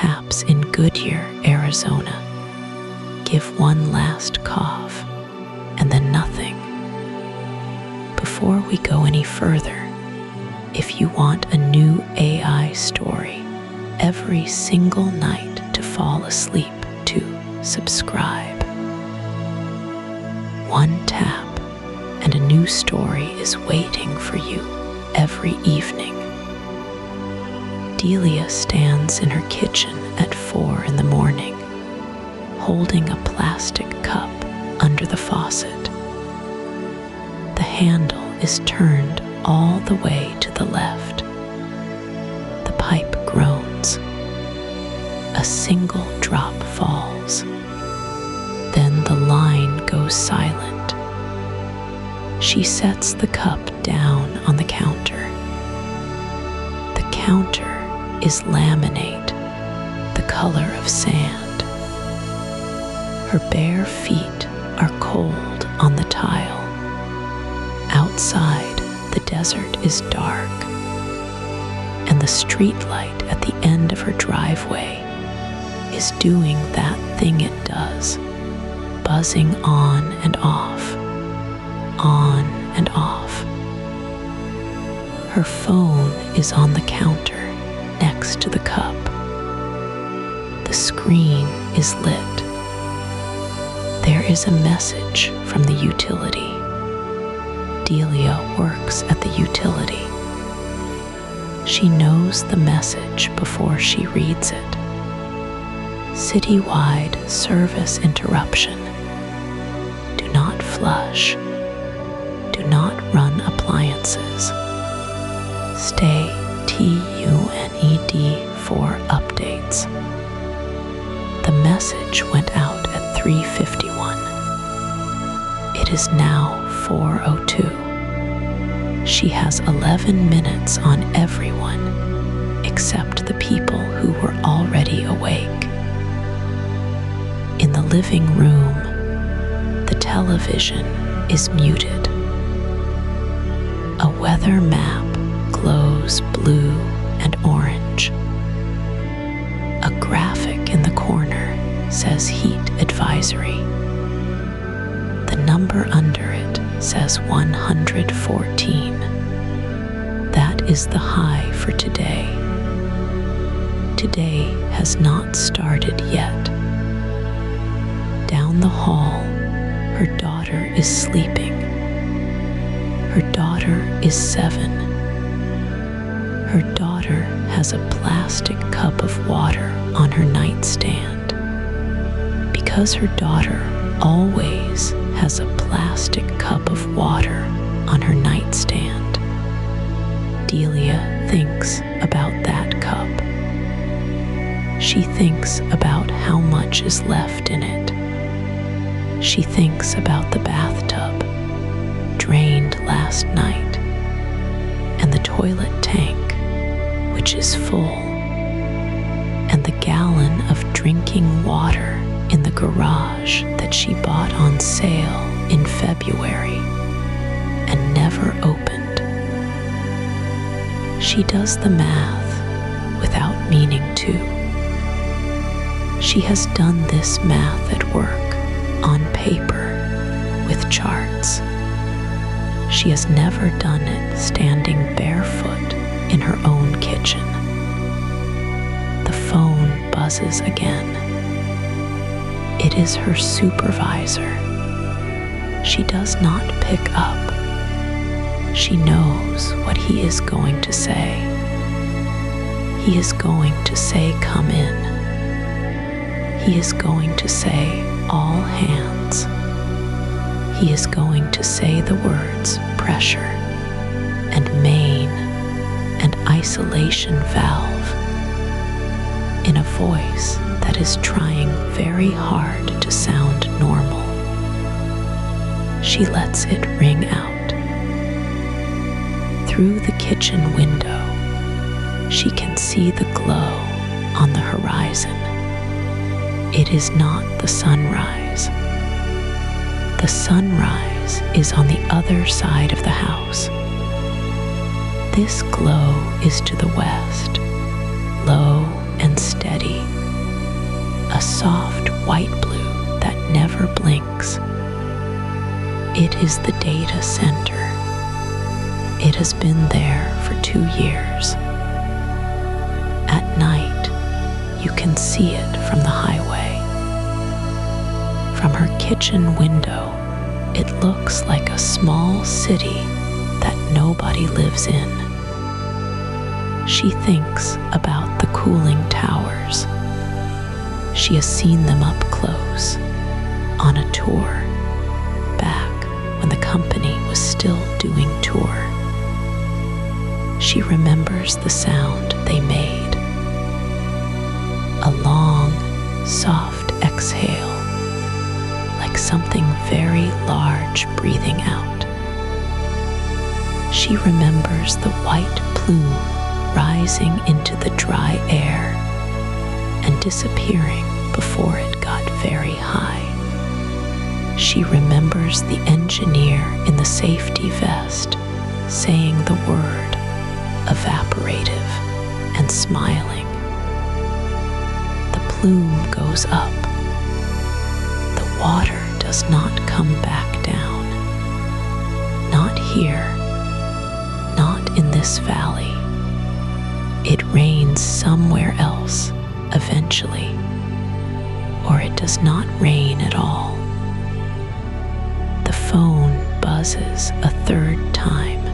taps in Goodyear, Arizona. Give one last cough, and then nothing. Before we go any further, if you want a new AI story every single night to fall asleep to, subscribe. One tap, and a new story is waiting for you every evening. Delia stands in her kitchen at 4 in the morning, holding a plastic cup under the faucet. The handle is turned all the way to the left. The pipe groans. A single drop falls. Then the line goes silent. She sets the cup down on the counter. The counter is laminate, the color of sand. Her bare feet are cold on the tile. Outside, the desert is dark, and the street light at the end of her driveway is doing that thing it does, buzzing on and off, on and off. Her phone is on the counter next to the cup. The screen is lit. There is a message from the utility. Delia works at the utility. She knows the message before she reads it. Citywide service interruption. Do not flush. Do not run appliances. Stay TUNED for updates. The message went out at 3:51. It is now 4:02. She has 11 minutes on everyone except the people who were already awake. In the living room, the television is muted. A weather map glows blue and orange. A graphic in the corner says heat advisory. The number under it says 114. That is the high for today. Today has not started yet. Down the hall, her daughter is sleeping. Her daughter is 7. Her daughter has a plastic cup of water on her nightstand. Because her daughter always has a plastic cup of water on her nightstand, Delia thinks about that cup. She thinks about how much is left in it. She thinks about the bathtub, drained last night, and the toilet tank, which is full, and the gallon of drinking water in the garage that she bought on sale in February and never opened. She does the math without meaning to. She has done this math at work, on paper, with charts. She has never done it standing barefoot in her own kitchen. The phone buzzes again. It is her supervisor. She does not pick up. She knows what he is going to say. He is going to say, "Come in." He is going to say, "All hands." He is going to say the words pressure and main and isolation valve in a voice that is trying very hard to sound normal. She lets it ring out. Through the kitchen window, she can see the glow on the horizon. It is not the sunrise. The sunrise is on the other side of the house. This glow is to the west, low and steady, is the data center. It has been there for 2 years. At night, you can see it from the highway. From her kitchen window, it looks like a small city that nobody lives in. She thinks about the cooling towers. She has seen them up close, on a tour, back when the company was still doing tour. She remembers the sound they made. A long, soft exhale, like something very large breathing out. She remembers the white plume rising into the dry air and disappearing before it got very high. She remembers the engineer in the safety vest saying the word evaporative and smiling. The plume goes up. The water does not come back down. Not here, not in this valley. It rains somewhere else eventually, or it does not rain at all. The phone buzzes a third time,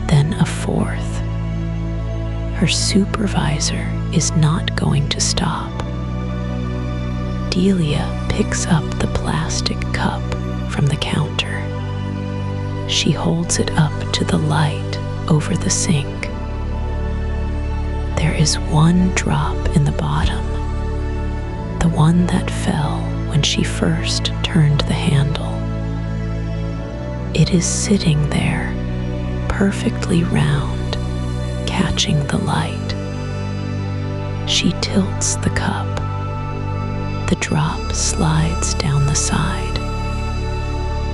then a fourth. Her supervisor is not going to stop. Delia picks up the plastic cup from the counter. She holds it up to the light over the sink. There is one drop in the bottom, the one that fell when she first turned the handle. It is sitting there, perfectly round, catching the light. She tilts the cup. The drop slides down the side.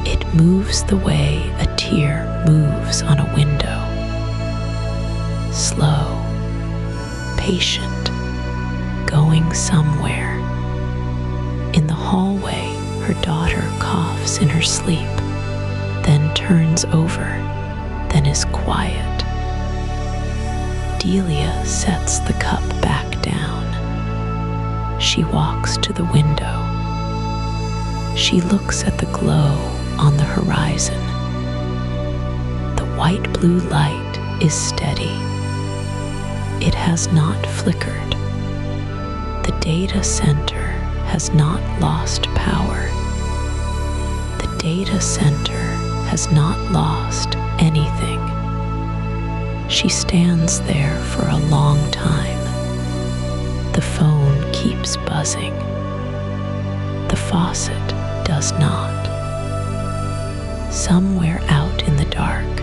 It moves the way a tear moves on a window. Slow, patient, going somewhere. In the hallway, her daughter coughs in her sleep, then turns over, then is quiet. Delia sets the cup back down. She walks to the window. She looks at the glow on the horizon. The white-blue light is steady. It has not flickered. The data center has not lost power. The data center has not lost anything. She stands there for a long time. The phone keeps buzzing. The faucet does not. Somewhere out in the dark,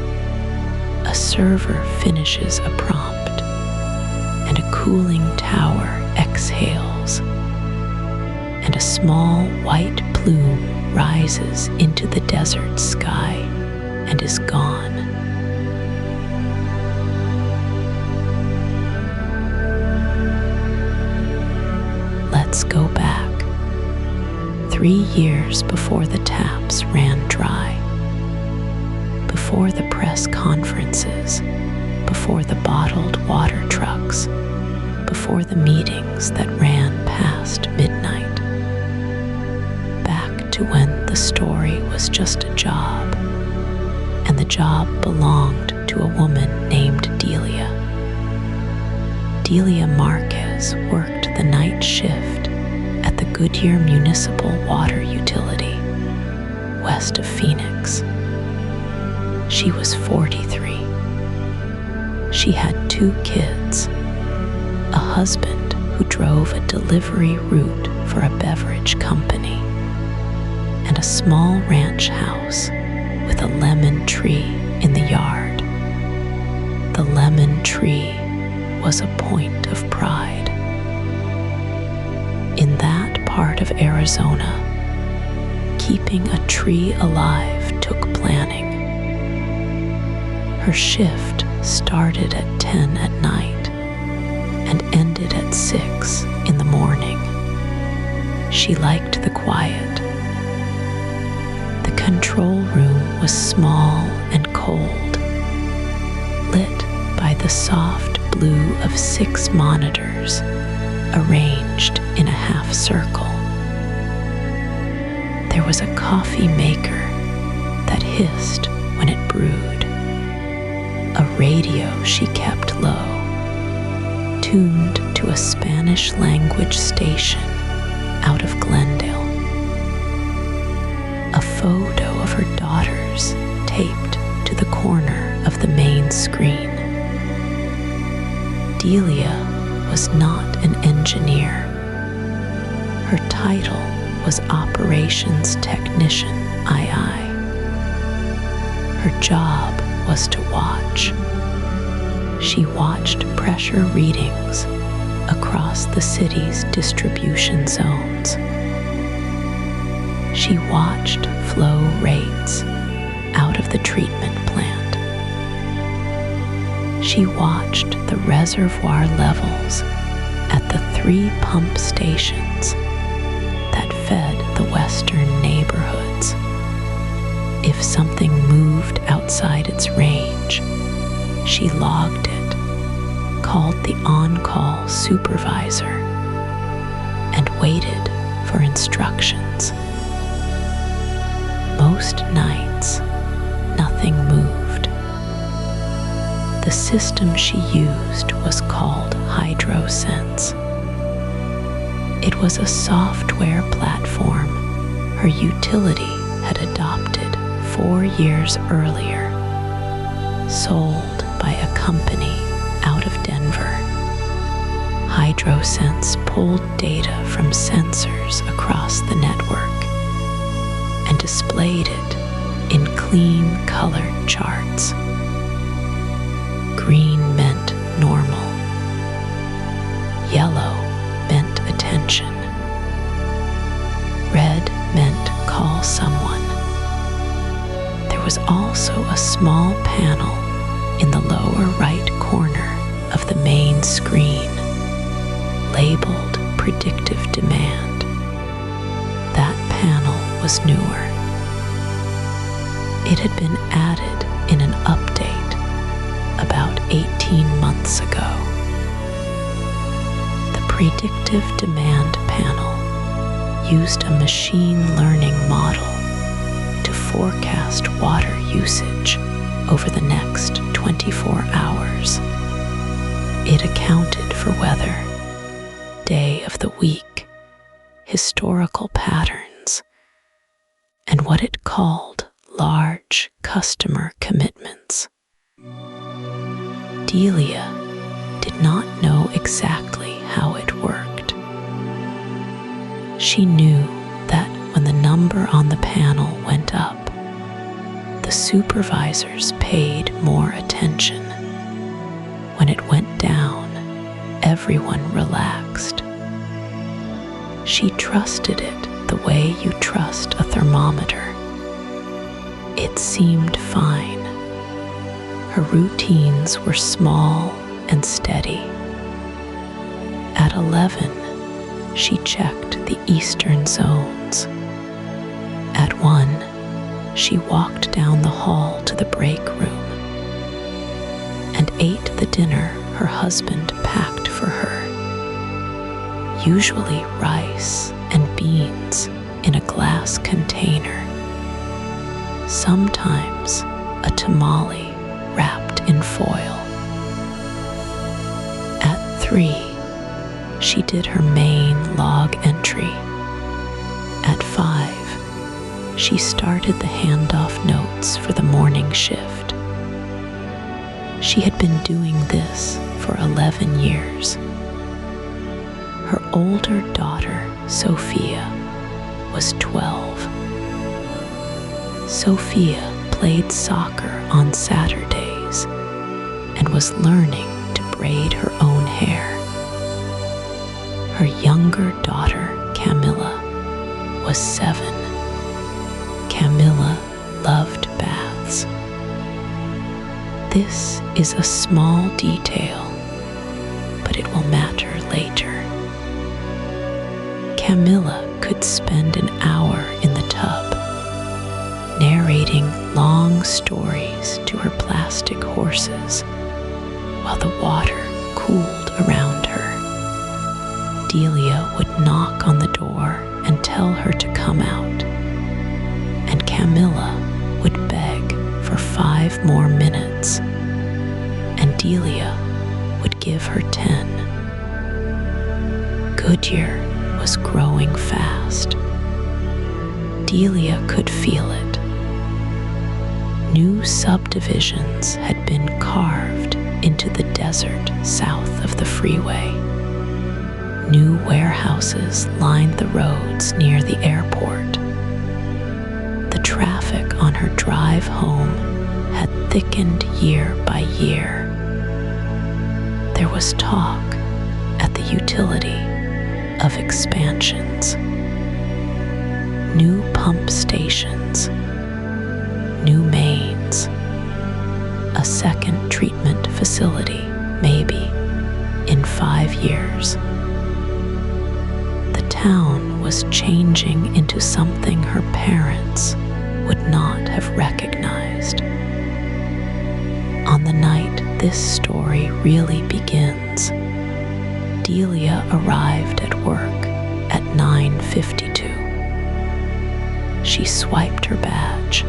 a server finishes a prompt, and a cooling tower exhales, and a small white plume rises into the desert sky and is gone. Let's go back 3 years before the taps ran dry, before the press conferences, before the bottled water trucks, before the meetings that ran past midnight. Back to when the story was just a job, and the job belonged to a woman named Delia. Delia Marquez worked the night shift at the Goodyear Municipal Water Utility, west of Phoenix. She was 43. She had 2 kids, a husband who drove a delivery route for a beverage company, and a small ranch house with a lemon tree in the yard. The lemon tree was a point of pride. In that part of Arizona, keeping a tree alive took planning. Her shift started at 10 at night and ended at 6 in the morning. She liked the quiet. The control room was small and cold, lit by the soft blue of 6 monitors arranged in a half circle. There was a coffee maker that hissed when it brewed, a radio she kept low, tuned to a Spanish language station out of Glendale, a photo of her daughters taped to the corner of the main screen. Delia was not an engineer. Her title was Operations Technician II. Her job was to watch. She watched pressure readings across the city's distribution zones. She watched flow rates out of the treatment plant. She watched the reservoir levels at the 3 pump stations that fed the western neighborhoods. If something moved outside its range, she logged it, called the on-call supervisor, and waited for instructions. Most nights, nothing moved. The system she used was called HydroSense. It was a software platform her utility had adopted 4 years earlier, sold by a company out of Denver. HydroSense pulled data from sensors across the network and displayed it in clean colored charts. Green meant normal. Yellow meant attention. Red meant call someone. There was also a small panel in the lower right corner of the main screen, labeled Predictive Demand. That panel was newer. It had been added in an update about 18 months ago. The Predictive Demand panel used a machine learning model to forecast water usage over the next 24 hours. It accounted for weather, day of the week, historical patterns, and what it called large customer commitments. Delia did not know exactly how it worked. She knew that when the number on the panel went up, the supervisors paid more attention. When it went down, everyone relaxed. She trusted it the way you trust a thermometer. It seemed fine. Her routines were small and steady. At 11, she checked the eastern zones. At 1, she walked down the hall to the break room and ate the dinner her husband packed for her, usually rice and beans in a glass container, sometimes a tamale wrapped in foil. At 3, she did her main log entry. At 5, she started the handoff notes for the morning shift. She had been doing this for 11 years. Her older daughter, Sophia, was 12. Sophia played soccer on Saturdays and was learning to braid her own hair. Her younger daughter, Camilla, was 7. Camilla loved baths. This is a small detail, but it will matter later. Camilla could spend an hour in the tub, narrating long stories to her plastic horses while the water cooled around her. Delia would knock on the door and tell her to come out, and Camilla would beg for 5 more minutes, and Delia would give her 10. Goodyear was growing fast. Delia could feel it. New subdivisions had been carved into the desert south of the freeway. New warehouses lined the roads near the airport. The traffic on her drive home had thickened year by year. There was talk at the utility of expansions. New pump stations, new mains, a second treatment facility, maybe, in 5 years. The town was changing into something her parents would not have recognized. On the night this story really begins, Delia arrived at work at 9:52. She swiped her badge.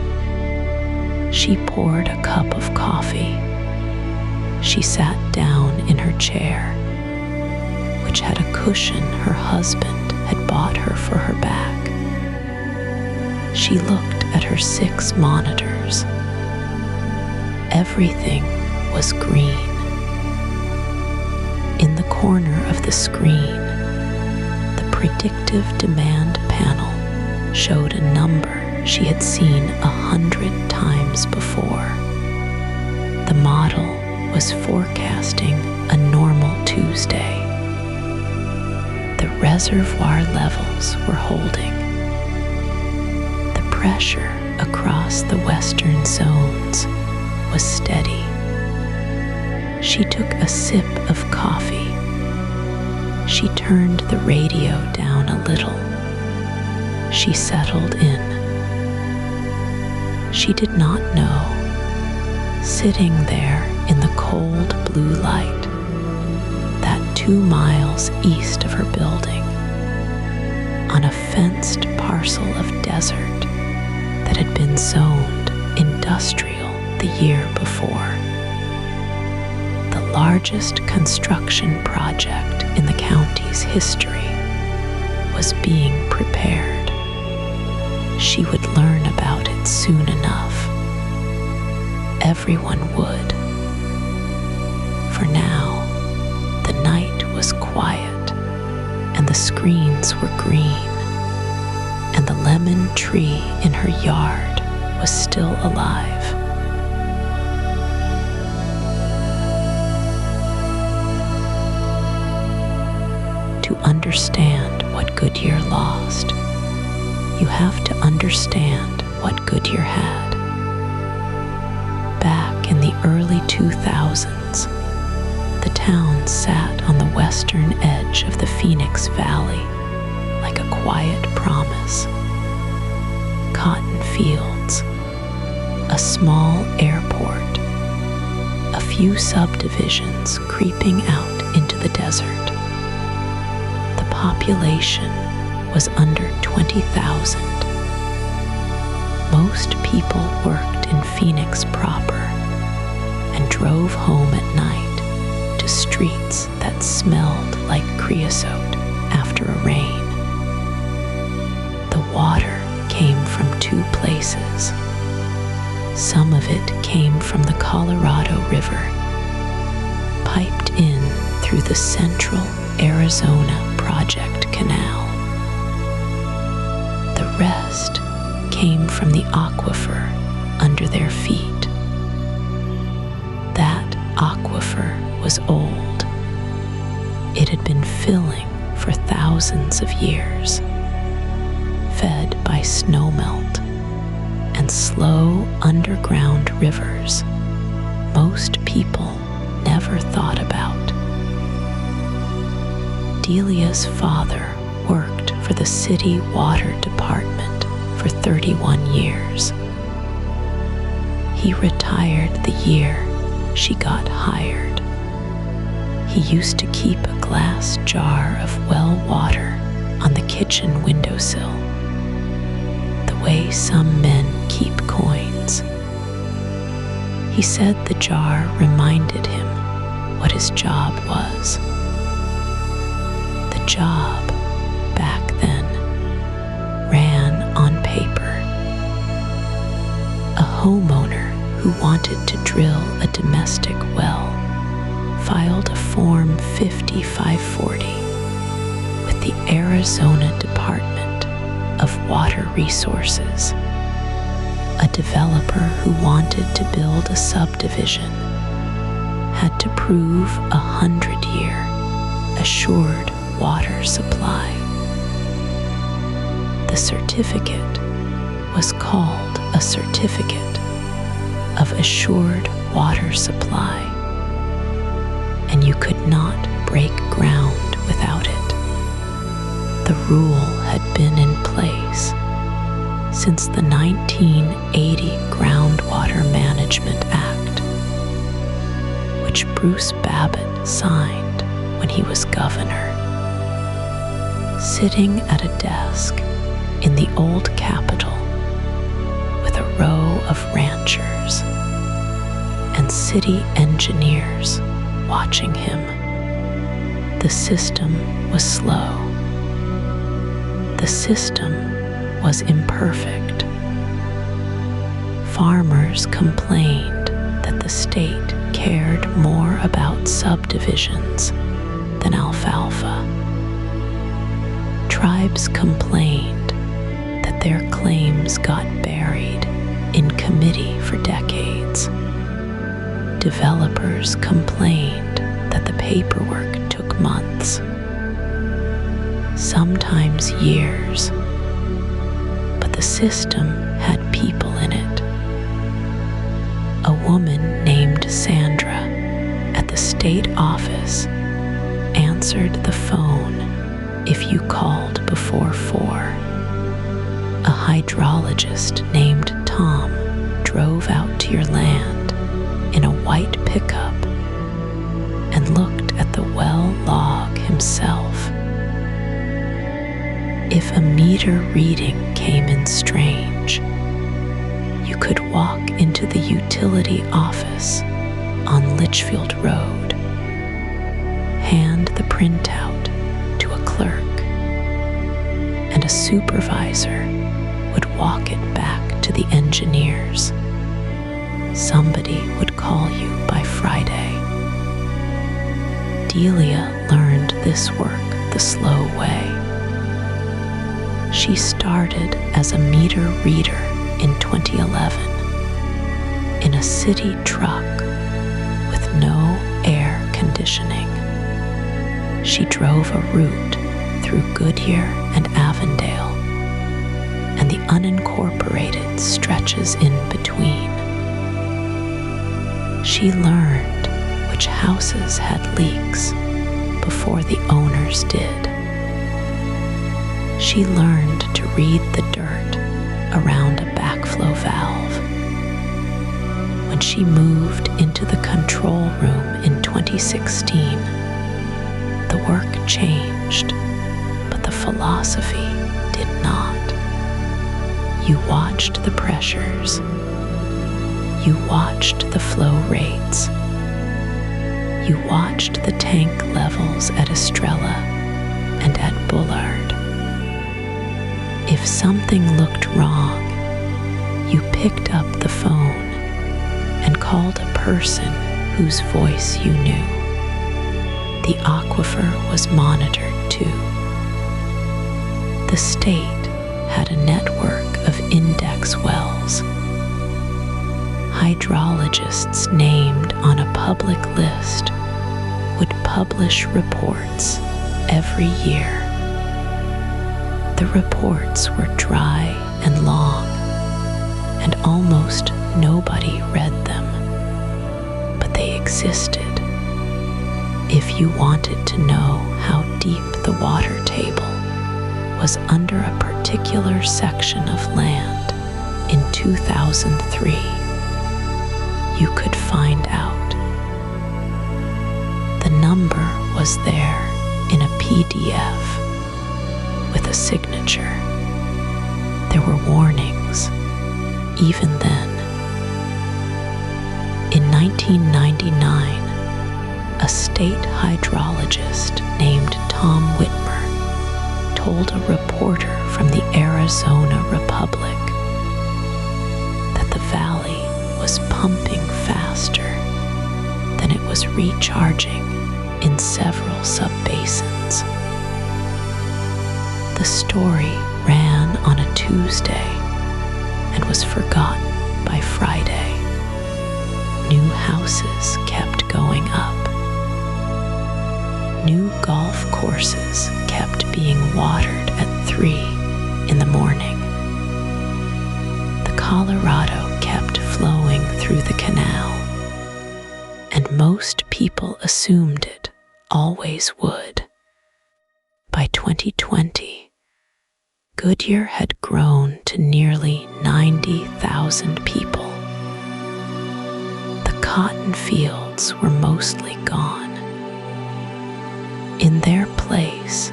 She poured a cup of coffee. She sat down in her chair, which had a cushion her husband had bought her for her back. She looked at her 6 monitors. Everything was green. In the corner of the screen, the predictive demand panel showed a number she had seen 100 times before. The model was forecasting a normal Tuesday. The reservoir levels were holding. The pressure across the western zones was steady. She took a sip of coffee. She turned the radio down a little. She settled in. She did not know, sitting there in the cold blue light, that 2 miles east of her building, on a fenced parcel of desert that had been zoned industrial the year before. The largest construction project in the county's history was being prepared. She would learn about it soon enough. Everyone would. For now, the night was quiet, and the screens were green, and the lemon tree in her yard was still alive. To understand what Goodyear lost, you have to understand what Goodyear had. Back in the early 2000s, the town sat on the western edge of the Phoenix Valley like a quiet promise. Cotton fields, a small airport, a few subdivisions creeping out into the desert. The population was under 20,000. Most people worked in Phoenix proper and drove home at night to streets that smelled like creosote after a rain. The water came from 2 places. Some of it came from the Colorado River, piped in through the Central Arizona Project Canal. The rest came from the aquifer under their feet. That aquifer was old. It had been filling for thousands of years, fed by snowmelt and slow underground rivers most people never thought about. Delia's father worked for the city water department for 31 years. he retired the year she got hired. He used to keep a glass jar of well water on the kitchen windowsill, the way some men keep coins. He said the jar reminded him what his job was. The job, back then, ran on paper. A homeowner who wanted to drill a domestic well filed a Form 5540 with the Arizona Department of Water Resources. A developer who wanted to build a subdivision had to prove 100-year assured water supply. The certificate was called a Certificate of Assured Water Supply, and you could not break ground without it. The rule had been in place since the 1980 Groundwater Management Act, which Bruce Babbitt signed when he was governor. Sitting at a desk in the old Capitol with a row of ranchers and city engineers watching him, the system was slow. The system was imperfect. Farmers complained that the state cared more about subdivisions than alfalfa. Tribes complained that their claims got buried in committee for decades. Developers complained that the paperwork took months, sometimes years, but the system had people in it. A woman named Sandra at the state office answered the phone if you called before 4. A hydrologist named Tom drove out to your land in a white pickup and looked at the well log himself. If a meter reading came in strange, you could walk into the utility office on Litchfield Road, hand the printout to a clerk, and a supervisor would walk it back to the engineers. Somebody would call you by Friday. Delia learned this work the slow way. She started as a meter reader in 2011 in a city truck with no air conditioning. She drove a route through Goodyear and Avondale and the unincorporated stretches in between. She learned which houses had leaks before the owners did. She learned to read the dirt around a backflow valve. When she moved into the control room in 2016, the work changed, but the philosophy did not. You watched the pressures. You watched the flow rates. You watched the tank levels at Estrella and at Bullard. If something looked wrong, you picked up the phone and called a person whose voice you knew. The aquifer was monitored too. The state had a network of index wells. Hydrologists named on a public list would publish reports every year. The reports were dry and long, and almost nobody read them, but they existed. If you wanted to know how deep the water table was under a particular section of land in 2003, you could find out. The number was there in a PDF with a signature. There were warnings, even then. In 1999, a state hydrologist named Tom Whitmer told a reporter from the Arizona Republic that the valley was pumping faster than it was recharging in several subbasins. The story ran on a Tuesday and was forgotten by Friday. New houses kept going up. New golf courses kept being watered at 3 in the morning. The Colorado kept flowing through the canal, and most people assumed it always would. By 2020, Goodyear had grown to nearly 90,000 people. The cotton fields were mostly gone. In their place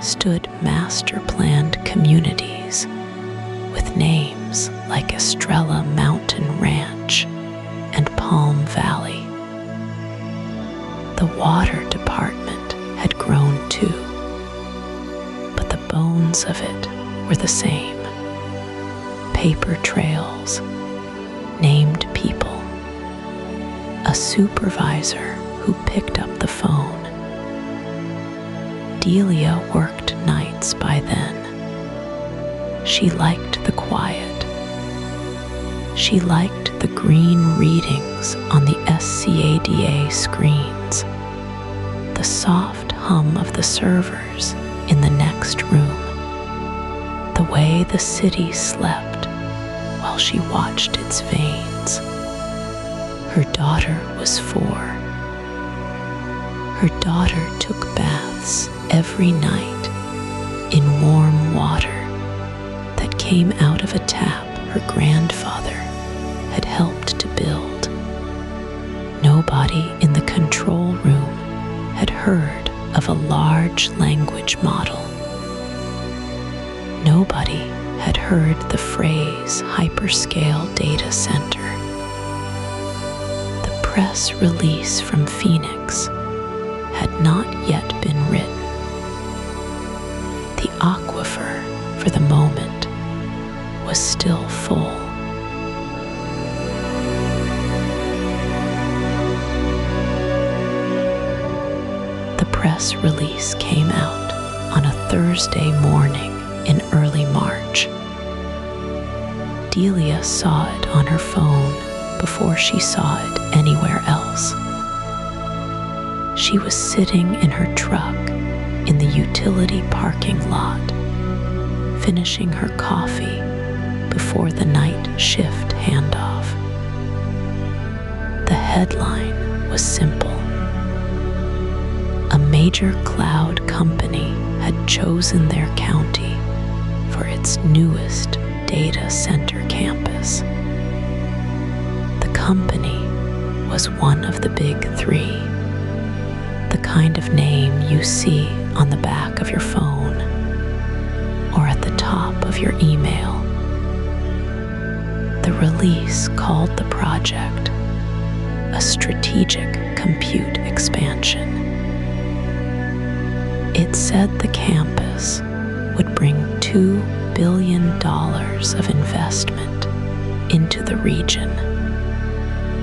stood master-planned communities with names like Estrella Mountain Ranch and Palm Valley. The water department had grown too, but the bones of it were the same. Paper trails, named people, a supervisor who picked up the phone. Delia worked nights by then. She liked the quiet. She liked the green readings on the SCADA screens, the soft hum of the servers in the next room, the way the city slept while she watched its veins. Her daughter was 4. Her daughter took baths every night in warm water that came out of a tap her grandfather had helped to build. Nobody in the control room had heard of a large language model. Nobody had heard the phrase hyperscale data center. The press release from Phoenix had not yet been written. The aquifer, for the moment, was still full. The press release came out on a Thursday morning in early March. Delia saw it on her phone before she saw it anywhere else. She was sitting in her truck in the utility parking lot, finishing her coffee before the night shift handoff. The headline was simple. A major cloud company had chosen their county for its newest data center campus. The company was one of the big 3, the kind of name you see on the back of your phone or at the top of your email. The release called the project a strategic compute expansion. It said the campus would bring $2 billion of investment into the region.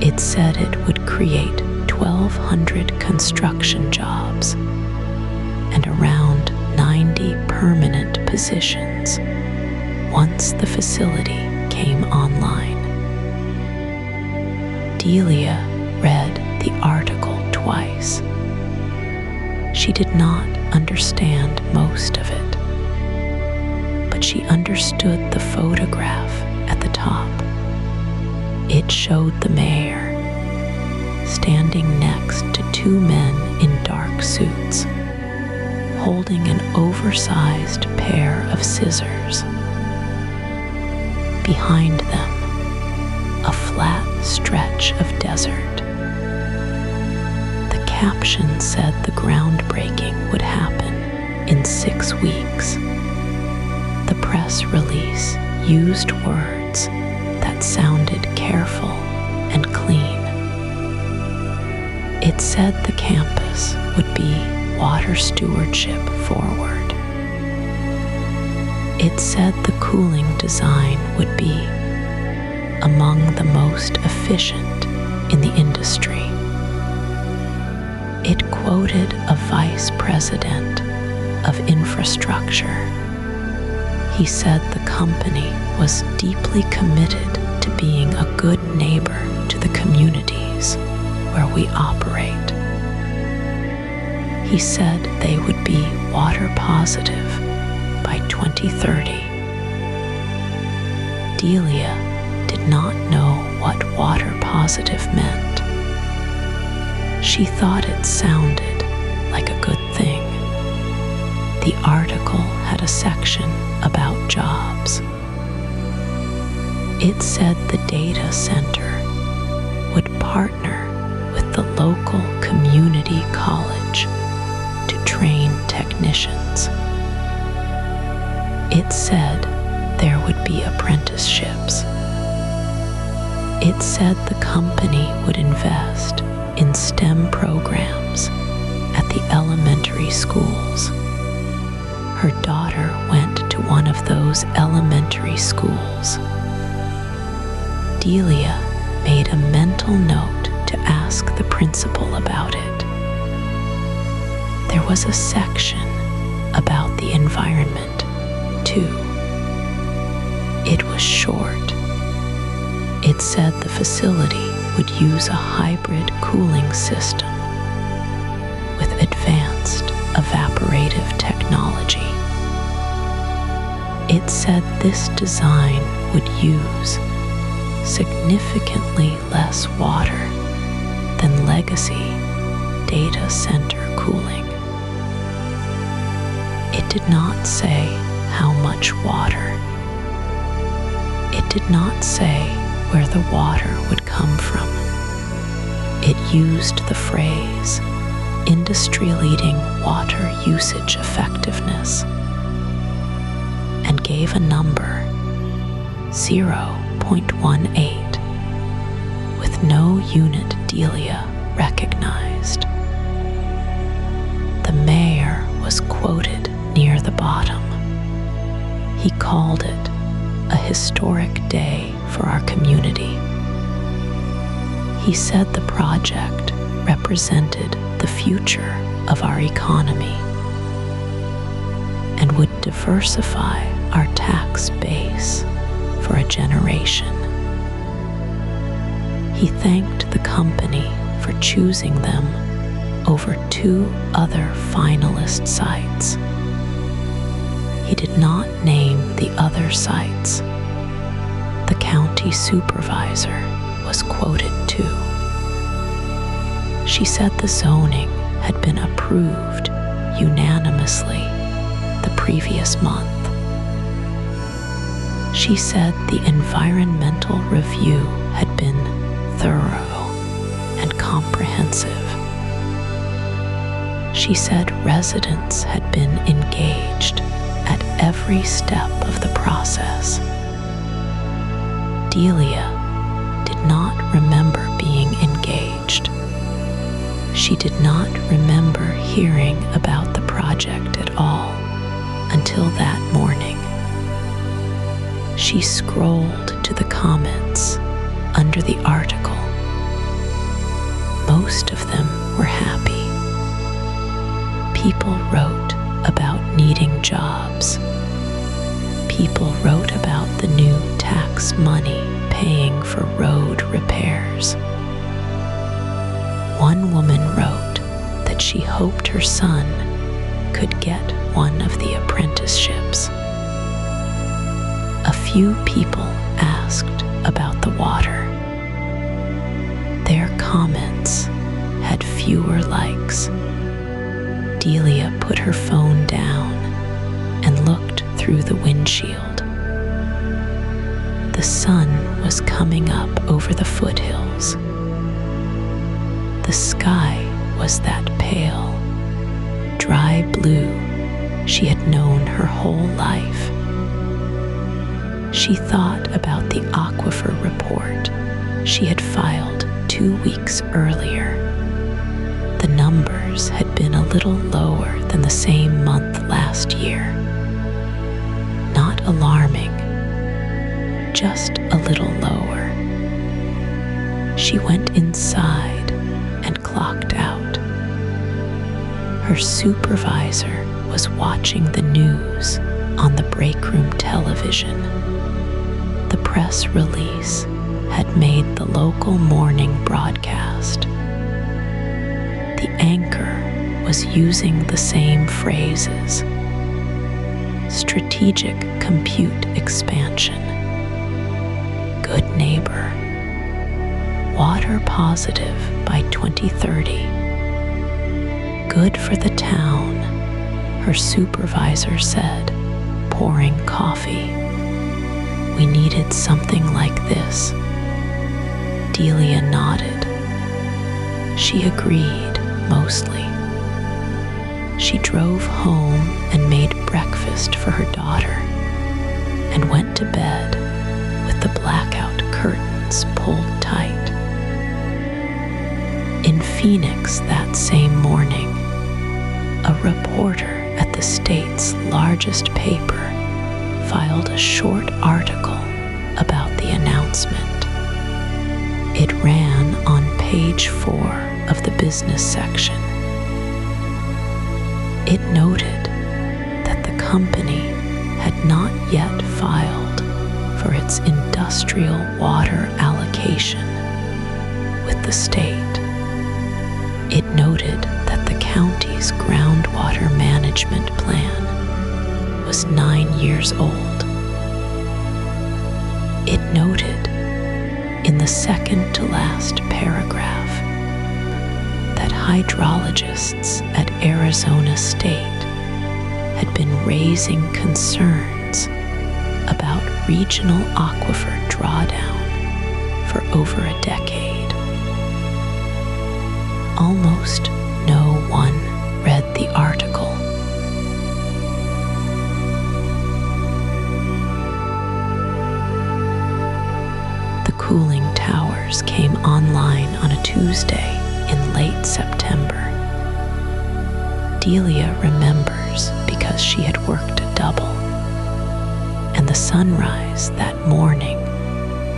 It said it would create 1,200 construction jobs and around 90 permanent positions once the facility came online. Delia read the article twice. She did not understand most of it, but she understood the photograph at the top. It showed the mayor standing next to 2 men in dark suits, holding an oversized pair of scissors. Behind them, a flat stretch of desert. The caption said the groundbreaking would happen in 6 weeks. The press release used words that sounded careful and clean. It said the campus would be water stewardship forward. It said the cooling design would be among the most efficient in the industry. It quoted a vice president of infrastructure. He said the company was deeply committed to being a good neighbor to the communities where we operate. He said they would be water positive by 2030. Delia did not know what water positive meant. She thought it sounded like a good thing. The article had a section about jobs. It said the data center would partner with the local community college to train technicians. It said there would be apprenticeships. It said the company would invest in STEM programs at the elementary schools. Her daughter went to one of those elementary schools. Delia made a mental note to ask the principal about it. There was a section about the environment, too. It was short. It said the facility would use a hybrid cooling system with advanced evaporative technology. It said this design would use significantly less water than legacy data center cooling. It did not say how much water. It did not say where the water would come from. It used the phrase industry-leading water usage effectiveness and gave a number 0.18 with no unit Delia recognized. The mayor was quoted near the bottom. He called it a historic day for our community. He said the project represented the future of our economy and would diversify our tax base for a generation. He thanked the company for choosing them over 2 other finalist sites. He did not name the other sites. The county supervisor was quoted too. She said the zoning had been approved unanimously the previous month. She said the environmental review had been thorough and comprehensive. She said residents had been engaged at every step of the process. Delia did not remember being engaged. She did not remember hearing about the project at all until that morning. She scrolled to the comments under the article. Most of them were happy. People wrote about needing jobs. People wrote about the new tax money paying for road repairs. One woman wrote that she hoped her son could get one of the apprenticeships. A few people asked about the water. Their comments had fewer likes. Delia put her phone down and looked through the windshield. The The sun was coming up over the foothills. The sky was that pale, dry blue she had known her whole life. She thought about the Aquifer report she had filed 2 weeks earlier. The numbers had been a little lower than the same month last year. Not alarming, just a little lower. She went inside and clocked out. Her supervisor was watching the news on the breakroom television. The press release had made the local morning broadcast. The anchor was using the same phrases: strategic compute expansion, good neighbor, water positive by 2030, good for the town, her supervisor said, pouring coffee. We needed something like this. Delia nodded. She agreed, mostly. She drove home and made breakfast for her daughter and went to bed with the blackout curtains pulled tight. In Phoenix that same morning, a reporter at the state's largest paper filed a short article about the announcement. It ran on page 4 of the business section. It noted that the company had not yet filed for its industrial water allocation with the state. It noted that the county's groundwater management plan was 9 years old. It noted in the second to last paragraph that hydrologists at Arizona State had been raising concerns about regional aquifer drawdown for over a decade. Almost no one read the article. The cooling towers came online on a Tuesday in late September. Delia remembers because she had worked a double, and the sunrise that morning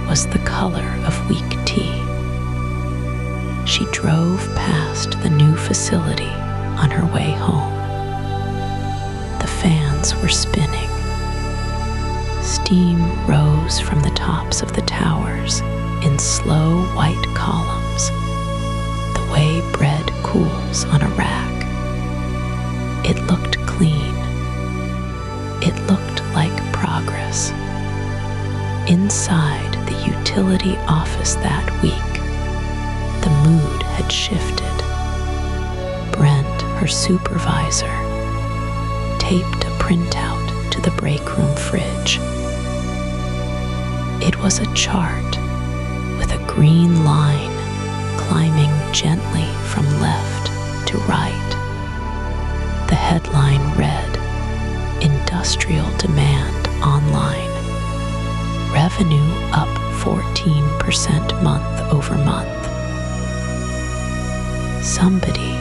was the color of weak tea. She drove past the new facility on her way home. The fans were spinning. Steam rose from the tops of the towers in slow white columns, the way bread cools on a rack. It looked clean. It looked like progress. Inside the utility office that week, the mood had shifted. Brent, her supervisor, taped a printout to the breakroom fridge. It was a chart with a green line climbing gently from left to right. The headline read, Industrial Demand Online. Revenue up 14% month over month. Somebody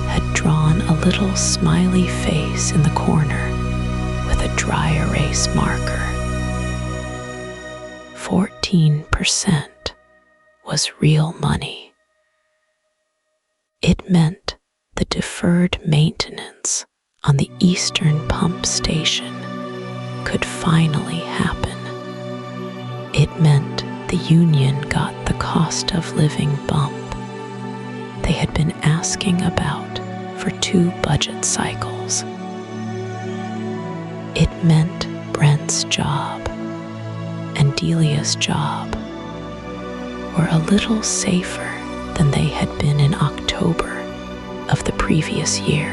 had drawn a little smiley face in the corner with a dry erase marker. 14% was real money. It meant the deferred maintenance on the eastern pump station could finally happen. It meant the union got the cost of living bump they had been asking about for 2 budget cycles. It meant Brent's job and Delia's job were a little safer than they had been in October of the previous year.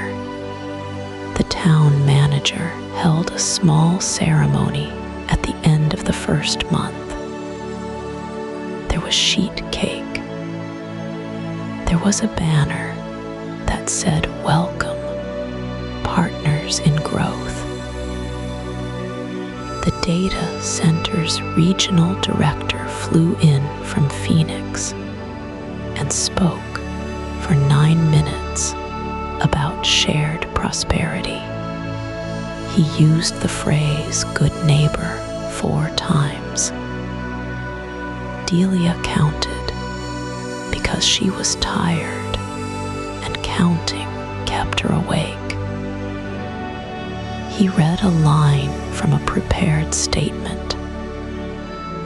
The town manager held a small ceremony at the end of the first month. was sheet cake. There was a banner that said, "Welcome, partners in growth." The data center's regional director flew in from Phoenix and spoke for 9 minutes about shared prosperity. He used the phrase "good neighbor" 4 times. Delia counted because she was tired, and counting kept her awake. He read a line from a prepared statement.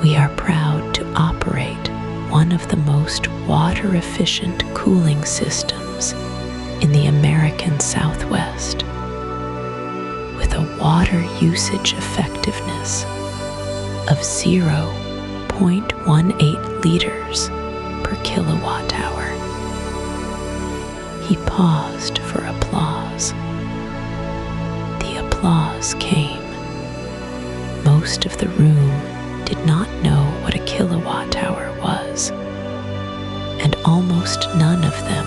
"We are proud to operate one of the most water-efficient cooling systems in the American Southwest, with a water usage effectiveness of 0.18 liters per kilowatt hour." He paused for applause. The applause came. Most of the room did not know what a kilowatt hour was, and almost none of them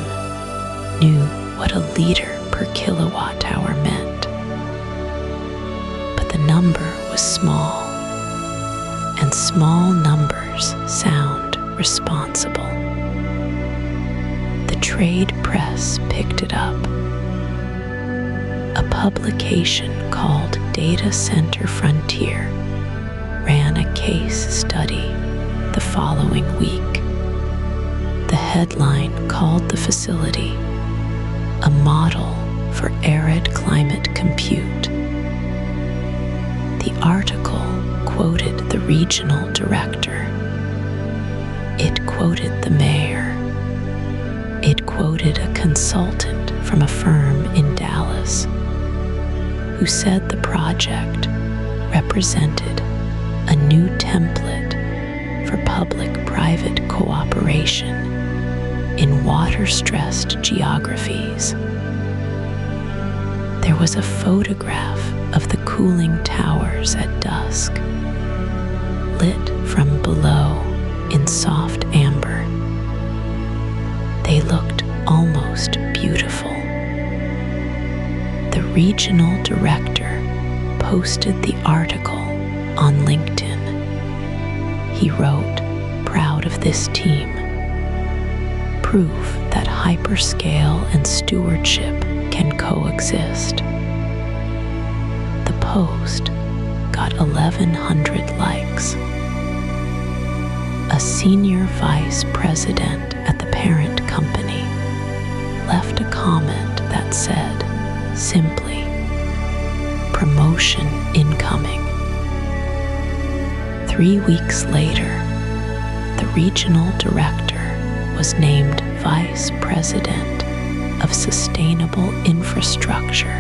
knew what a liter per kilowatt hour meant. But the number was small, and small numbers sound responsible. The trade press picked it up. A publication called Data Center Frontier ran a case study the following week. The headline called the facility "A Model for Arid Climate Compute." The article quoted the regional director. It quoted the mayor. It quoted a consultant from a firm in Dallas who said the project represented a new template for public-private cooperation in water-stressed geographies. There was a photograph of the cooling towers at dusk, lit from below in soft amber. They looked almost beautiful. The regional director posted the article on LinkedIn. He wrote, "Proud of this team. Proof that hyperscale and stewardship can coexist." The post got 1,100 likes. A senior vice president at the parent company left a comment that said, simply, "Promotion incoming." 3 weeks later, the regional director was named Vice President of Sustainable Infrastructure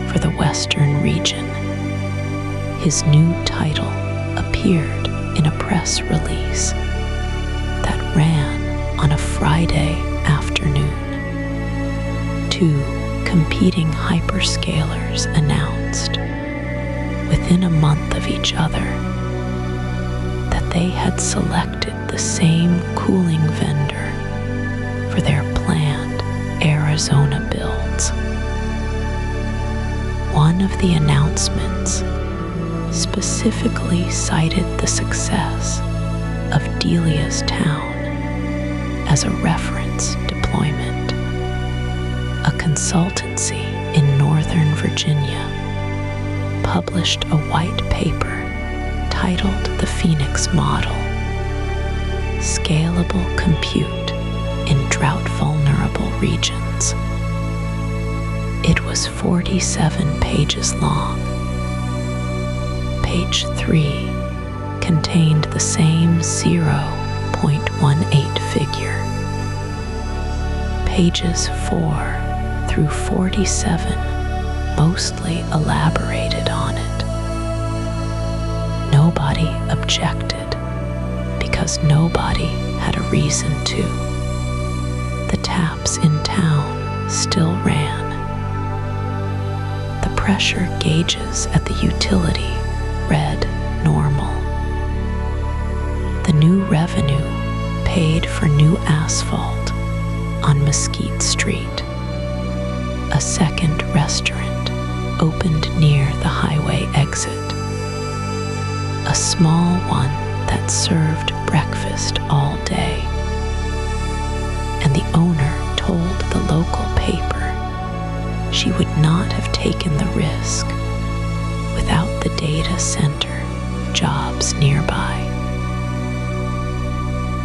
for the Western region. His new title appeared in a press release that ran on a Friday afternoon. 2 competing hyperscalers announced, within a month of each other, that they had selected the same cooling vendor for their planned Arizona builds. One of the announcements specifically cited the success of Delia's town as a reference deployment. A consultancy in Northern Virginia published a white paper titled "The Phoenix Model: Scalable Compute in Drought-Vulnerable Regions." It was 47 pages long. Page 3 contained the same 0.18 figure. Pages 4 through 47 mostly elaborated on it. Nobody objected because nobody had a reason to. The taps in town still ran. The pressure gauges at the utility read normal. The new revenue paid for new asphalt on Mesquite Street. A second restaurant opened near the highway exit. A small one that served breakfast all day. And the owner told the local paper she would not have taken the risk without the data center jobs nearby.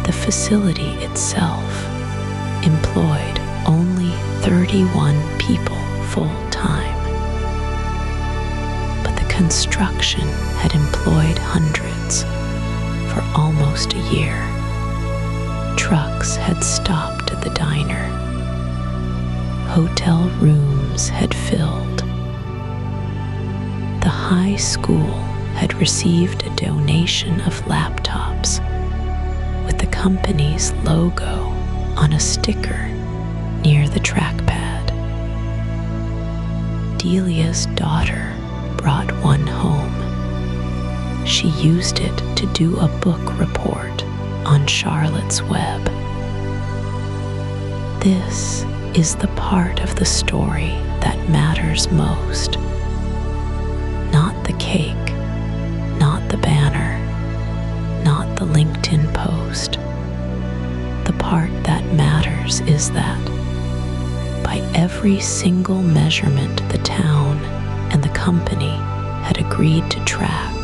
The facility itself employed only 31 people full-time, but the construction had employed hundreds for almost a year. Trucks had stopped at the diner. Hotel rooms had filled. The high school had received a donation of laptops with the company's logo on a sticker near the trackpad. Delia's daughter brought one home. She used it to do a book report on Charlotte's Web. This is the part of the story that matters most. Not the cake, not the banner, not the LinkedIn post. The part that matters is that by every single measurement the town and the company had agreed to track,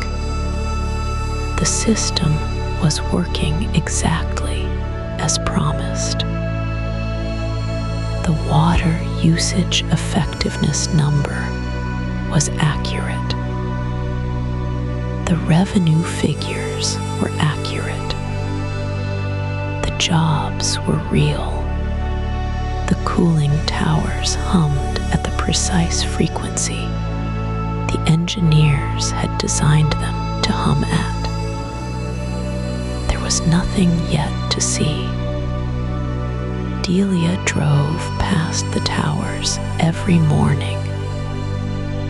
the system was working exactly as promised. The water usage effectiveness number was accurate. The revenue figures were accurate. The jobs were real. The cooling towers hummed at the precise frequency the engineers had designed them to hum at. There was nothing yet to see. Delia drove past the towers every morning,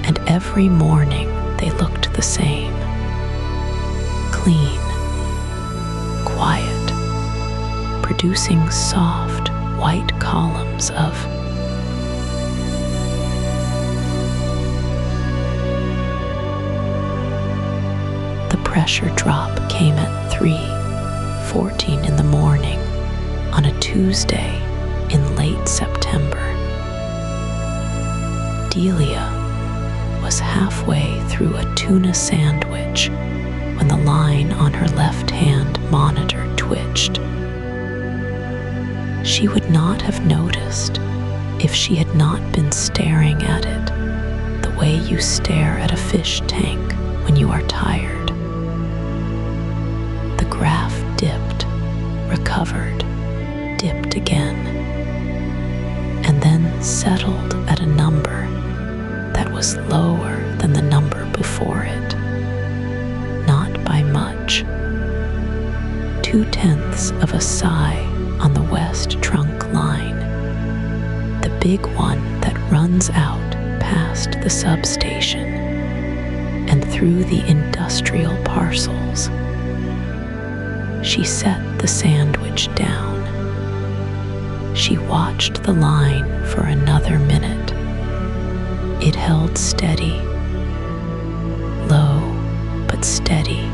and every morning they looked the same. Clean, quiet, producing soft, white columns of the pressure drop came at 3:14 in the morning on a Tuesday in late September. Delia was halfway through a tuna sandwich when the line on her left-hand monitor twitched. She would not have noticed if she had not been staring at it the way you stare at a fish tank when you are tired. The graph dipped, recovered, dipped again, and then settled at a number that was lower than the number before it. Not by much. 0.2 of a sigh on the west trunk line, the big one that runs out past the substation and through the industrial parcels. She set the sandwich down. She watched the line for another minute. It held steady, low but steady.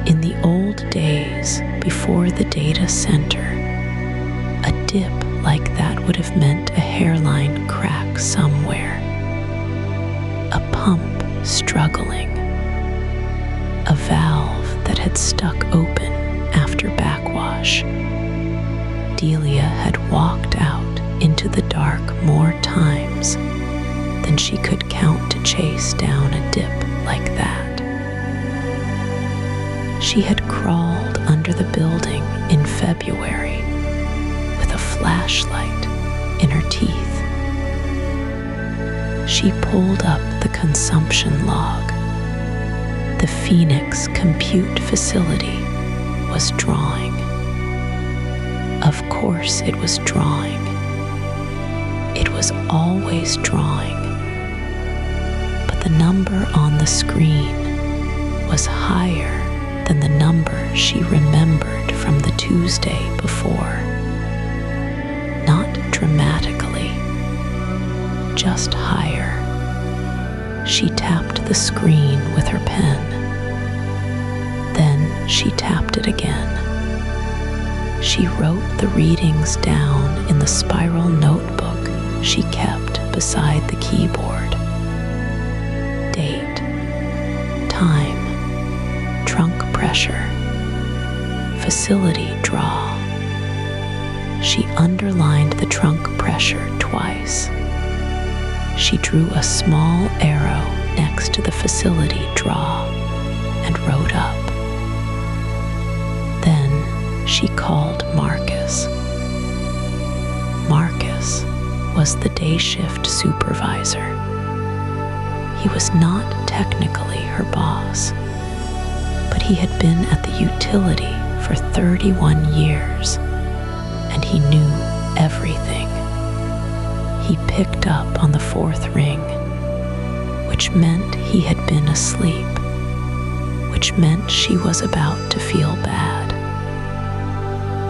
In the old days before the data center, a dip like that would have meant a hairline crack somewhere, a pump struggling, a valve that had stuck open after backwash. Delia had walked out into the dark more times than she could count to chase down a dip like that. She had crawled under the building in February with a flashlight in her teeth. She pulled up the consumption log. The Phoenix Compute Facility was drawing. Of course it was drawing. It was always drawing. But the number on the screen was higher than the number she remembered from the Tuesday before. Not dramatically, just higher. She tapped the screen with her pen. Then she tapped it again. She wrote the readings down in the spiral notebook she kept beside the keyboard. Date, time, trunk pressure, facility draw. She underlined the trunk pressure twice. She drew a small arrow next to the facility draw and wrote up. Then she called Marcus. Marcus was the day shift supervisor. He was not technically her boss, but he had been at the utility for 31 years, and he knew everything. He picked up on the fourth ring, which meant he had been asleep, which meant she was about to feel bad.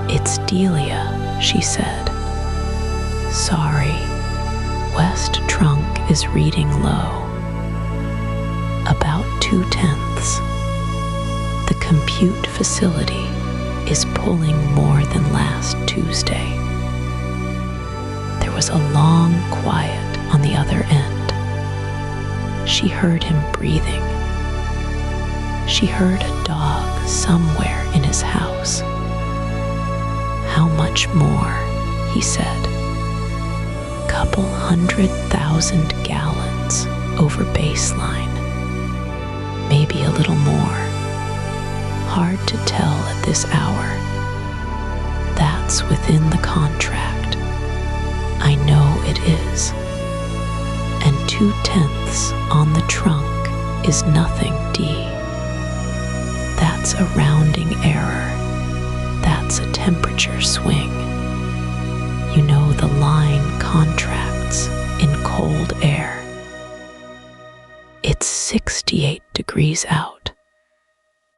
"It's Delia," she said. "Sorry, west trunk is reading low. About 2/10. The compute facility is pulling more than last Tuesday." There was a long quiet on the other end. She heard him breathing. She heard a dog somewhere in his house. "How much more?" he said. "Couple 100,000 gallons over baseline. Maybe a little more. Hard to tell at this hour. That's within the contract. I know it is. And 2/10 on the trunk is nothing, D. That's a rounding error. That's a temperature swing. You know the line contracts in cold air. It's 68 degrees out."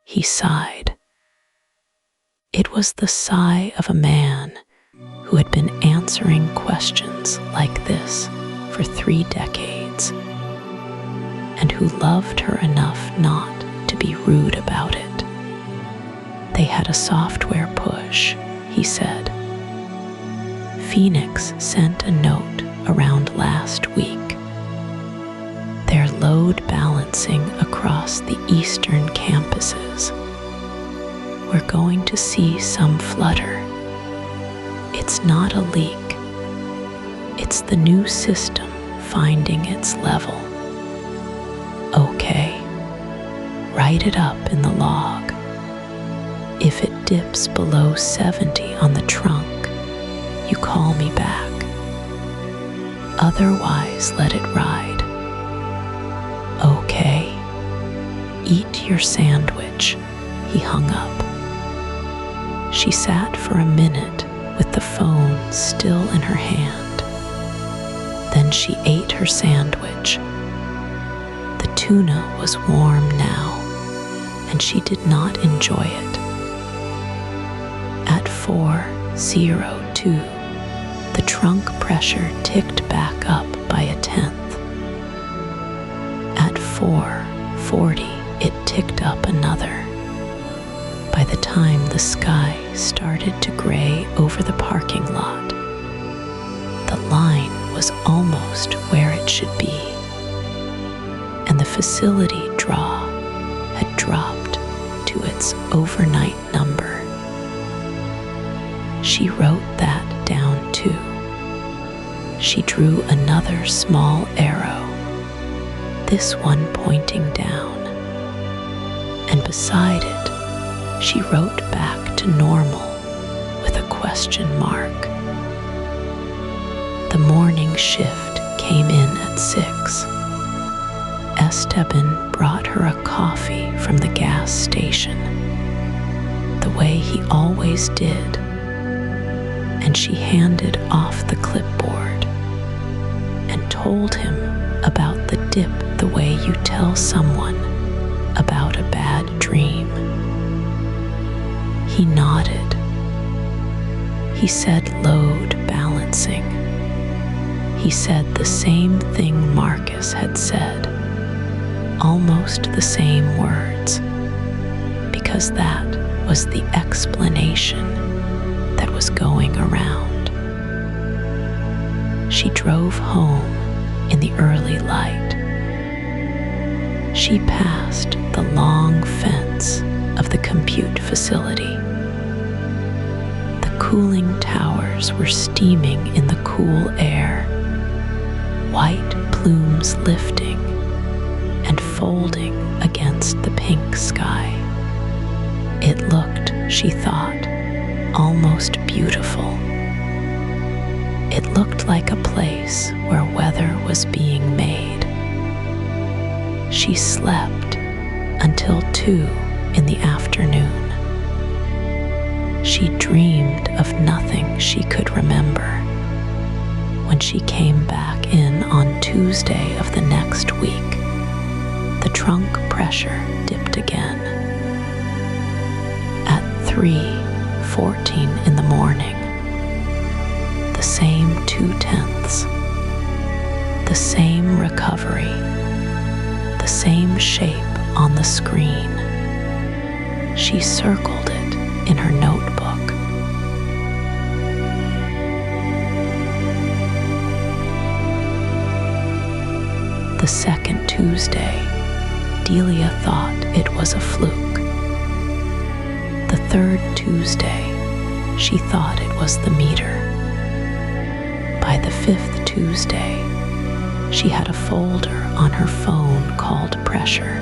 He sighed. It was the sigh of a man who had been answering questions like this for 3 decades, and who loved her enough not to be rude about it. "They had a software push," he said. "Phoenix sent a note around last week. They're load balancing across the eastern campuses. We're going to see some flutter. It's not a leak. It's the new system finding its level. Okay, write it up in the log. If it dips below 70 on the trunk, you call me back. Otherwise, let it ride. Okay, eat your sandwich." He hung up. She sat for a minute with the phone still in her hand. Then she ate her sandwich. The tuna was warm now, and she did not enjoy it. At 4:02, the trunk pressure ticked back up by 1/10. At 4:40, it ticked up another. By the time the sky started to gray over the parking lot, the line was almost where it should be, and the facility draw had dropped to its overnight number. She wrote that down too. She drew another small arrow, this one pointing down, and beside it, she wrote back to normal with a question mark. The morning shift came in at 6. Esteban brought her a coffee from the gas station, the way he always did, and she handed off the clipboard and told him about the dip the way you tell someone about a bad dream. He nodded. He said load balancing. He said the same thing Marcus had said, almost the same words, because that was the explanation that was going around. She drove home in the early light. She passed the long fence of the compute facility. The cooling towers were steaming in the cool air, white plumes lifting and folding against the pink sky. It looked, she thought, almost beautiful. It looked like a place where weather was being made. She slept until 2 in the afternoon. She dreamed of nothing she could remember. When she came back in on Tuesday of the next week, the trunk pressure dipped again. At 3:14 in the morning, the same 2/10, the same recovery, the same shape on the screen. She circled it in her notebook. The second Tuesday, Delia thought it was a fluke. The third Tuesday, she thought it was the meter. By the 5th Tuesday, she had a folder on her phone called Pressure,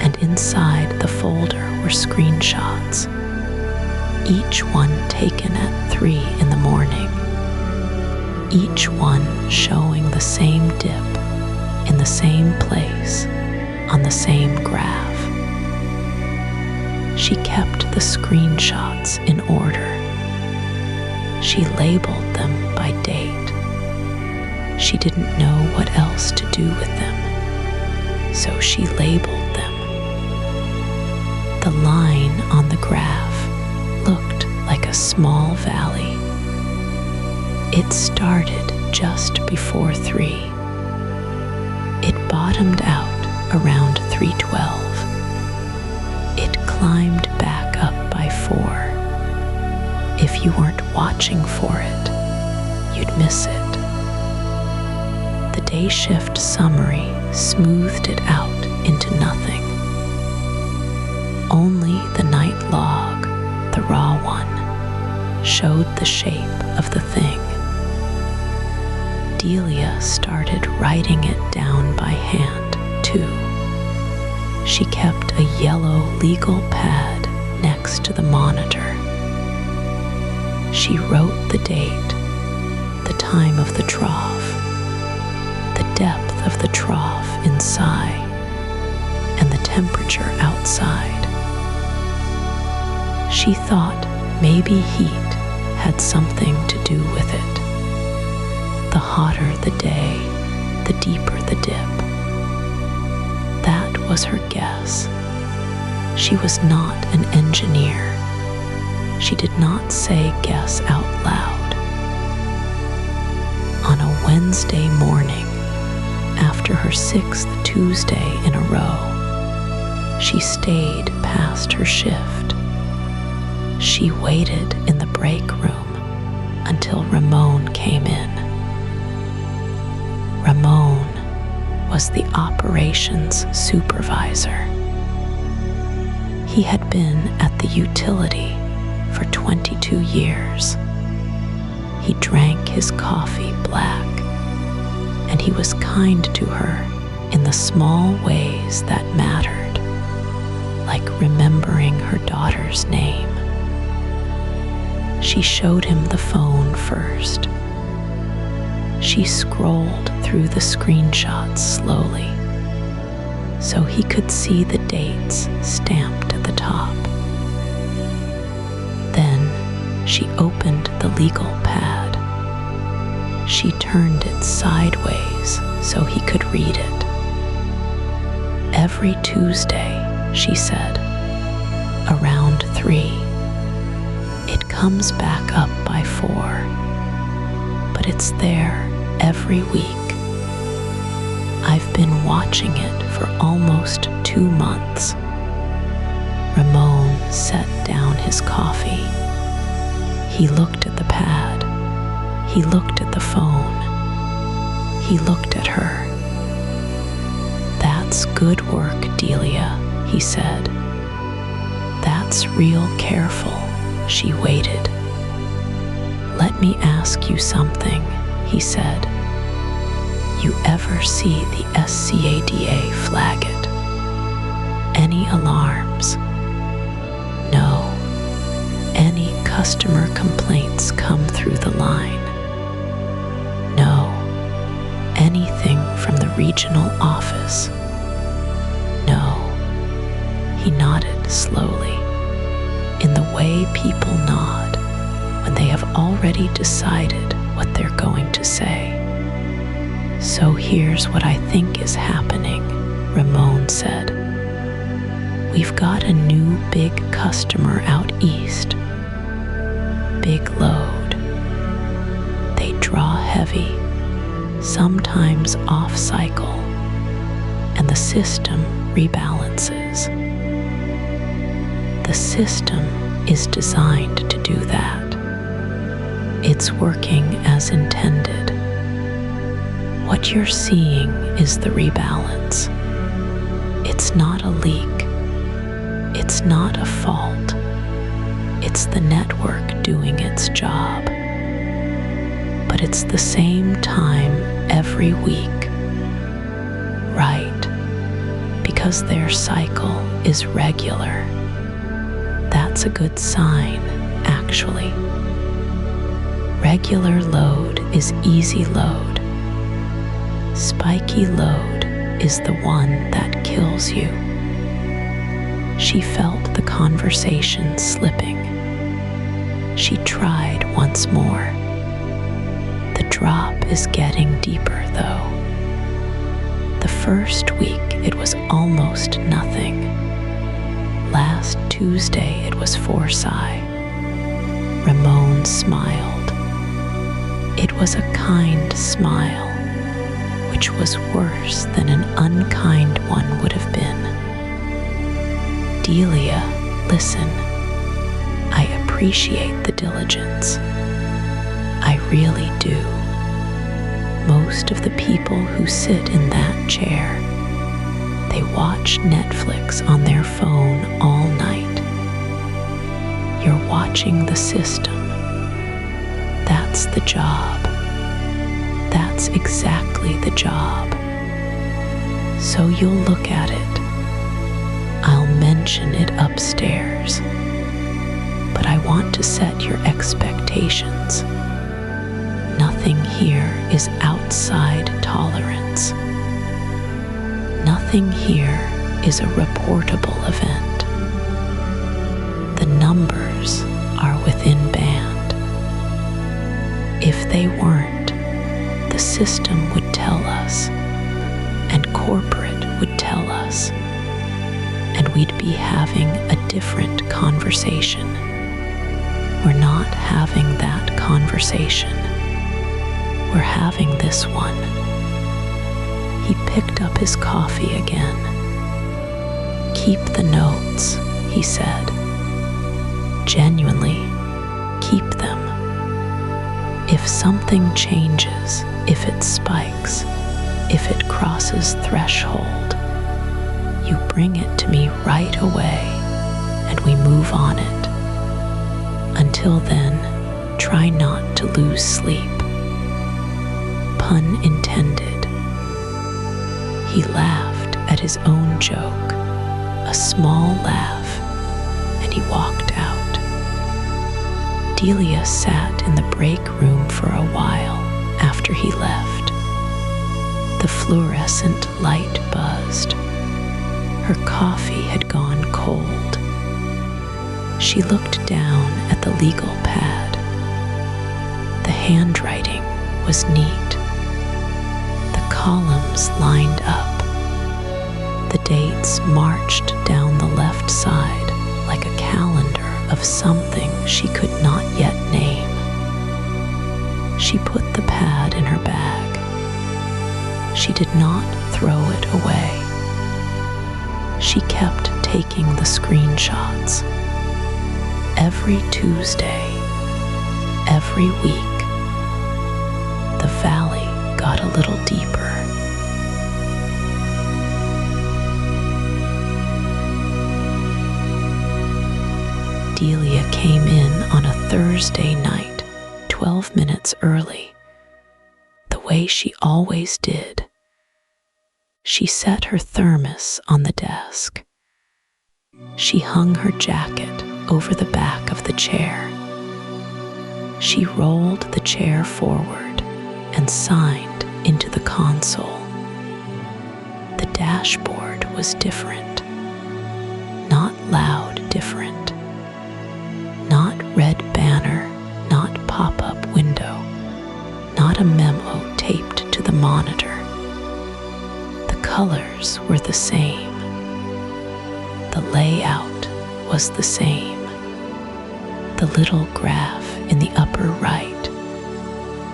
and inside the folder were screenshots, each one taken at 3 in the morning, each one showing the same dip in the same place on the same graph. She kept the screenshots in order. She labeled them by date. She didn't know what else to do with them, so she labeled them. The line on the graph looked like a small valley. It started just before 3. It bottomed out around 3:12. It climbed back up by 4. If you weren't watching for it, you'd miss it. The day shift summary smoothed it out into nothing. Only the night log, the raw one, showed the shape of the thing. Delia started writing it down by hand, too. She kept a yellow legal pad next to the monitor. She wrote the date, the time of the trough, the depth of the trough inside, and the temperature outside. She thought maybe heat had something to do with it. The hotter the day, the deeper the dip. That was her guess. She was not an engineer. She did not say guess out loud. On a Wednesday morning, after her 6th Tuesday in a row, she stayed past her shift. She waited in the break room until Ramon came in. Ramon was the operations supervisor. He had been at the utility for 22 years. He drank his coffee black, and he was kind to her in the small ways that mattered, like remembering her daughter's name. She showed him the phone first. She scrolled through the screenshots slowly, so he could see the dates stamped at the top. Then she opened the legal pad. She turned it sideways so he could read it. Every Tuesday, she said. around 3. It comes back up by 4, but it's there every week. I've been watching it for almost 2 months. Ramon set down his coffee. He looked at the pad. He looked at the phone. He looked at her. "That's good work, Delia," he said. "That's real careful." She waited. "Let me ask you something," he said. "You ever see the SCADA flag it? Any alarms? No. Any customer complaints come through the line? No. Anything from the regional office? No." He nodded slowly, in the way people nod when they have already decided what they're going to say. "So here's what I think is happening," Ramon said. "We've got a new big customer out east. Big load. They draw heavy, sometimes off cycle, and the system rebalances. The system is designed to do that. It's working as intended. What you're seeing is the rebalance. It's not a leak. It's not a fault. It's the network doing its job. But it's the same time every week. Right, because their cycle is regular. That's a good sign, actually. Regular load is easy load. Spiky load is the one that kills you." She felt the conversation slipping. She tried once more. The drop is getting deeper, though. The first week it was almost nothing. Last Tuesday it was 4 psi. Ramon smiled. It was a kind smile, which was worse than an unkind one would have been. "Delia, listen. I appreciate the diligence. I really do. Most of the people who sit in that chair, they watch Netflix on their phone all night. You're watching the system. That's the job. That's exactly the job. So you'll look at it. I'll mention it upstairs. But I want to set your expectations. Nothing here is outside tolerance. Nothing here is a reportable event. The numbers are within band. If they weren't, the system would tell us, and corporate would tell us, and we'd be having a different conversation. We're not having that conversation. We're having this one." He picked up his coffee again. "Keep the notes," he said. "Genuinely, keep them. If something changes, if it spikes, if it crosses threshold, you bring it to me right away and we move on it. Until then, try not to lose sleep." Pun intended. He laughed at his own joke, a small laugh, and he walked out. Delia sat in the break room for a while after he left. The fluorescent light buzzed. Her coffee had gone cold. She looked down at the legal pad. The handwriting was neat. The columns lined up. The dates marched down the left side like a calendar of something she could not yet name. She put the pad in her bag. She did not throw it away. She kept taking the screenshots. Every Tuesday, every week, the valley got a little deeper. Delia came in on a Thursday night, 12 minutes early, the way she always did. She set her thermos on the desk. She hung her jacket over the back of the chair. She rolled the chair forward and signed into the console. The dashboard was different. Not loud different. Not red banner, not pop-up window, not a memo taped to the monitor. The colors were the same. The layout was the same. The little graph in the upper right,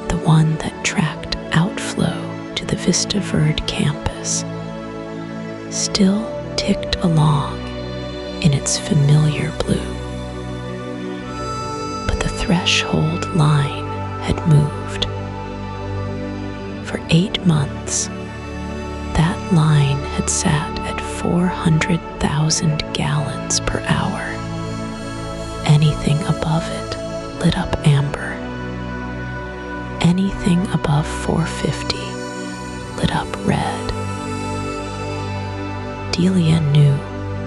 the one that tracked outflow to the Vista Verde campus, still ticked along in its familiar blue. But the threshold line had moved. For 8 months, that line had sat at 400,000 gallons per hour. Anything above it lit up amber. Anything above 450 lit up red. Delia knew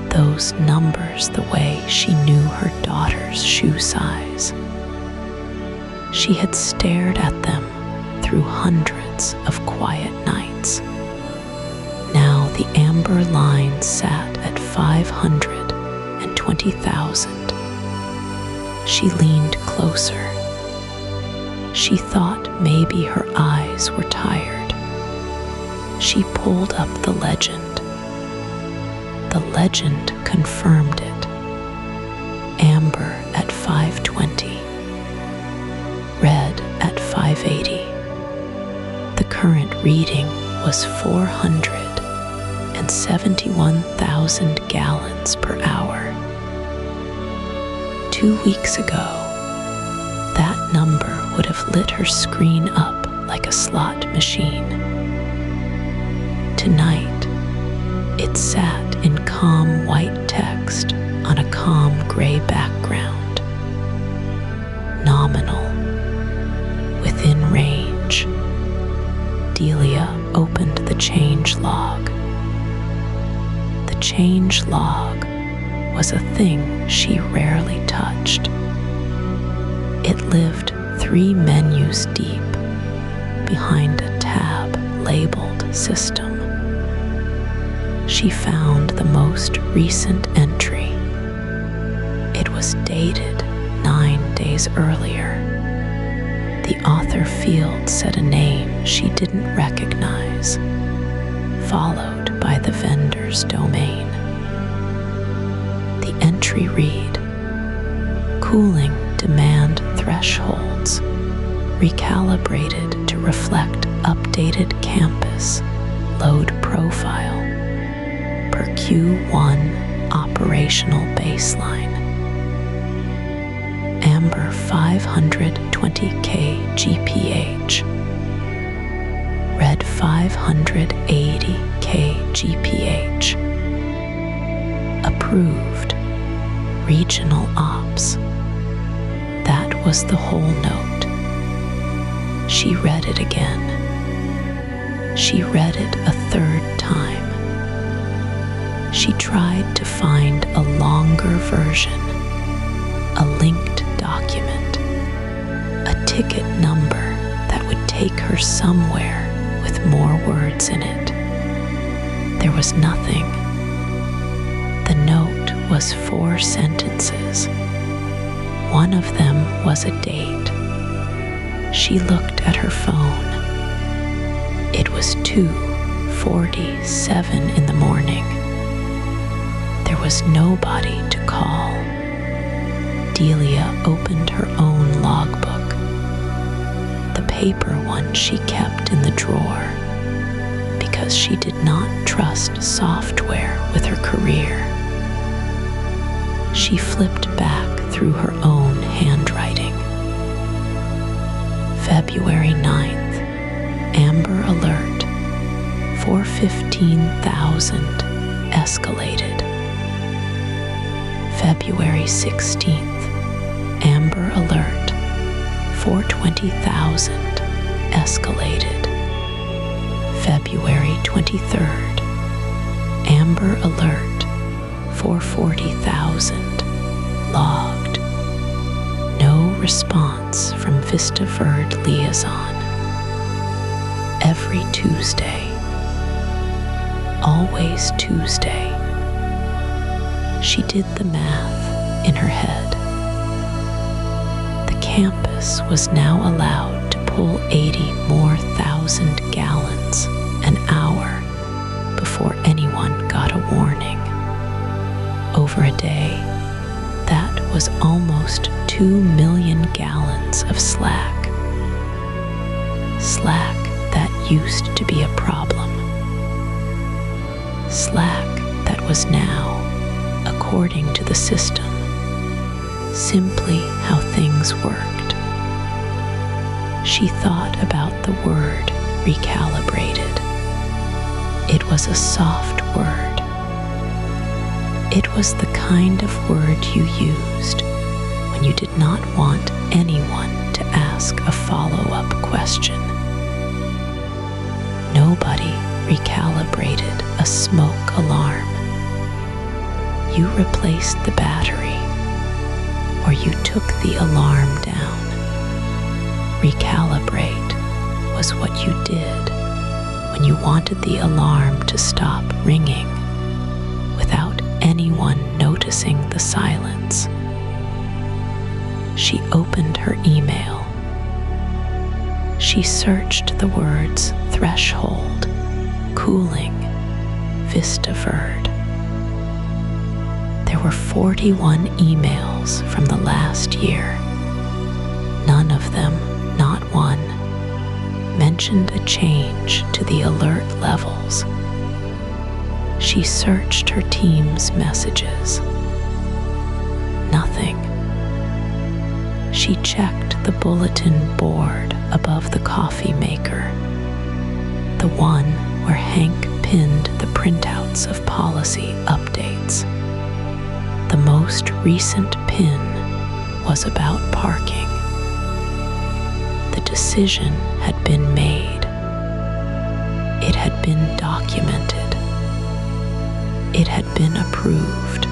those numbers the way she knew her daughter's shoe size. She had stared at them through hundreds of quiet nights. Now the amber line sat at 520,000. She leaned closer. She thought maybe her eyes were tired. She pulled up the legend. The legend confirmed it. Amber at 520. Red at 580. The current reading was 471,000 gallons per hour. 2 weeks ago, that number would have lit her screen up like a slot machine. Tonight, it sat in calm white text on a calm gray background. Nominal. Within range. Delia opened the change log. The change log was a thing she rarely touched. It lived 3 menus deep behind a tab labeled System. She found the most recent entry. It was dated 9 days earlier. The author field said a name she didn't recognize, followed by the vendor's domain. The entry read, "Cooling demand thresholds recalibrated to reflect updated campus load profile per Q1 operational baseline. Amber 520K GPH. Red 580K GPH. Approved. Regional Ops." That was the whole note. She read it again. She read it a 3rd time. She tried to find a longer version, a linked document, a ticket number that would take her somewhere with more words in it. There was nothing. The note was 4 sentences. One of them was a date. She looked at her phone. It was 2:47 in the morning. There was nobody to call. Delia opened her own logbook, the paper one she kept in the drawer, because she did not trust software with her career. She flipped back through her own handwriting. February 9th, Amber Alert, 415,000, escalated. February 16th, Amber Alert, 420,000, escalated. February 23rd, Amber Alert, 440,000, logged. No response from Vista Verde liaison. Every Tuesday. Always Tuesday. She did the math in her head. The campus was now allowed to pull 80 more thousand gallons an hour before anyone got a warning. Over a day, that was almost 2 million gallons of slack. Slack that used to be a problem. Slack that was now, according to the system, simply how things worked. She thought about the word recalibrated. It was a soft word. It was the kind of word you used when you did not want anyone to ask a follow-up question. Nobody recalibrated a smoke alarm. You replaced the battery, or you took the alarm down. Recalibrate was what you did when you wanted the alarm to stop ringing without anyone noticing the silence. She opened her email. She searched the words threshold, cooling, Vista Verde. There were 41 emails from the last year. None of them, not one, mentioned a change to the alert levels. She searched her team's messages. Nothing. She checked the bulletin board above the coffee maker, the one where Hank pinned the printouts of policy updates. The most recent pin was about parking. The decision had been made. It had been documented. It had been approved.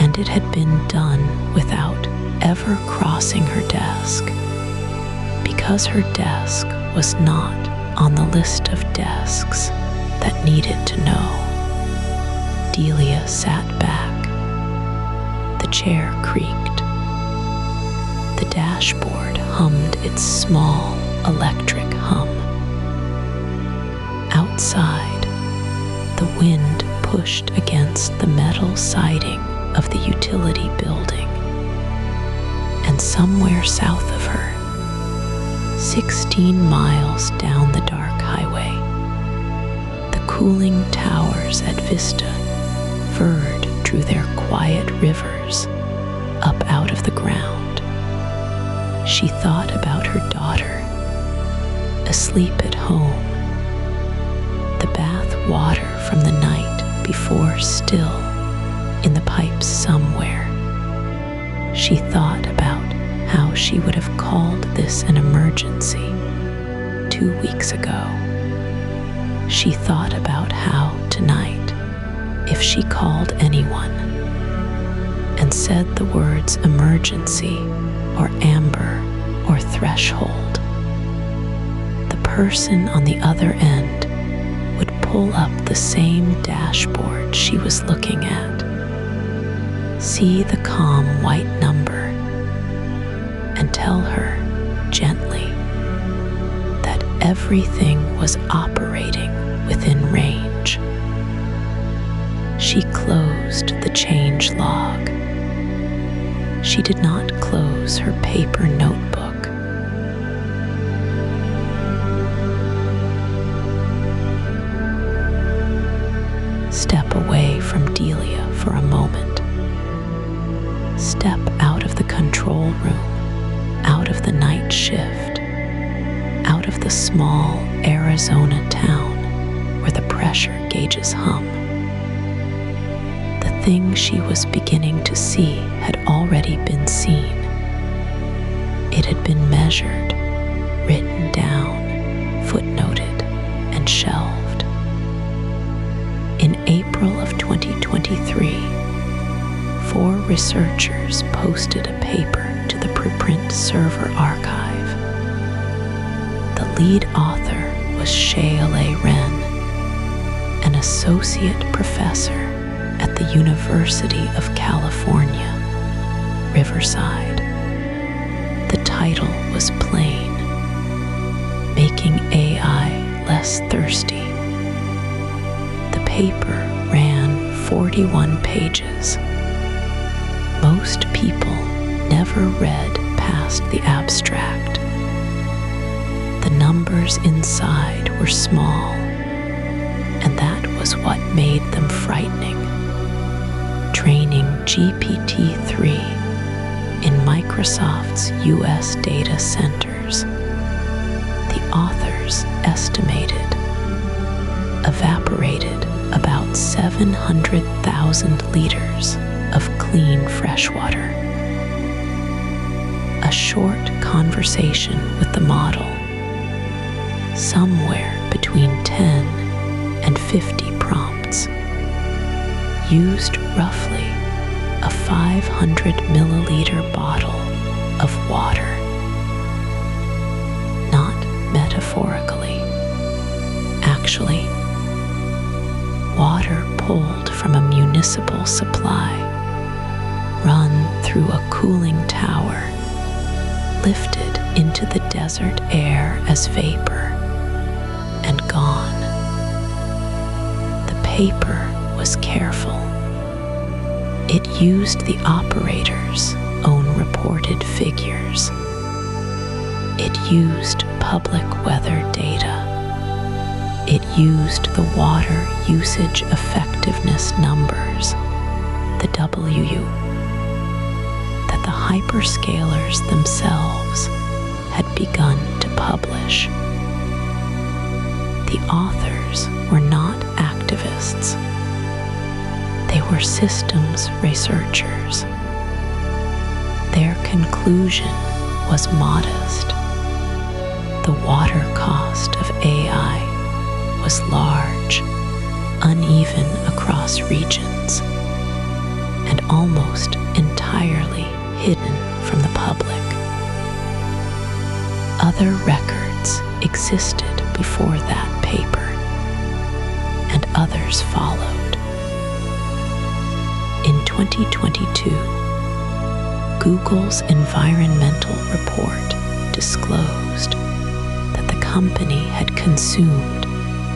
And it had been done without ever crossing her desk, because her desk was not on the list of desks that needed to know. Delia sat back. The chair creaked. The dashboard hummed its small electric hum. Outside, the wind pushed against the metal siding of the utility building. And somewhere south of her, 16 miles down the dark highway, the cooling towers at Vista Verde drew their quiet rivers up out of the ground. She thought about her daughter, asleep at home, the bath water from the night before still in the pipes somewhere. She thought about how she would have called this an emergency 2 weeks ago. She thought about how tonight, if she called anyone and said the words emergency or amber or threshold, the person on the other end would pull up the same dashboard she was looking at, see the calm white number, and tell her gently that everything was operating within range. She closed the change log. She did not close her paper notebook. Step away from Delia for a moment. Step out of the control room, out of the night shift, out of the small Arizona town where the pressure gauges hum. The thing she was beginning to see had already been seen. It had been measured, written down, footnoted, and shelved. In April of 2023, 4 researchers posted a paper to the preprint server archive. The lead author was Shaolei, an associate professor at the University of California, Riverside. The title was plain: Making AI Less Thirsty. The paper ran 41 pages. Most people never read past the abstract. The numbers inside were small, and that was what made them frightening. Training GPT-3 in Microsoft's US data centers, the authors estimated, evaporated about 700,000 liters of clean freshwater. A short conversation with the model, somewhere between 10 and 50 prompts, used roughly a 500 milliliter bottle of water. Not metaphorically. Actually, water pulled from a municipal supply, run through a cooling tower, lifted into the desert air as vapor, and gone. The paper was careful. It used the operator's own reported figures. It used public weather data. It used the water usage effectiveness numbers, the WU, that the hyperscalers themselves had begun to publish. The authors were not activists. They were systems researchers. Their conclusion was modest. The water cost of AI was large, uneven across regions, and almost entirely hidden from the public. Other records existed before that paper, and others followed. In 2022, Google's environmental report disclosed that the company had consumed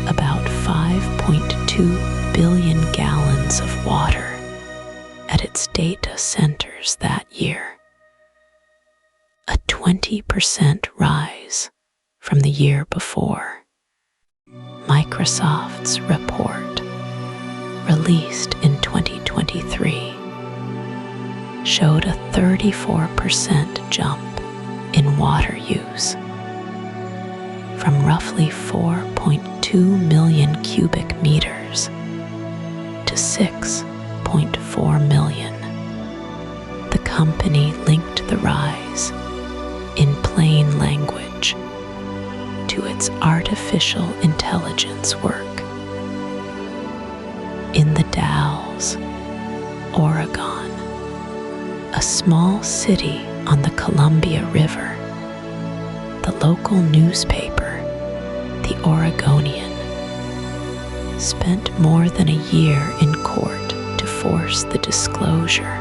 about 5.2 billion gallons of water at its data centers that year, a 20% rise from the year before. Microsoft's report, released in 2023, showed a 34% jump in water use, from roughly 4.2 million cubic meters to 6.4 million. The company linked the rise, in plain language, to its artificial intelligence work. In the Dalles, Oregon, a small city on the Columbia River, the local newspaper, The Oregonian, spent more than a year in court to force the disclosure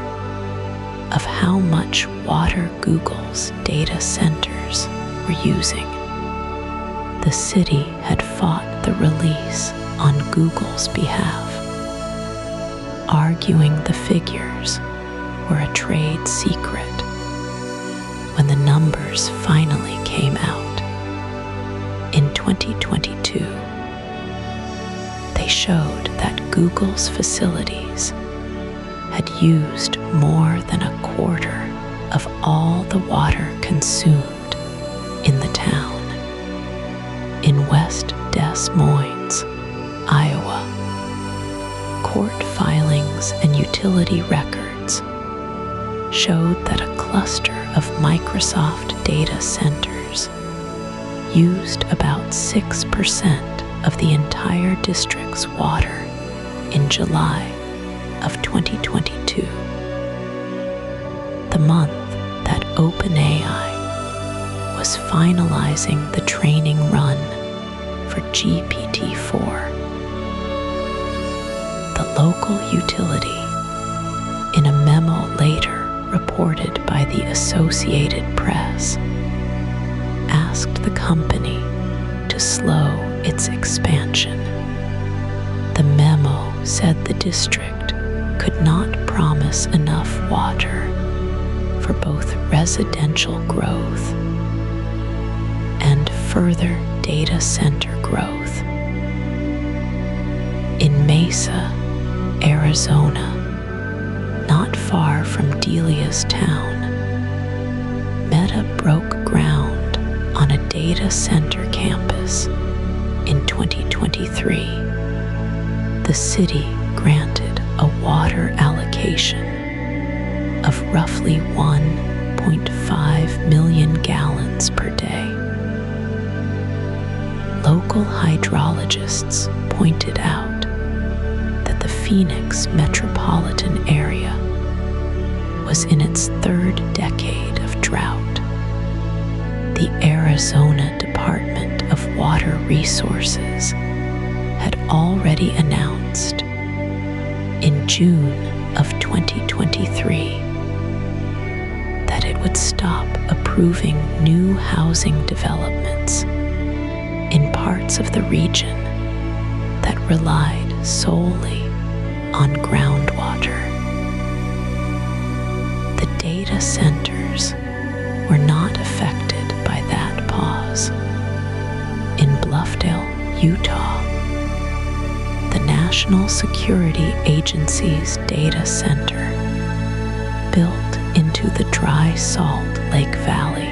of how much water Google's data centers were using. The city had fought the release on Google's behalf, arguing the figures were a trade secret. When the numbers finally came out in 2022, they showed that Google's facilities had used more than a quarter of all the water consumed in the town. In West Des Moines, Iowa, court filings and utility records showed that a cluster of Microsoft data centers used about 6% of the entire district's water in July of 2022, the month that OpenAI was finalizing the training run for GPT-4. The local utility, in a memo later reported by the Associated Press, asked the company to slow its expansion. The memo said the district could not promise enough water for both residential growth and further data center growth. In Mesa, Arizona, not far from Delia's town, Meta broke ground on a data center campus in 2023. The city granted a water allocation of roughly 1.5 million gallons per day. Local hydrologists pointed out that the Phoenix metropolitan area was in its third decade of drought. The Arizona Department of Water Resources had already announced in June of 2023 that it would stop approving new housing developments in parts of the region that relied solely on groundwater. The data centers were not affected by that pause. In Bluffdale, Utah, the National Security Agency's data center, built into the dry salt Lake Valley,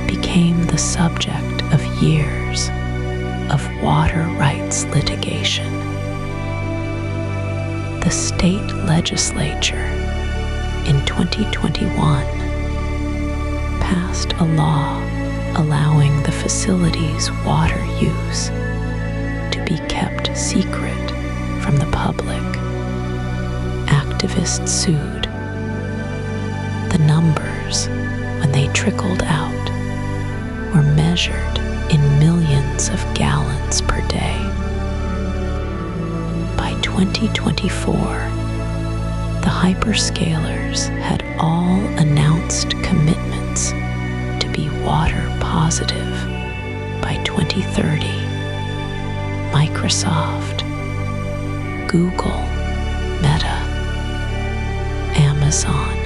became the subject of years of water rights litigation. The state legislature in 2021 passed a law allowing the facility's water use to be kept secret from the public. Activists sued. The numbers, when they trickled out, were measured in millions of gallons per day. By 2024, the hyperscalers had all announced commitments to be water positive by 2030. Microsoft, Google, Meta, Amazon.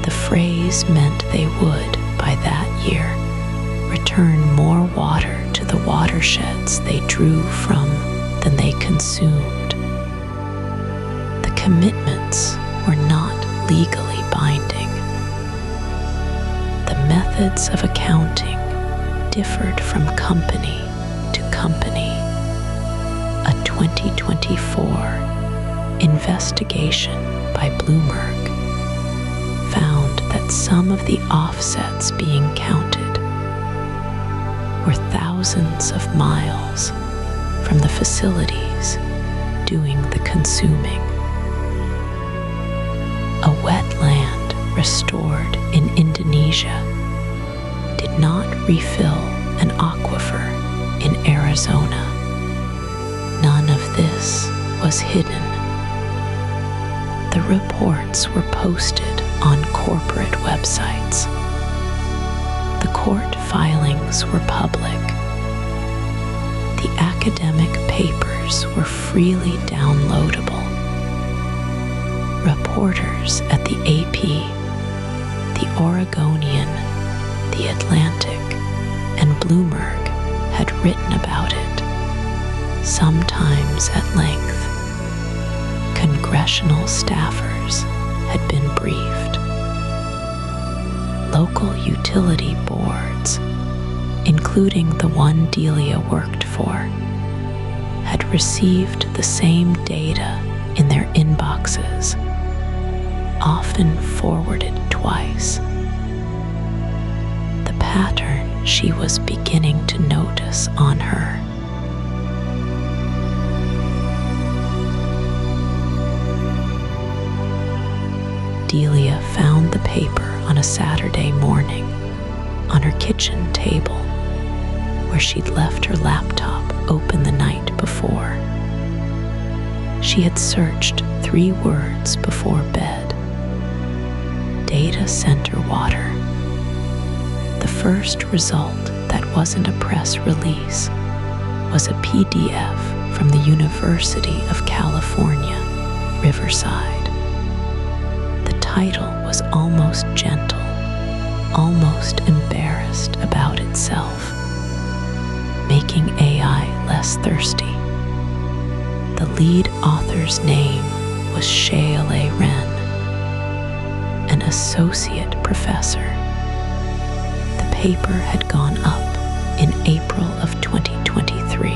The phrase meant they would, by that year, return more water to the watersheds they drew from than they consumed. The commitments were not legally binding. The methods of accounting differed from company to company. A 2024 investigation by Bloomberg found that some of the offsets being counted were thousands of miles from the facilities doing the consuming. A wetland restored in Indonesia did not refill an aquifer in Arizona. None of this was hidden. The reports were posted on corporate websites. The court filings were public. The academic papers were freely downloadable. Reporters at the AP, the Oregonian, the Atlantic, and Bloomberg had written about it, sometimes at length. Congressional staffers had been briefed. Local utility boards, including the one Delia worked for, had received the same data in their inboxes, often forwarded twice. The pattern she was beginning to notice on her. Delia found the paper on a Saturday morning on her kitchen table, where she'd left her laptop open the night before. She had searched 3 words before bed: data center water. The first result that wasn't a press release was a PDF from the University of California, Riverside. The title was almost gentle, almost embarrassed about itself, making AI less thirsty. The lead author's name was Shaolei, an associate professor. The paper had gone up in April of 2023.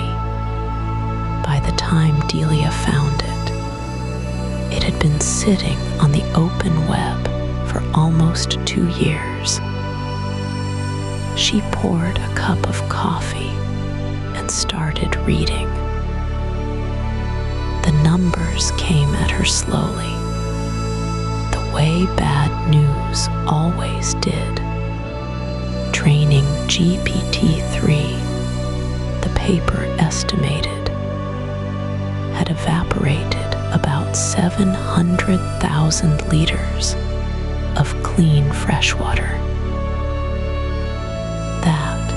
By the time Delia found it, it had been sitting on the open web for almost 2 years. She poured a cup of coffee and started reading. The numbers came at her slowly, the way bad news always did. Training GPT-3, the paper estimated, had evaporated about 700,000 liters of clean freshwater. That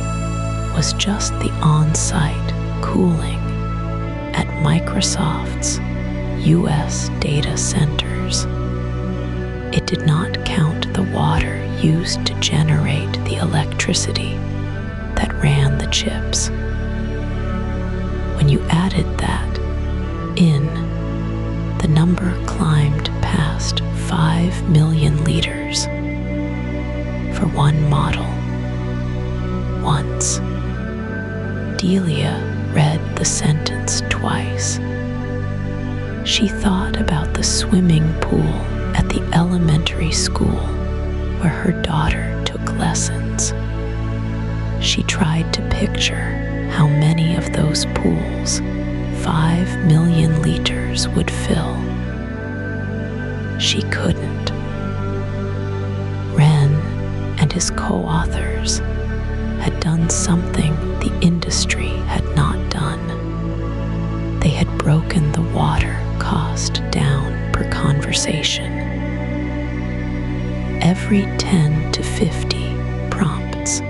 was just the on-site cooling at Microsoft's U.S. data centers. It did not count the water used to generate the electricity that ran the chips. When you added that in, the number climbed past 5 million liters for one model. Once, Delia read the sentence twice. She thought about the swimming pool at the elementary school where her daughter took lessons. She tried to picture how many of those pools 5 million liters would fill. She couldn't. Ren and his co-authors had done something the industry had not done. They had broken the water cost down per conversation. Every 10 to 50 prompts,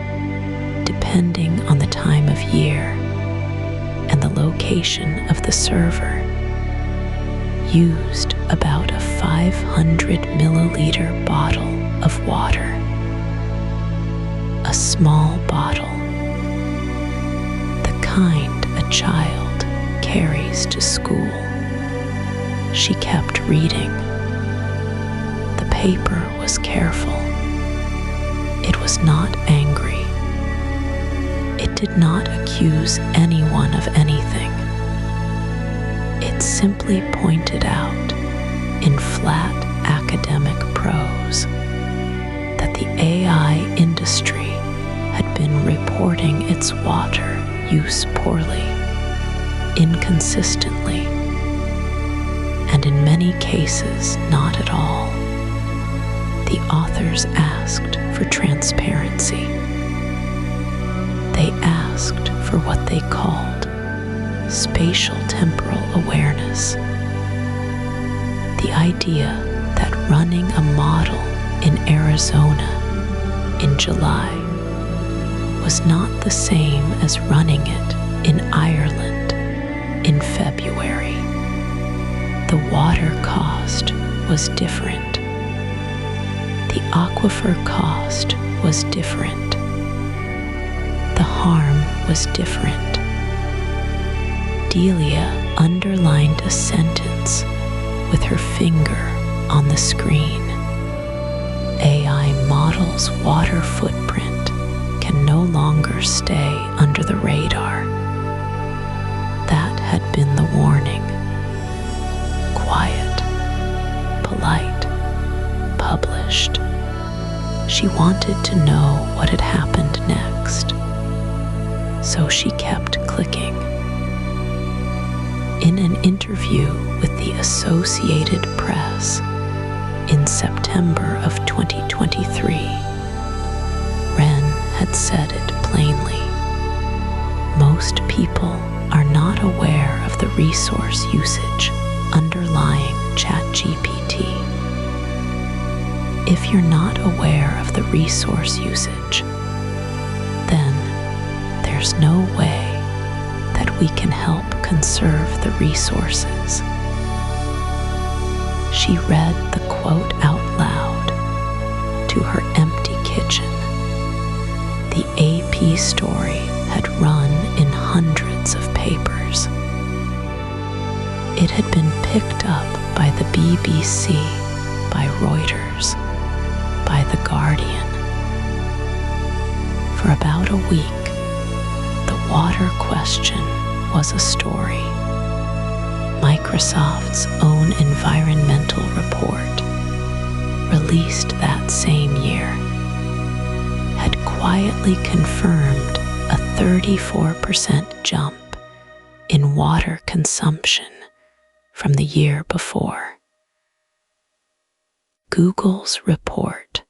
depending on the time of year and the location of the server, used about a 500 milliliter bottle of water. A small bottle, the kind a child carries to school. She kept reading. The paper was careful. It was not angry. It did not accuse anyone of anything. It simply pointed out, in flat academic prose, that the AI industry had been reporting its water use poorly, inconsistently, and in many cases not at all. The authors asked for transparency. They asked for what they called spatial temporal awareness. The idea that running a model in Arizona in July was not the same as running it in Ireland in February. The water cost was different. The aquifer cost was different. The harm was different. Delia underlined a sentence with her finger on the screen. AI models' water footprint can no longer stay under the radar. That had been the warning. Quiet, polite, published. She wanted to know what had happened next, so she kept clicking. In an interview with the Associated Press in September of 2023, Wren had said it plainly. Most people are not aware of the resource usage underlying ChatGPT. If you're not aware of the resource usage, then there's no way that we can help conserve the resources. She read the quote out loud to her empty kitchen. The AP story had run in hundreds of papers. It had been picked up by the BBC, by Reuters, by The Guardian. For about a week, the water question was a story. Microsoft's own environmental report, released that same year, had quietly confirmed a 34% jump in water consumption from the year before. Google's report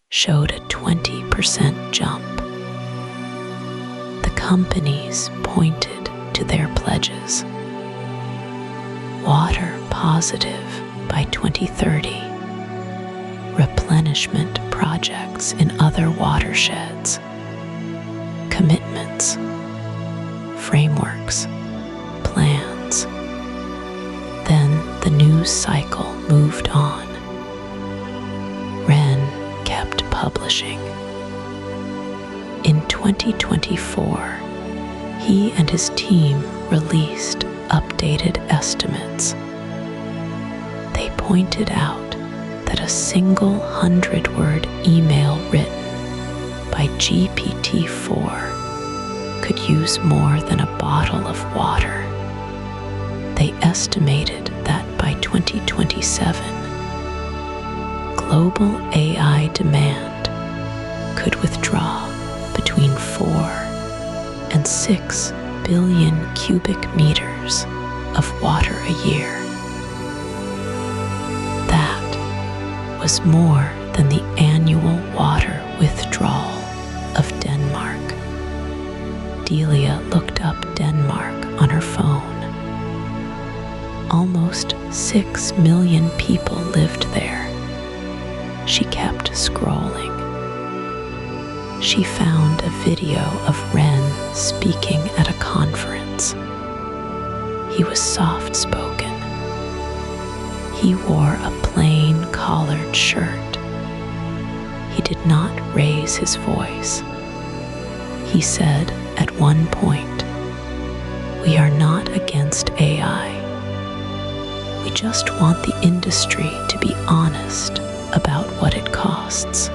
showed a 20% jump. The companies pointed to their pledges. Water positive by 2030. Replenishment projects in other watersheds. Commitments. Frameworks. Plans. Then the news cycle moved on. Wren kept publishing. In 2024, he and his team released updated estimates. They pointed out that a single 100-word email written by GPT-4 could use more than a bottle of water. They estimated that by 2027, global AI demand could withdraw between 4 and 6 billion cubic meters of water a year. That was more than the annual water withdrawal of Denmark. Delia looked up Denmark on her phone. Almost 6 million people lived there. She kept scrolling. She found a video of Wren speaking at a conference. He was soft-spoken. He wore a plain collared shirt. He did not raise his voice. He said at one point, "We are not against AI. We just want the industry to be honest about what it costs."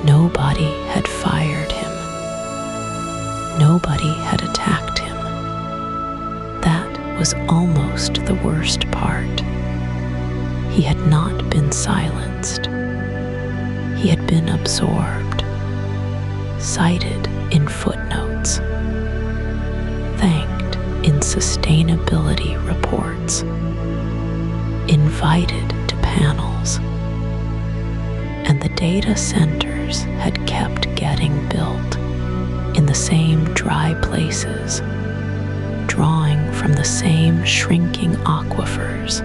Nobody had fired him. Nobody had attacked him. That was almost the worst part. He had not been silenced. He had been absorbed, cited in footnotes, thanked in sustainability reports, invited to panels, and the data centers had kept getting built in the same dry places, drawing from the same shrinking aquifers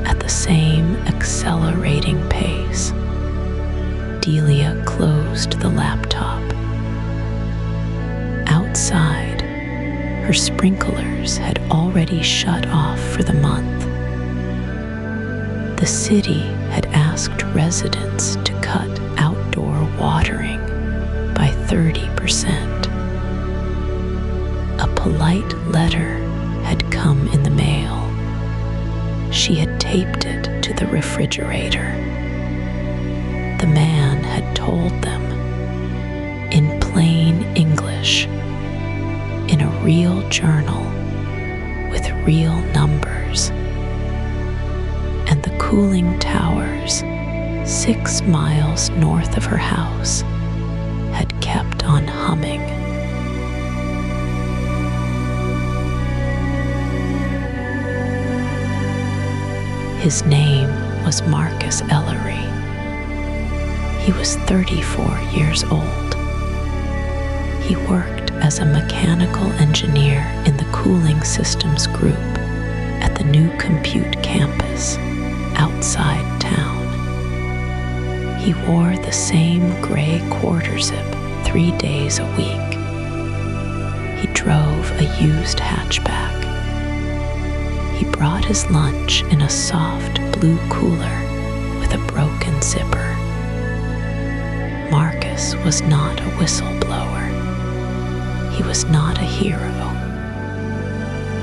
at the same accelerating pace. Delia closed the laptop. Outside, her sprinklers had already shut off for the month. The city had asked residents to cut outdoor watering by 30%. A polite letter had come in the mail. She had taped it to the refrigerator. The man had told them, in plain English, in a real journal with real numbers, and the cooling towers 6 miles north of her house had kept on humming. His name was Marcus Ellery. He was 34 years old. He worked as a mechanical engineer in the cooling systems group at the new compute campus outside town. He wore the same gray quarter zip 3 days a week. He drove a used hatchback. He brought his lunch in a soft blue cooler with a broken zipper. Marcus was not a whistleblower. He was not a hero.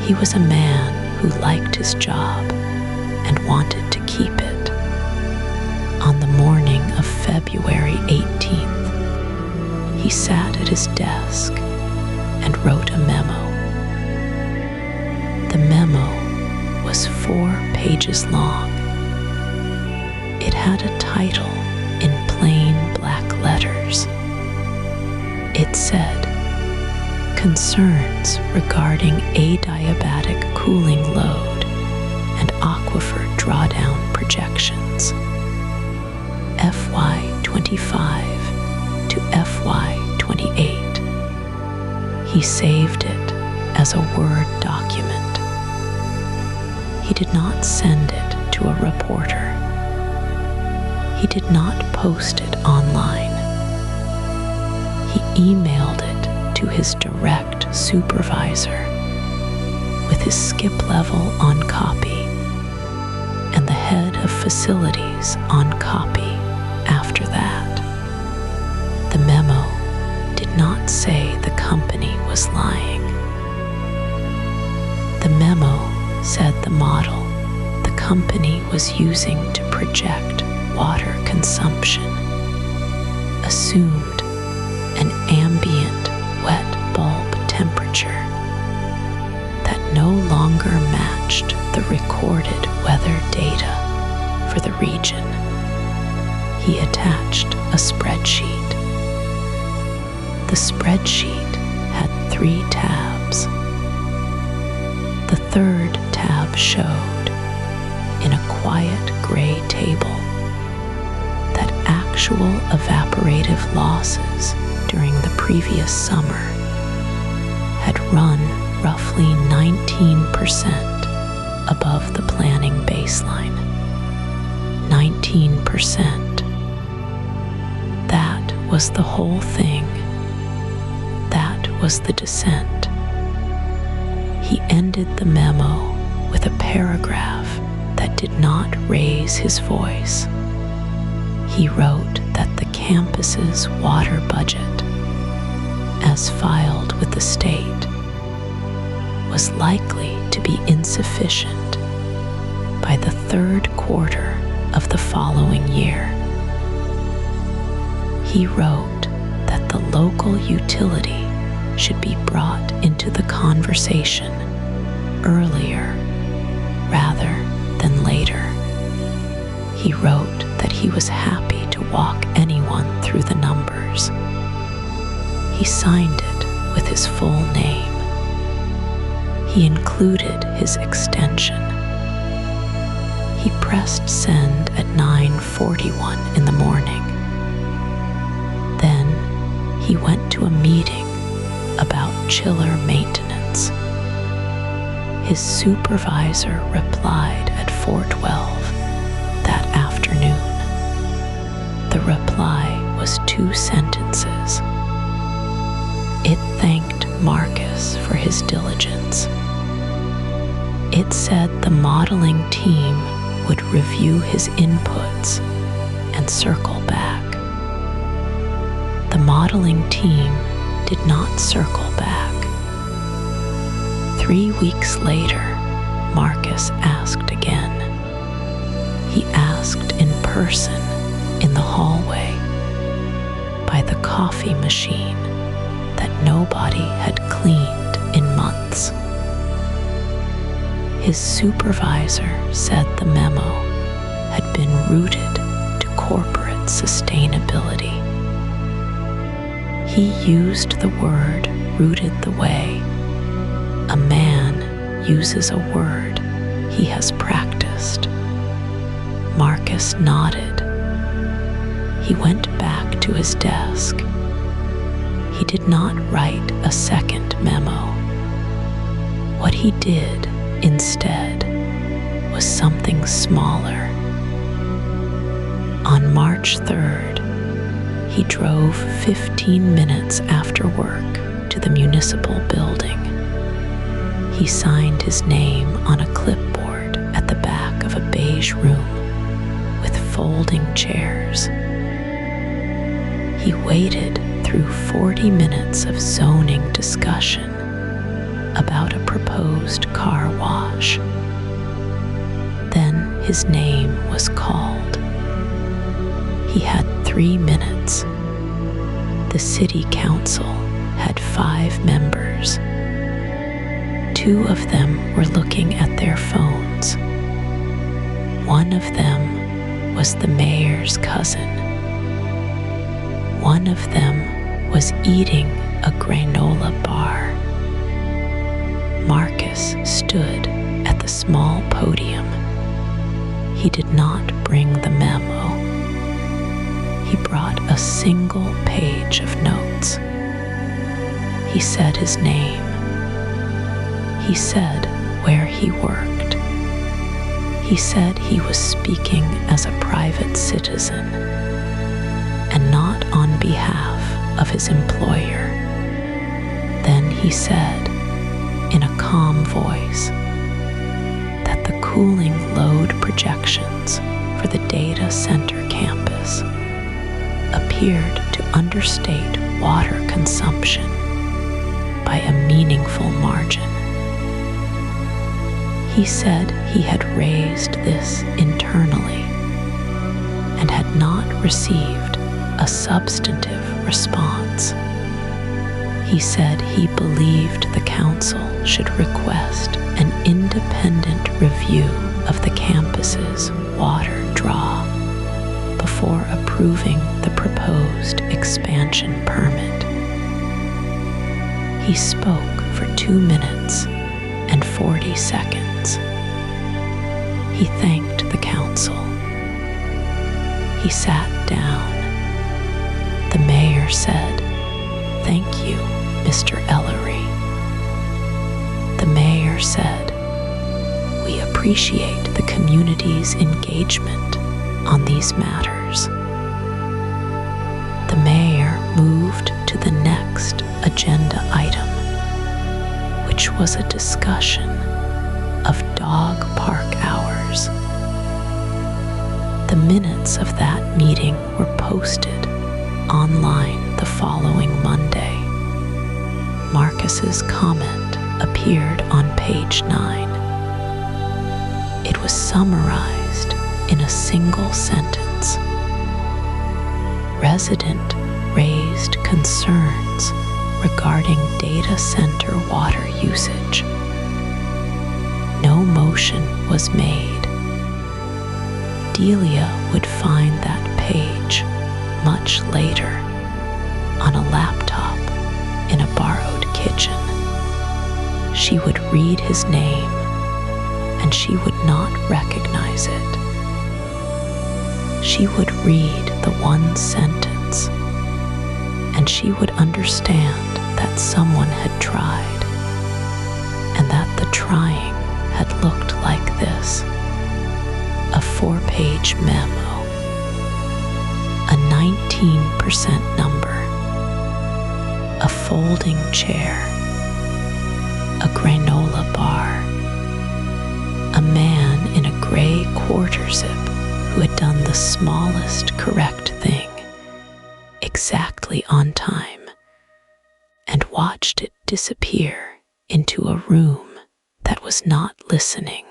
He was a man who liked his job and wanted to keep it. On the morning of February 18th, he sat at his desk and wrote a memo. The memo was 4 pages long. It had a title in plain black letters. It said, "Concerns regarding adiabatic cooling load and aquifer drawdown projections, FY25 to FY28. He saved it as a Word document. He did not send it to a reporter. He did not post it online. He emailed it to his direct supervisor with his skip level on copy and the head of facilities on copy after that. The memo did not say the company was lying. The memo said the model the company was using to project water consumption assumed an ambient wet bulb temperature that no longer matched the recorded weather data for the region. He attached a spreadsheet. The spreadsheet had 3 tabs. The third tab showed, in a quiet gray table, that actual evaporative losses during the previous summer had run roughly 19% above the planning baseline. 19%. That was the whole thing. That was the descent. He ended the memo with a paragraph that did not raise his voice. He wrote that the campus's water budget, as filed with the state, was likely to be insufficient by the 3rd quarter of the following year. He wrote that the local utility should be brought into the conversation earlier rather than later. He wrote that he was happy to walk anyone through the numbers. He signed it with his full name. He included his extension. He pressed send at 9:41 in the morning. Then he went to a meeting about chiller maintenance. His supervisor replied at 4:12 that afternoon. The reply was 2 sentences. It thanked Marcus for his diligence. It said the modeling team would review his inputs and circle back. The modeling team did not circle back. 3 weeks later, Marcus asked again. He asked in person in the hallway by the coffee machine that nobody had cleaned in months. His supervisor said the memo had been rooted to corporate sustainability. He used the word rooted the way a man uses a word he has practiced. Marcus nodded. He went back to his desk. He did not write a second memo. What he did instead was something smaller. On March 3rd, he drove 15 minutes after work to the municipal building. He signed his name on a clipboard at the back of a beige room with folding chairs. He waited through 40 minutes of zoning discussion about a proposed car wash. Then his name was called. He had 3 minutes. The city council had 5 members. 2 of them were looking at their phones. One of them was the mayor's cousin. One of them was eating a granola bar. Marcus stood at the small podium. He did not bring the memo. He brought a single page of notes. He said his name. He said where he worked. He said he was speaking as a private citizen and not on behalf of his employer. Then he said, in a calm voice, that the cooling load projections for the data center campus appeared to understate water consumption by a meaningful margin. He said he had raised this internally and had not received a substantive response. He said he believed the council should request an independent review of the campus's water draw before approving the proposed expansion permit. He spoke for 2 minutes and 40 seconds. He thanked the council. He sat down. The mayor said, "Thank you, Mr. Ellery." The mayor said, "We appreciate the community's engagement on these matters." The mayor moved to the next agenda item, which was a discussion of dog park hours. The minutes of that meeting were posted online the following Monday. Marcus's comment appeared on page 9. It was summarized in a single sentence. Resident raised concerns regarding data center water usage. No motion was made. Delia would find that page much later on a laptop in a borrowed kitchen. She would read his name and she would not recognize it. She would read the one sentence and she would understand that someone had tried and that the trying had looked like this: a 4-page memo, a 19% number, a folding chair, a granola bar, a man in a gray quarter leadership who had done the smallest correct thing exactly on time and watched it disappear into a room that was not listening.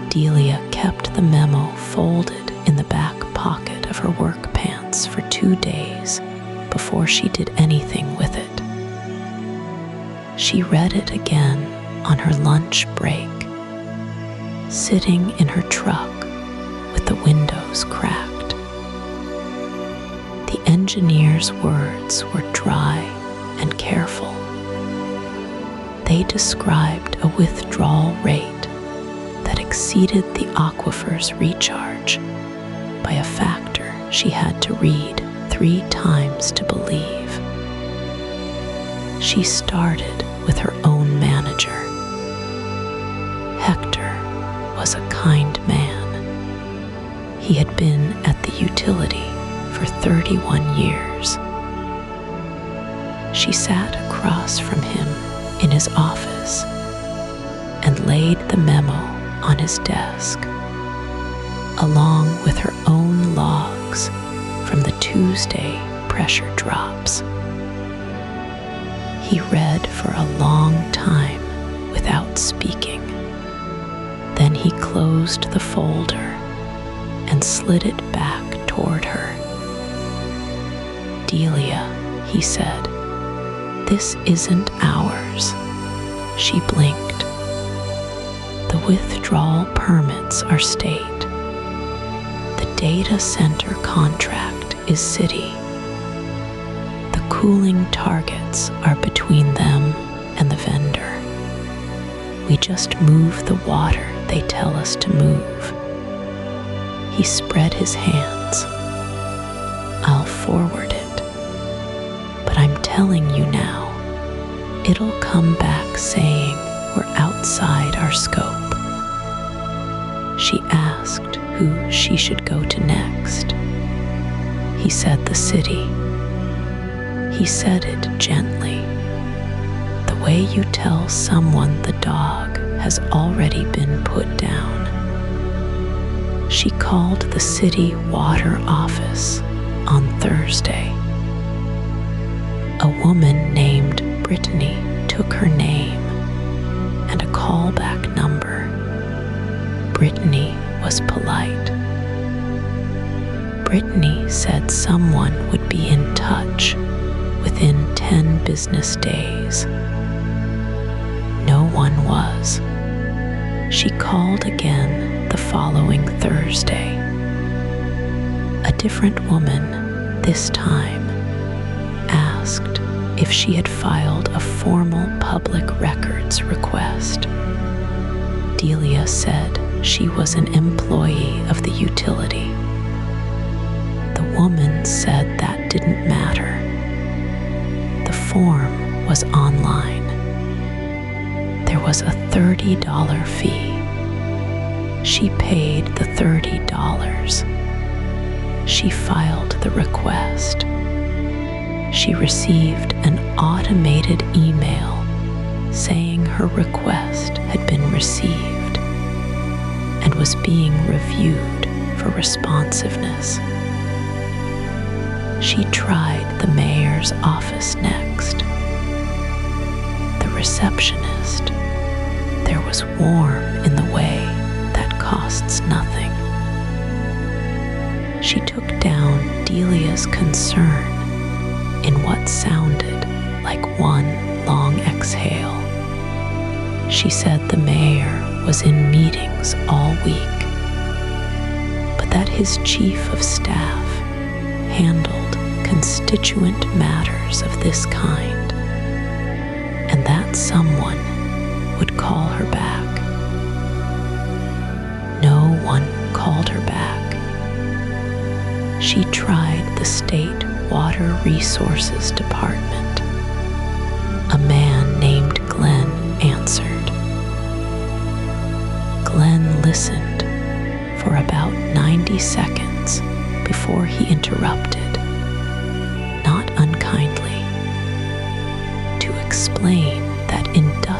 Delia kept the memo folded in the back pocket of her work pants for 2 days before she did anything with it. She read it again on her lunch break, sitting in her truck with the windows cracked. The engineer's words were dry and careful. They described a withdrawal rate that exceeded the aquifer's recharge by a factor she had to read 3 times to believe. She started with her own manager. Hector was a kind man. He had been at the utility for 31 years. She sat across from him in his office and laid the memo on his desk, along with her own logs from the Tuesday pressure drops. He read for a long time without speaking. Then he closed the folder and slid it back toward her. "Delia," he said, "this isn't ours." She blinked. "The withdrawal permits are state. The data center contract is city. The cooling targets are between them and the vendor. We just move the water they tell us to move." He spread his hands. "I'll forward it. But I'm telling you now, it'll come back saying we're outside our scope." She asked who she should go to next. He said the city. He said it gently, the way you tell someone the dog has already been put down. She called the city water office on Thursday. A woman named Brittany took her name and a callback number. Brittany was polite. Brittany said someone would be in touch within 10 business days. No one was. She called again the following Thursday. A different woman, this time, asked if she had filed a formal public records request. Delia said she was an employee of the utility. The woman said that didn't matter. The form was online. There was a $30 fee. She paid the $30. She filed the request. She received an automated email saying her request had been received and was being reviewed for responsiveness. She tried the mayor's office next. The receptionist. There was warm in the way that costs nothing. She took down Delia's concern in what sounded like one long exhale. She said the mayor was in meetings all week, but that his chief of staff handled constituent matters of this kind, and that someone would call her back. No one called her back. She tried the State Water Resources Department. A man named Glenn answered. Glenn listened for about 90 seconds before he interrupted, not unkindly, to explain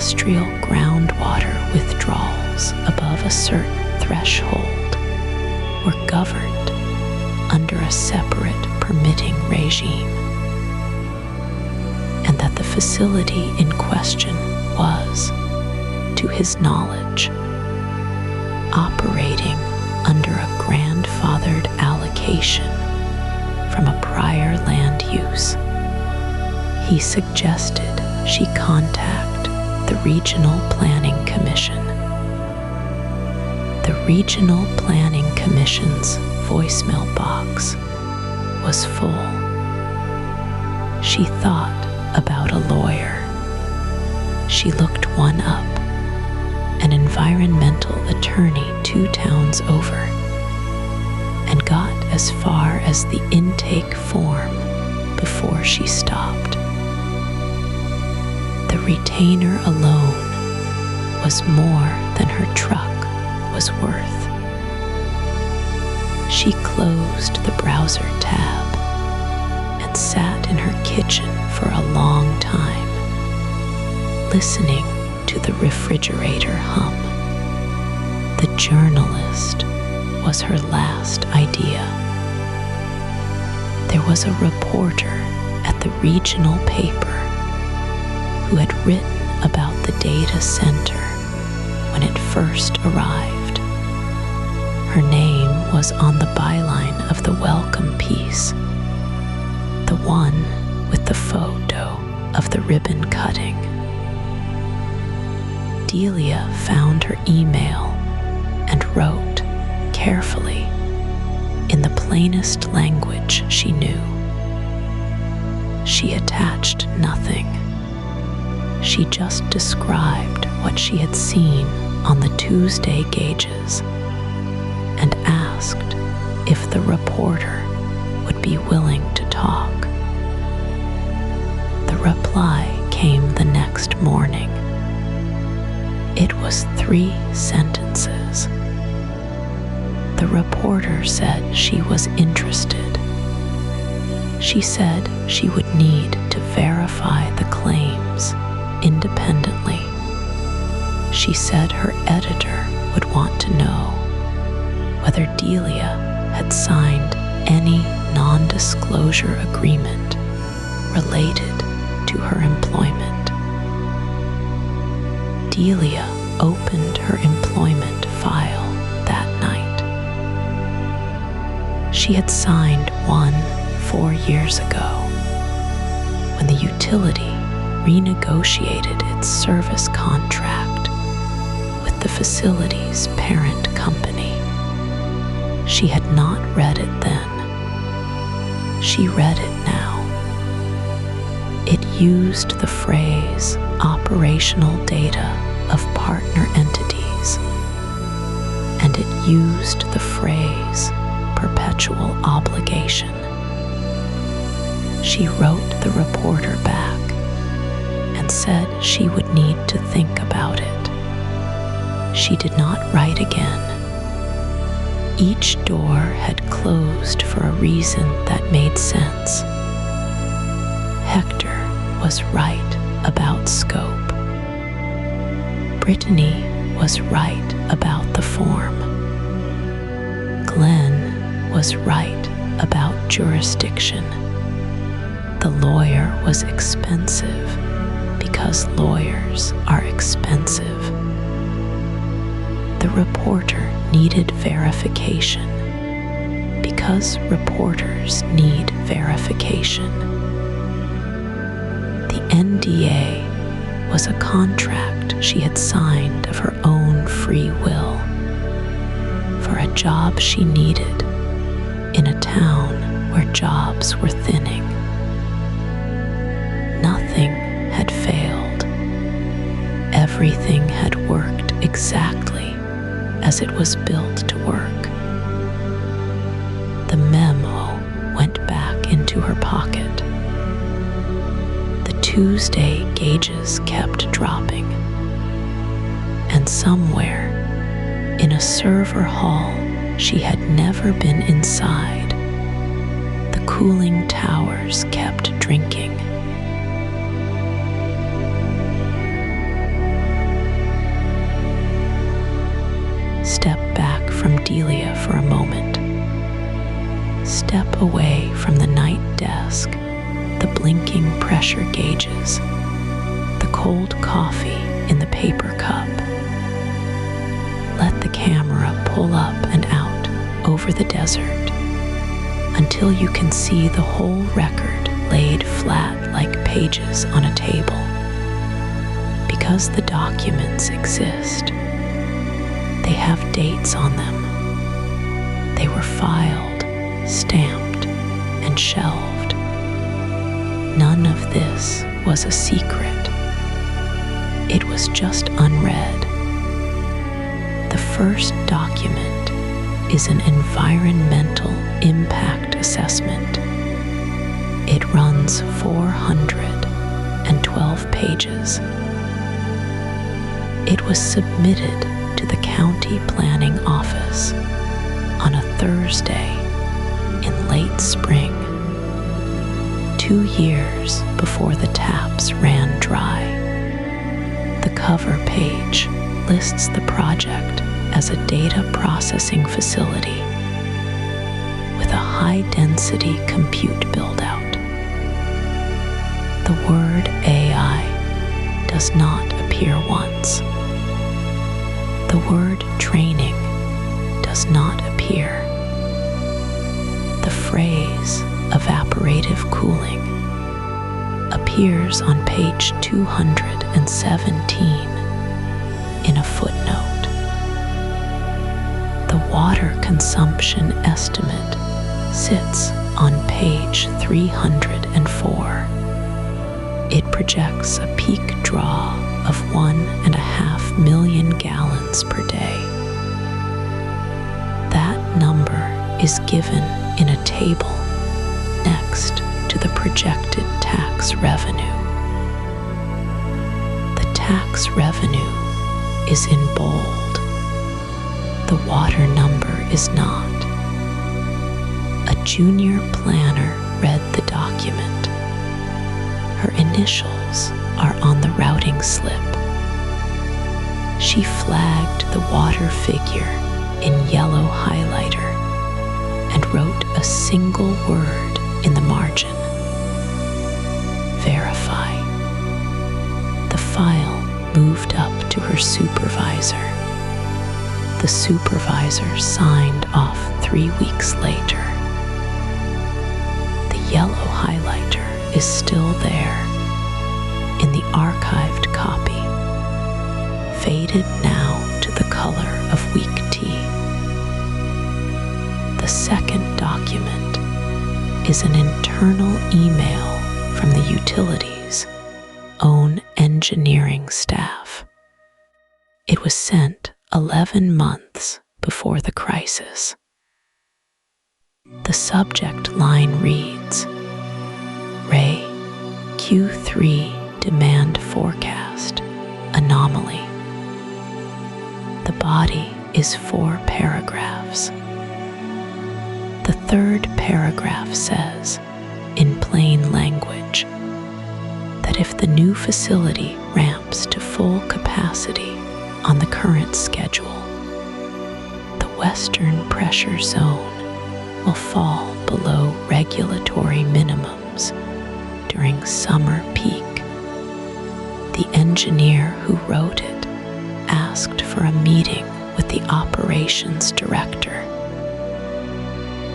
industrial groundwater withdrawals above a certain threshold were governed under a separate permitting regime, and that the facility in question was, to his knowledge, operating under a grandfathered allocation from a prior land use. He suggested she contact the Regional Planning Commission. The Regional Planning Commission's voicemail box was full. She thought about a lawyer. She looked one up, an environmental attorney 2 towns over, and got as far as the intake form before she stopped. The retainer alone was more than her truck was worth. She closed the browser tab and sat in her kitchen for a long time, listening to the refrigerator hum. The journalist was her last idea. There was a reporter at the regional paper who had written about the data center when it first arrived. Her name was on the byline of the welcome piece, the one with the photo of the ribbon cutting. Delia found her email and wrote carefully in the plainest language she knew. She attached nothing. She just described what she had seen on the Tuesday gauges and asked if the reporter would be willing to talk. The reply came the next morning. It was 3 sentences. The reporter said she was interested. She said she would need to verify the claims independently. She said her editor would want to know whether Delia had signed any non-disclosure agreement related to her employment. Delia opened her employment file that night. She had signed one 4 years ago when the utility renegotiated its service contract with the facility's parent company. She had not read it then. She read it now. It used the phrase operational data of partner entities, and it used the phrase perpetual obligation. She wrote the reporter back and said she would need to think about it. She did not write again. Each door had closed for a reason that made sense. Hector was right about scope. Brittany was right about the form. Glenn was right about jurisdiction. The lawyer was expensive because lawyers are expensive. The reporter needed verification because reporters need verification. The NDA was a contract she had signed of her own free will for a job she needed in a town where jobs were thinning. Nothing had failed. Everything had worked exactly as it was built to work. The memo went back into her pocket. The Tuesday gauges kept dropping, and somewhere in a server hall she had never been inside, the cooling towers kept drinking. step away from the night desk, the blinking pressure gauges, the cold coffee in the paper cup. Let the camera pull up and out over the desert until you can see the whole record laid flat like pages on a table. Because the documents exist, they have dates on them. They were filed, stamped, and shelved. None of this was a secret. It was just unread. The first document is an environmental impact assessment. It runs 412 pages. It was submitted to the county planning office on a Thursday in late spring, 2 years before the taps ran dry. The cover page lists the project as a data processing facility with a high-density compute build-out. The word AI does not appear once. The word training does not appear. The phrase evaporative cooling appears on page 217 in a footnote. The water consumption estimate sits on page 304. It projects a peak draw of 1.5 million gallons per day. That number is given in a table next to the projected tax revenue. The tax revenue is in bold. The water number is not. A junior planner read the document. Her initials are on the routing slip. She flagged the water figure in yellow highlighter and wrote a single word in the margin: verify. The file moved up to her supervisor. The supervisor signed off 3 weeks later. The yellow highlighter is still there in the archived copy, faded now to the color of weak tea. The second document is an internal email from the utilities' own engineering staff. It was sent 11 months before the crisis. The subject line reads, Ray Q3 demand forecast anomaly. The body is 4 paragraphs. The third paragraph says, in plain language, that if the new facility ramps to full capacity on the current schedule, the western pressure zone will fall below regulatory minimums during summer peak. The engineer who wrote it asked for a meeting with the operations director.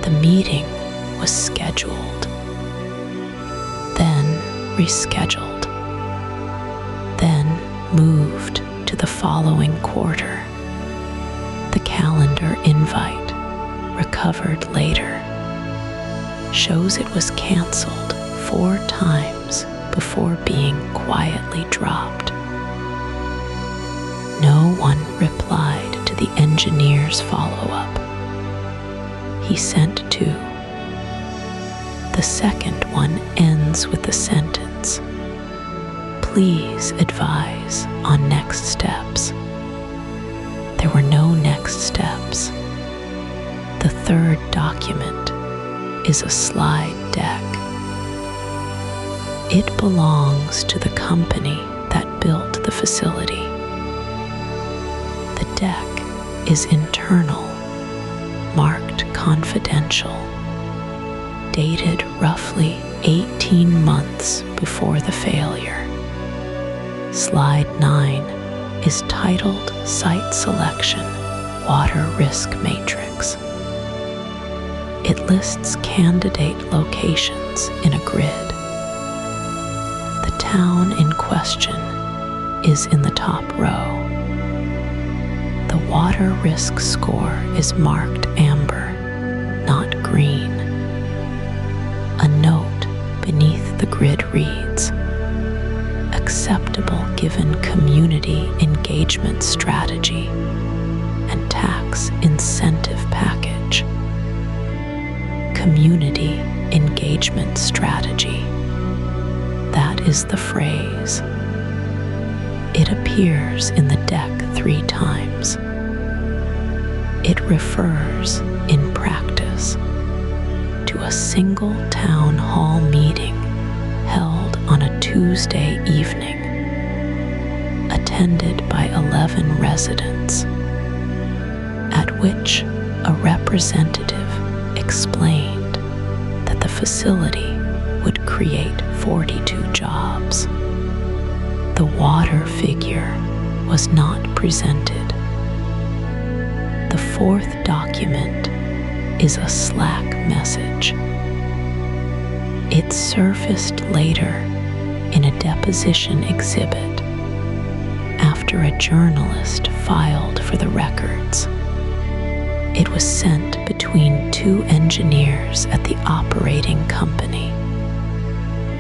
The meeting was scheduled, then rescheduled, then moved to the following quarter. The calendar invite, recovered later, shows it was canceled 4 times before being quietly dropped. No one replied to the engineer's follow-up. He sent 2. The second one ends with the sentence, "Please advise on next steps." There were no next steps. The third document is a slide deck. It belongs to the company that built the facility. The deck is internal, marked confidential. dated roughly 18 months before the failure. Slide 9 is titled Site Selection, Water Risk Matrix. It lists candidate locations in a grid. The town in question is in the top row. The water risk score is marked amber, not green. A note beneath the grid reads, acceptable given community engagement strategy and tax incentive package. Community engagement strategy. That is the phrase. It appears in the deck 3 times. It refers, in practice, to a single town hall meeting held on a Tuesday evening, attended by 11 residents, at which a representative explained that the facility would create 42 jobs. The water figure was not presented. The 4th document is a Slack message. It surfaced later in a deposition exhibit after a journalist filed for the records. It was sent between 2 engineers at the operating company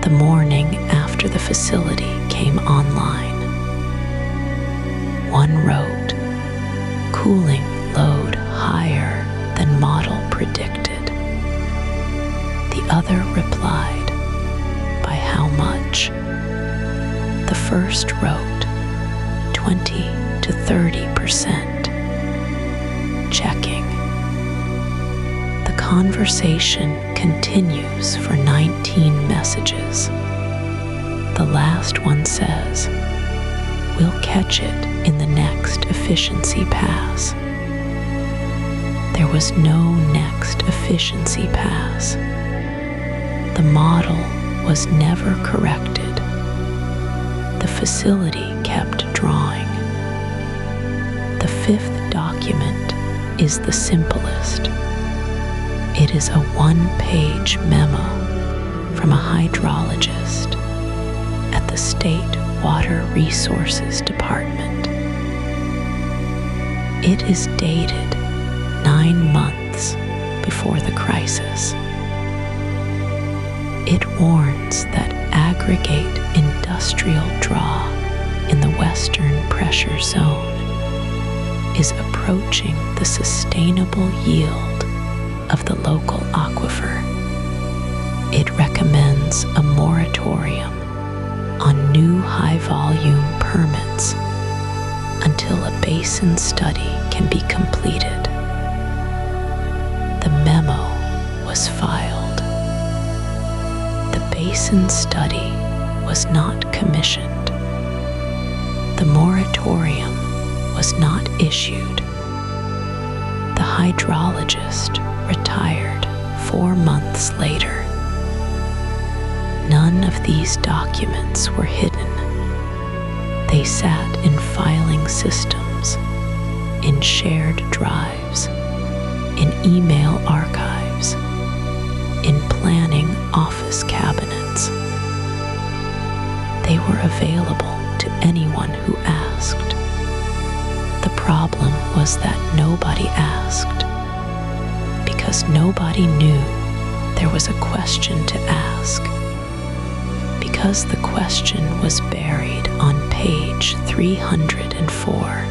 the morning after the facility came online. One wrote, cooling load higher than model predicted. The other replied, by how much? The first wrote, 20 to 30%. Checking. The conversation continues for 19 messages. The last one says, we'll catch it in the next efficiency pass. There was no next efficiency pass. The model was never corrected. The facility kept drawing. The 5th document is the simplest. It is a 1-page memo from a hydrologist at the State Water Resources Department. It is dated 9 months before the crisis. It warns that aggregate industrial draw in the western pressure zone is approaching the sustainable yield of the local aquifer. It recommends a moratorium on new high-volume permits until a basin study can be completed. The memo was filed. The basin study was not commissioned. The moratorium was not issued. The hydrologist retired 4 months later. None of these documents were hidden. They sat in filing systems, in shared drives, in email archives, in planning office cabinets. They were available to anyone who asked. The problem was that nobody asked, because nobody knew there was a question to ask, because the question was buried on page 304,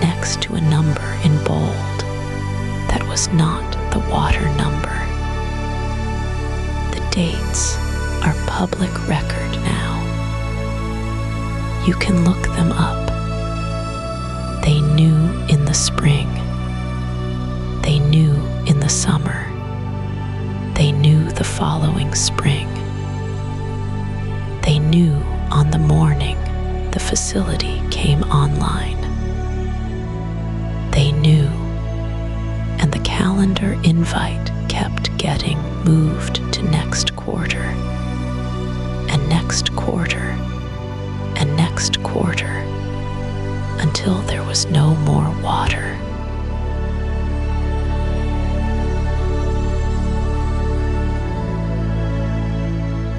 next to a number in bold that was not the water number. The dates are public record now. You can look them up. They knew in the spring. They knew in the summer. They knew the following spring. They knew on the morning the facility came online. They knew, and the calendar invite kept getting moved to next quarter, and next quarter, and next quarter, until there was no more water.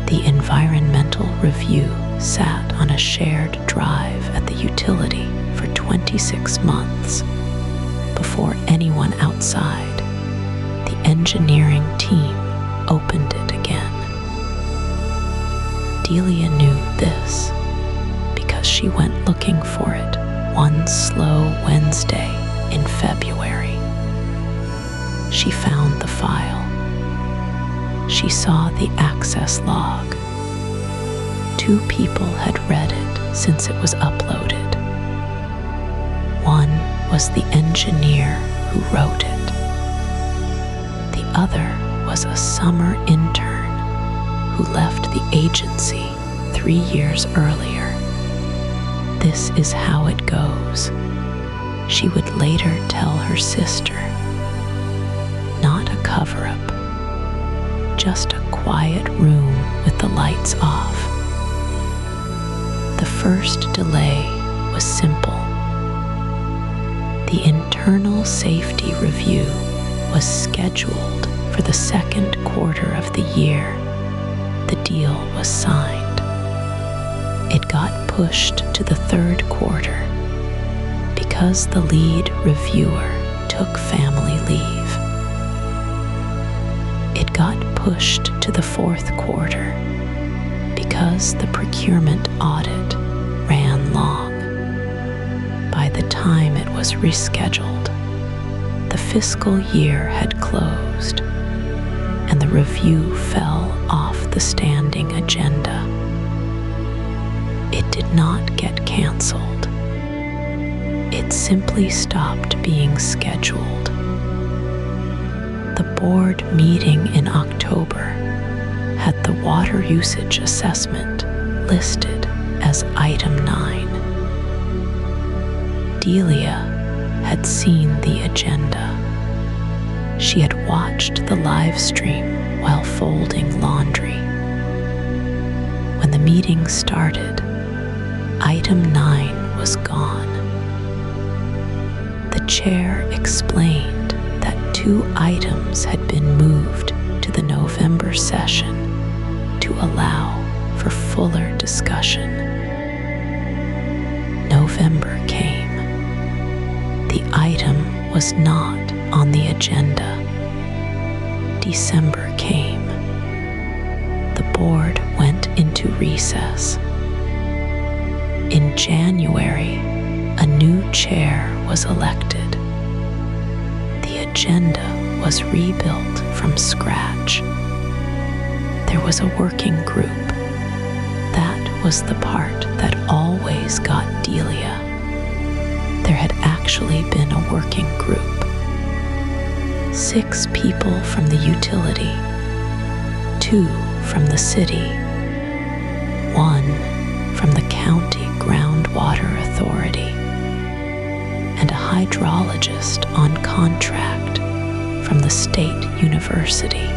The environmental review sat on a shared drive at the utility for 26 months before anyone outside, the engineering team, opened it again. Delia knew this because she went looking for it one slow Wednesday in February. She found the file. She saw the access log. 2 people had read it since it was uploaded. One was the engineer who wrote it. The other was a summer intern who left the agency 3 years earlier. This is how it goes, she would later tell her sister. Not a cover-up, just a quiet room with the lights off. The first delay was simple. The internal safety review was scheduled for the second quarter of the year the deal was signed. It got pushed to the third quarter because the lead reviewer took family leave. It got pushed to the fourth quarter because the procurement audit ran long. By the time it was rescheduled, the fiscal year had closed, and the review fell off the standing agenda. It did not get canceled. It simply stopped being scheduled. The board meeting in October had the water usage assessment listed as item 9. Delia had seen the agenda. She had watched the live stream while folding laundry. When the meeting started, item 9 was gone. The chair explained that 2 items had been moved to the November session to allow for fuller discussion. November came. The item was not on the agenda. December came. The board went into recess. In January, a new chair was elected. The agenda was rebuilt from scratch. There was a working group. That was the part that always got Delia. There had actually been a working group. 6 people from the utility, 2 from the city, 1 from the county groundwater authority, and a hydrologist on contract from the state university.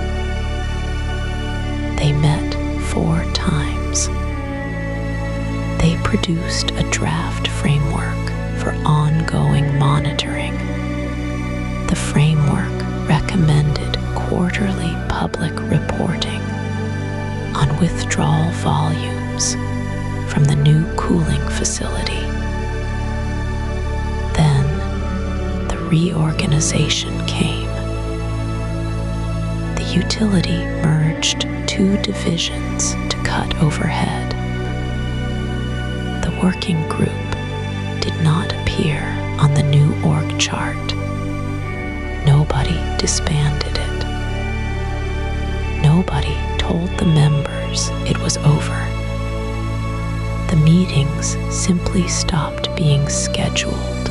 They met 4 times. They produced a draft framework for ongoing monitoring. The framework recommended quarterly public reporting on withdrawal volumes from the new cooling facility. Then the reorganization came. The utility merged 2 divisions to cut overhead. The working group did not appear on the new org chart. Nobody disbanded it. Nobody told the members it was over. The meetings simply stopped being scheduled,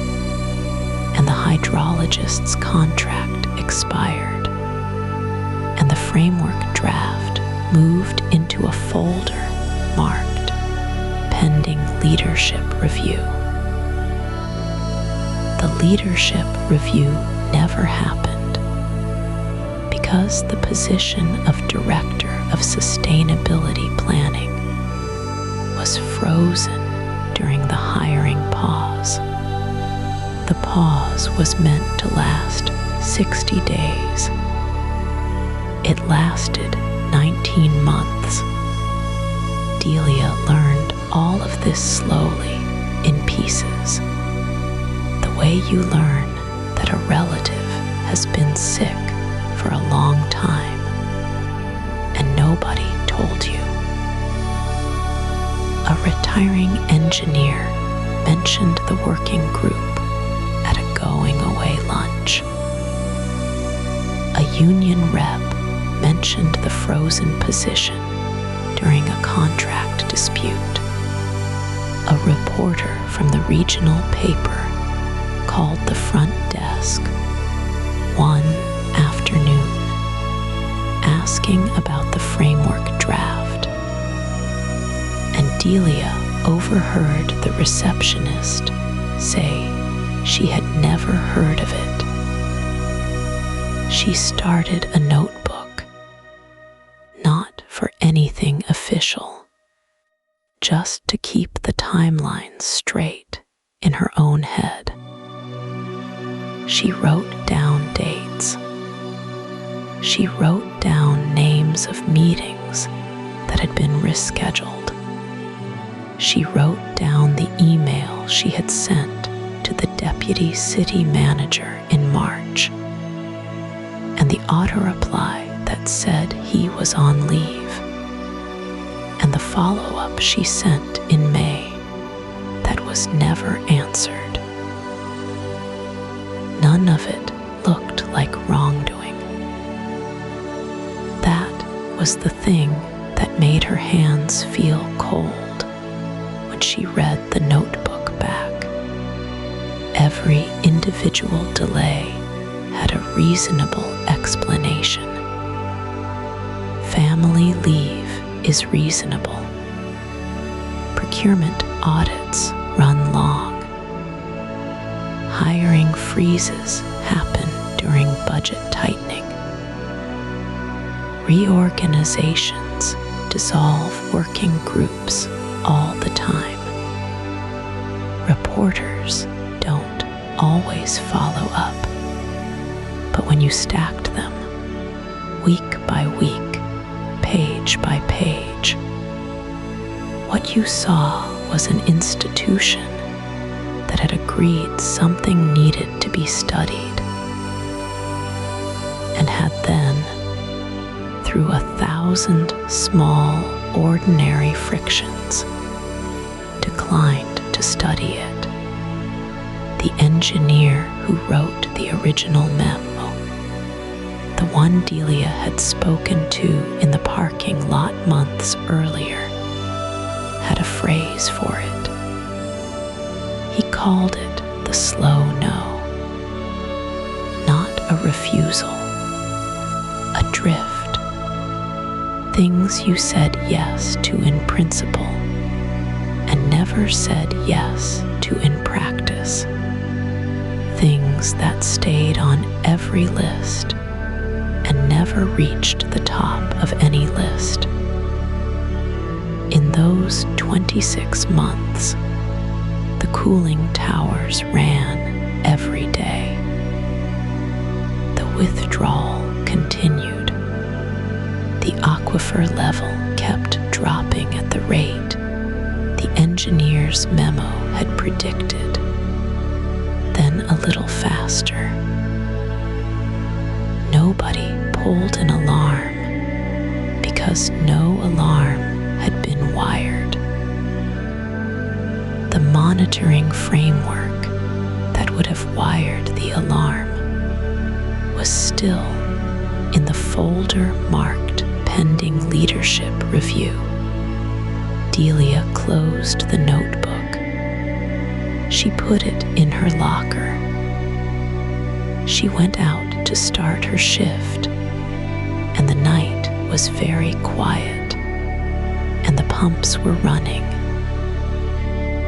and the hydrologist's contract expired, and the framework draft moved into a folder marked pending leadership review. The leadership review never happened because the position of Director of Sustainability Planning was frozen during the hiring pause. The pause was meant to last 60 days. It lasted 19 months. Delia learned all of this slowly in pieces. The way you learn that a relative has been sick for a long time and nobody told you. A retiring engineer mentioned the working group at a going-away lunch. A union rep mentioned the frozen position during a contract dispute. A reporter from the regional paper called the front desk one afternoon, asking about the framework draft, and Delia overheard the receptionist say she had never heard of it. She started a notebook, not for anything official, just to keep the timelines straight in her own head. She wrote down dates. She wrote down names of meetings that had been rescheduled. She wrote down the email she had sent to the deputy city manager in March, and the auto-reply that said he was on leave, and the follow-up she sent in May that was never answered. None of it looked like wrongdoing. That was the thing that made her hands feel cold when she read the notebook back. Every individual delay had a reasonable explanation. Family leave is reasonable. Procurement audits run long. Hiring freezes happen during budget tightening. Reorganizations dissolve working groups all the time. Reporters don't always follow up, but when you stacked them, week by week, page by page, what you saw was an institution that had agreed something needed to be studied, and had then, through 1,000 small, ordinary frictions, declined to study it. The engineer who wrote the original memo, the one Delia had spoken to in the parking lot months earlier, had a phrase for it. He called it the slow no. Not a refusal, a drift. Things you said yes to in principle and never said yes to in practice. Things that stayed on every list and never reached the top of any list. In those 26 months, the cooling towers ran every day. The withdrawal continued. The aquifer level kept dropping at the rate the engineer's memo had predicted, then a little faster. Nobody pulled an alarm because no alarm had been wired. The monitoring framework that would have wired the alarm was still in the folder marked pending leadership review. Delia closed the notebook. She put it in her locker. She went out to start her shift, and the night was very quiet, and the pumps were running.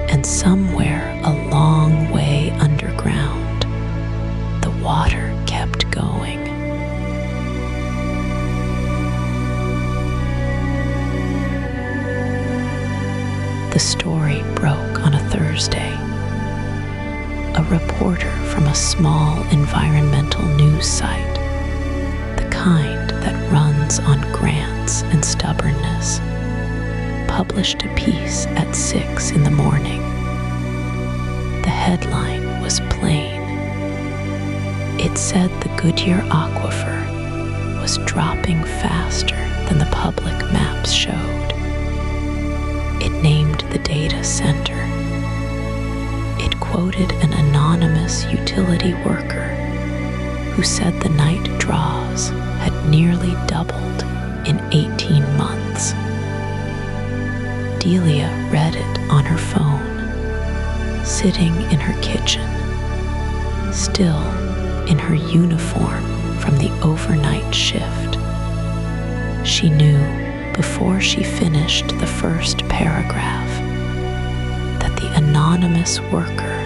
And somewhere a long way underground, the water kept going. The story broke on a Thursday. A reporter from a small environmental news site, the kind that runs on grants and stubbornness, published a piece at 6 in the morning. The headline was plain. It said the Goodyear Aquifer was dropping faster than the public maps showed. It named the data center. It quoted an anonymous utility worker who said the night draws had nearly doubled in 18 months. Delia read it on her phone, sitting in her kitchen, still in her uniform from the overnight shift. She knew before she finished the first paragraph that the anonymous worker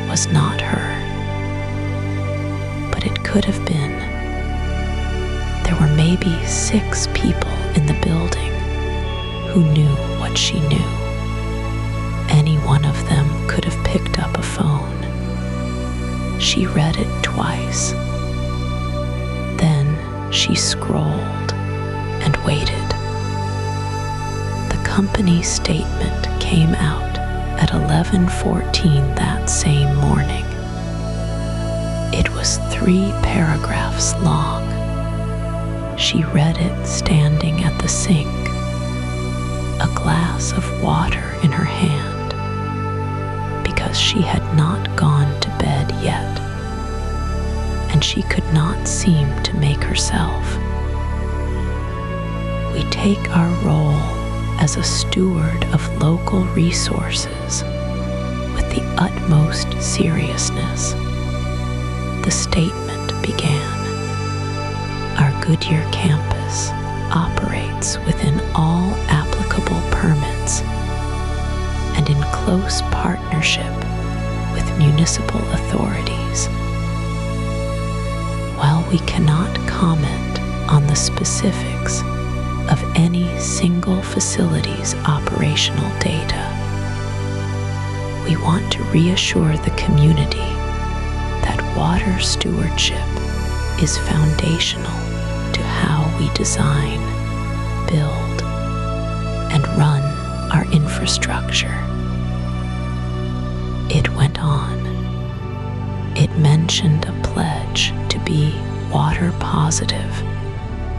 was not her. But it could have been. There were maybe 6 people in the building who knew what she knew. Any one of them could have picked up a phone. She read it twice. Then she scrolled and waited. The company statement came out at 11:14 that same morning. It was 3 paragraphs long. She read it standing at the sink, a glass of water in her hand, because she had not gone to bed yet, and she could not seem to make herself. We take our role as a steward of local resources with the utmost seriousness. The statement began. Our Goodyear campus operates within all applicable permits and in close partnership with municipal authorities. While we cannot comment on the specifics of any single facility's operational data, we want to reassure the community that water stewardship is foundational to how we design, build, and run our infrastructure. It went on. It mentioned a pledge to be water positive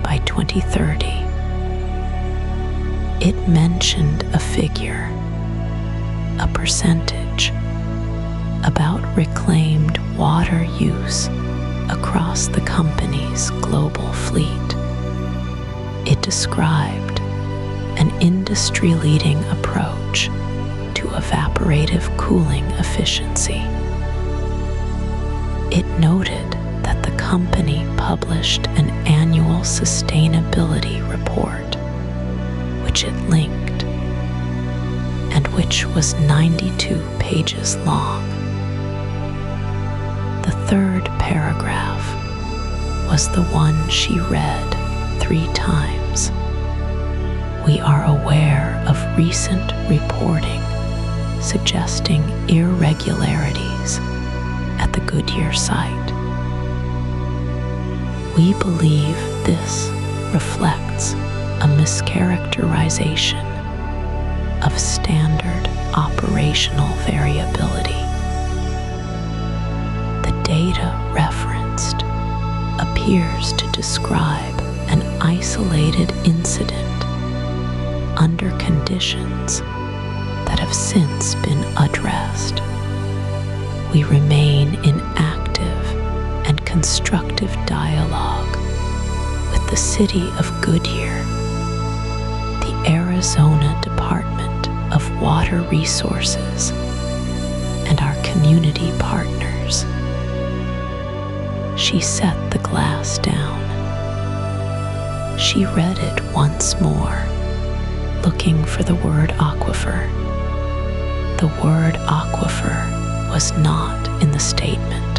by 2030. It mentioned a figure, a percentage, about reclaimed water use across the company's global fleet. It described an industry-leading approach to evaporative cooling efficiency. It noted that the company published an annual sustainability report, which it linked, and which was 92 pages long. The 3rd paragraph was the one she read 3 times. We are aware of recent reporting suggesting irregularities at the Goodyear site. We believe this reflects a mischaracterization of standard operational variability. The data referenced appears to describe an isolated incident under conditions that have since been addressed. We remain in active and constructive dialogue with the city of Goodyear, the Arizona Department of Water Resources, and our community partners. She set the glass down. She read it once more, looking for the word aquifer. The word aquifer was not in the statement.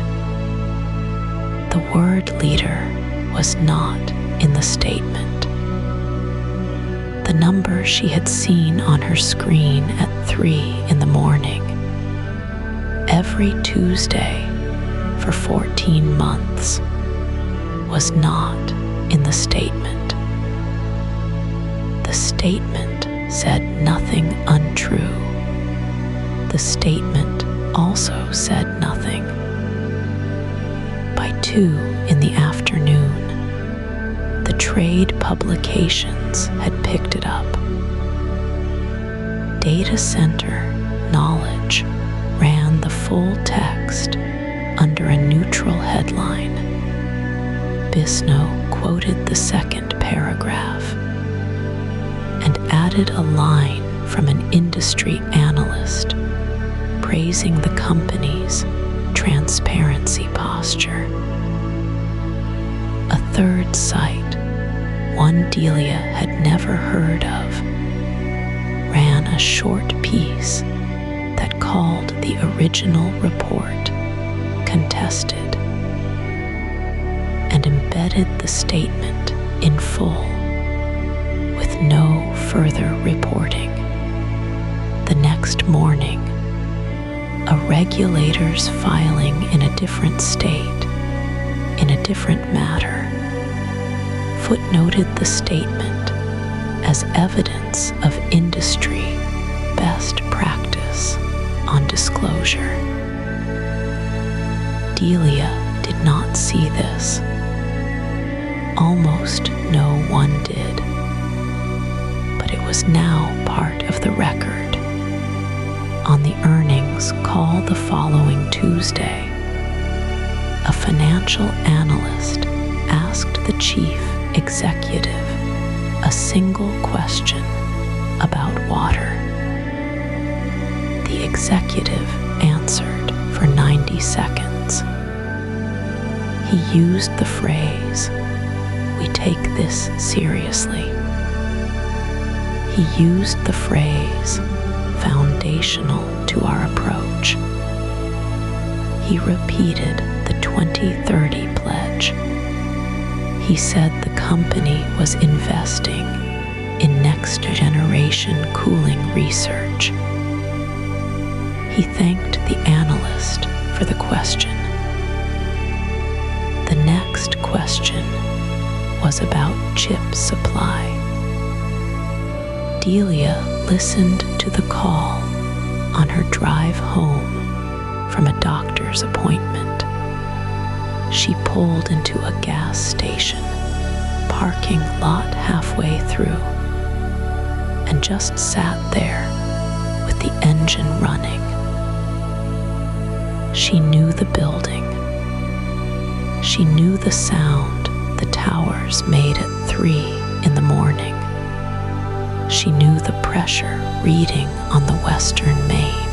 The word leader was not in the statement. the number she had seen on her screen at 3 in the morning. Every Tuesday for 14 months was not in the statement. The statement said nothing untrue. The statement also said nothing. By 2 in the afternoon, the trade publications had picked it up. Data Center Knowledge ran the full text under a neutral headline. Bisno quoted the second paragraph and added a line from an industry analyst praising the company's transparency posture. A third site, one Delia had never heard of, ran a short piece that called the original report contested and embedded the statement in full with no further reporting. The next morning, a regulator's filing in a different state, in a different matter, footnoted the statement as evidence of industry best practice on disclosure. Delia did not see this. Almost no one did. But it was now part of the record. On the earnings call the following Tuesday, a financial analyst asked the chief executive a single question about water. The executive answered for 90 seconds. He used the phrase, "We take this seriously." He used the phrase, "foundational to our approach." He repeated the 2030 pledge. He said the company was investing in next-generation cooling research. He thanked the analyst for the question. The next question was about chip supply. Delia listened to the call on her drive home from a doctor's appointment. She pulled into a gas station, parking lot halfway through, and just sat there with the engine running. She knew the building. She knew the sound the towers made at 3 in the morning. She knew the pressure reading on the western main,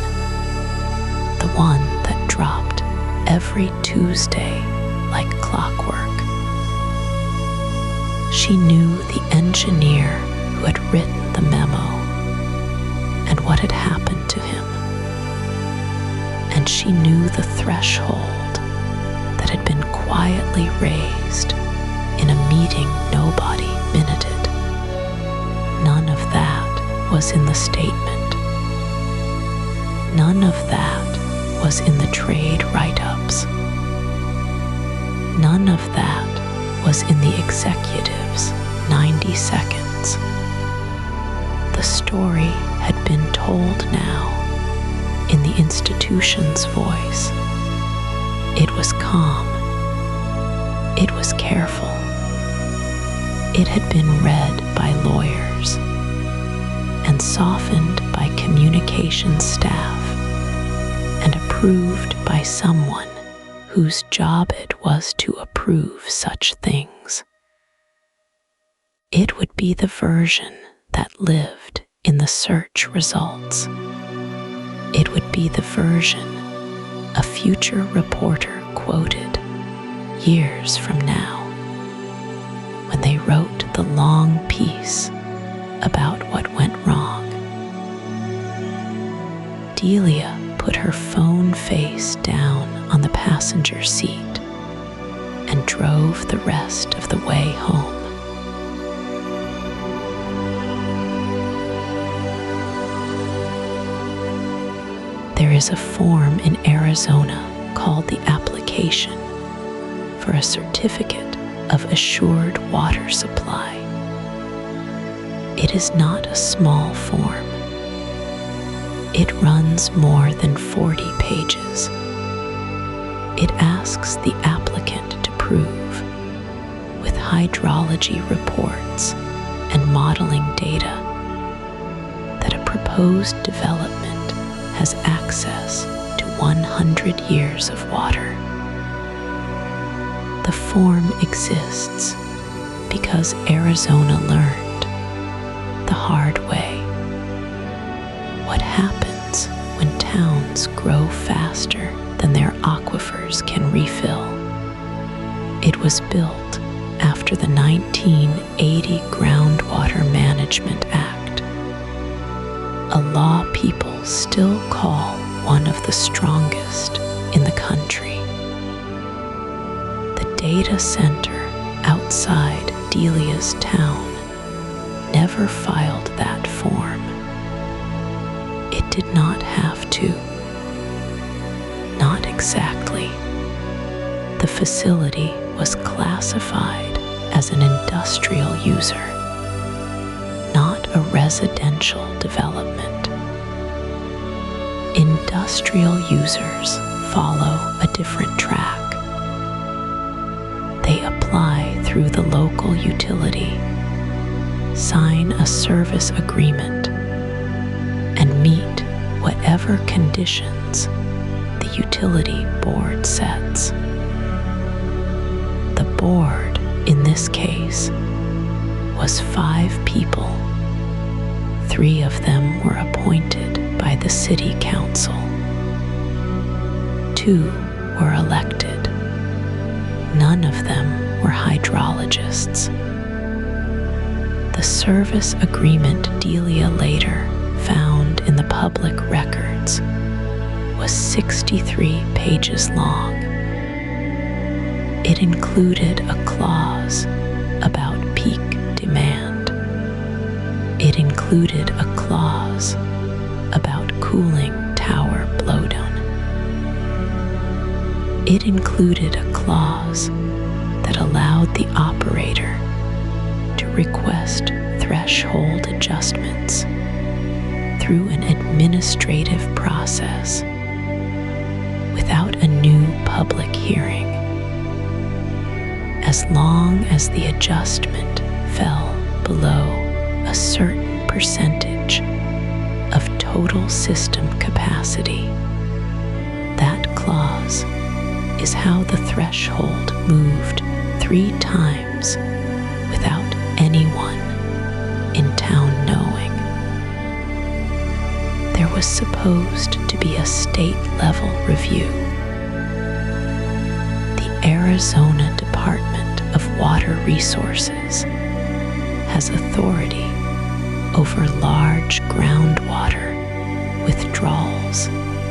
the one that dropped every Tuesday like clockwork. She knew the engineer who had written the memo and what had happened to him. And she knew the threshold that had been quietly raised in a meeting nobody minuted. None of that was in the statement. None of that was in the trade write-ups. None of that was in the executive's 90 seconds. The story had been told now in the institution's voice. It was calm. It was careful. It had been read by lawyers and softened by communications staff and approved by someone whose job it was to approve such things. It would be the version that lived in the search results. It would be the version a future reporter quoted years from now when they wrote the long piece about what went wrong. Delia put her phone face down on the passenger seat and drove the rest of the way home. is a form in Arizona called the application for a certificate of assured water supply. It is not a small form. It runs more than 40 pages. It asks the applicant to prove, with hydrology reports and modeling data, that a proposed development has access to 100 years of water. The form exists because Arizona learned the hard way what happens when towns grow faster than their aquifers can refill. It was built after the 1980 Groundwater Management Act, a law people still call one of the strongest in the country. The data center outside Delia's town never filed that form. It did not have to. Not exactly. The facility was classified as an industrial user, not a residential development. Industrial users follow a different track. They apply through the local utility, sign a service agreement, and meet whatever conditions the utility board sets. The board, in this case, was 5 people. 3 of them were appointed by the city council. 2 were elected. None of them were hydrologists. The service agreement Delia later found in the public records was 63 pages long. It included a clause about peak demand. It included a clause about cooling tower blowdown. It included a clause that allowed the operator to request threshold adjustments through an administrative process without a new public hearing, as long as the adjustment fell below a certain percentage of total system capacity. That clause is how the threshold moved 3 times without anyone in town knowing. There was supposed to be a state-level review. The Arizona Department of Water Resources has authority over large groundwater withdrawals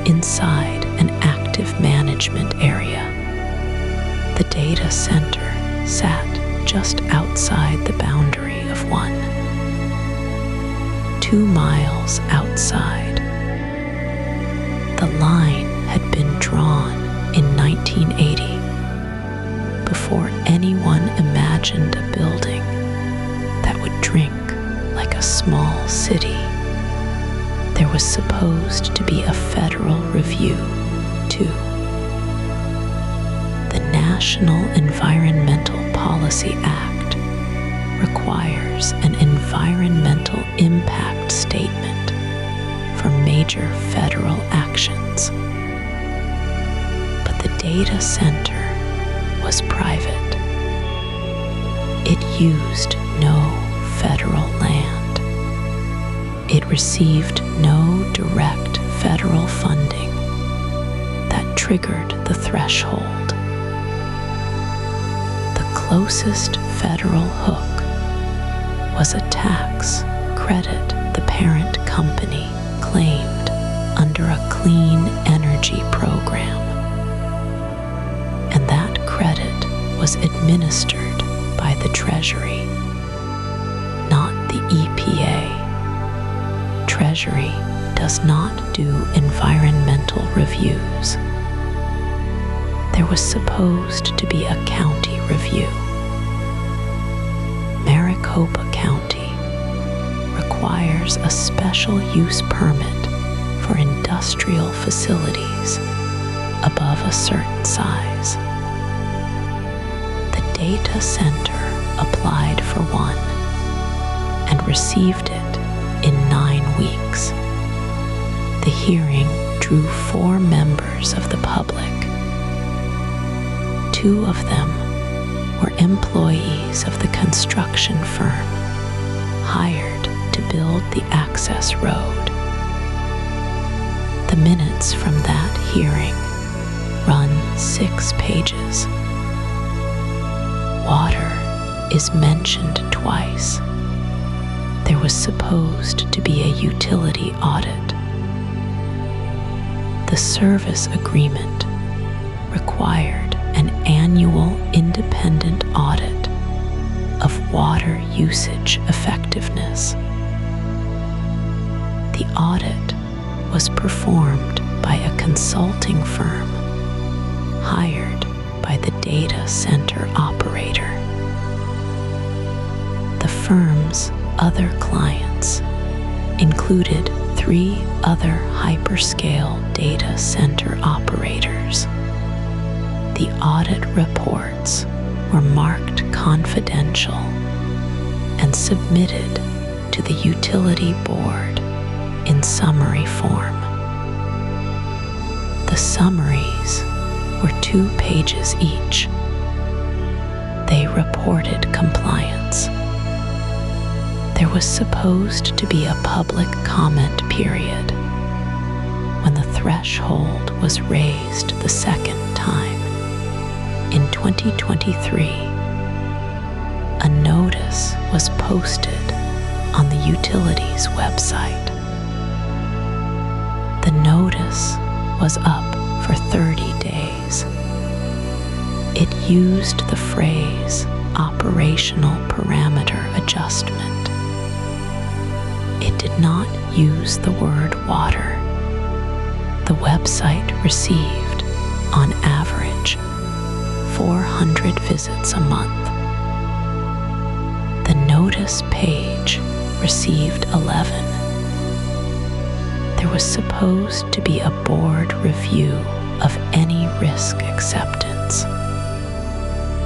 inside an active management area. The data center sat just outside the boundary of one. 2 miles outside. The line had been drawn in 1980, before anyone imagined a building that would drink like a small city. There was supposed to be a federal review, too. The National Environmental Policy Act requires an environmental impact statement for major federal actions. But the data center was private. It used no federal land. It received no direct federal funding that triggered the threshold. The closest federal hook was a tax credit the parent company claimed under a clean energy program. And that credit was administered by the Treasury, not the EPA. Treasury does not do environmental reviews. There was supposed to be a county review. Maricopa County requires a special use permit for industrial facilities above a certain size. The data center applied for one and received it in 9 weeks. The hearing drew 4 members of the public. 2 of them were employees of the construction firm hired to build the access road. The minutes from that hearing run 6 pages. Water is mentioned twice. There was supposed to be a utility audit. The service agreement required an annual independent audit of water usage effectiveness. The audit was performed by a consulting firm hired by the data center operator. The firm's other clients included 3 other hyperscale data center operators. The audit reports were marked confidential and submitted to the utility board in summary form. The summaries were 2 pages each. They reported compliance. There was supposed to be a public comment period. When the threshold was raised the second time, in 2023, a notice was posted on the utilities website. The notice was up for 30 days. It used the phrase operational parameter adjustment. It did not use the word water. The website received, on average, 400 visits a month. The notice page received 11. There was supposed to be a board review of any risk acceptance.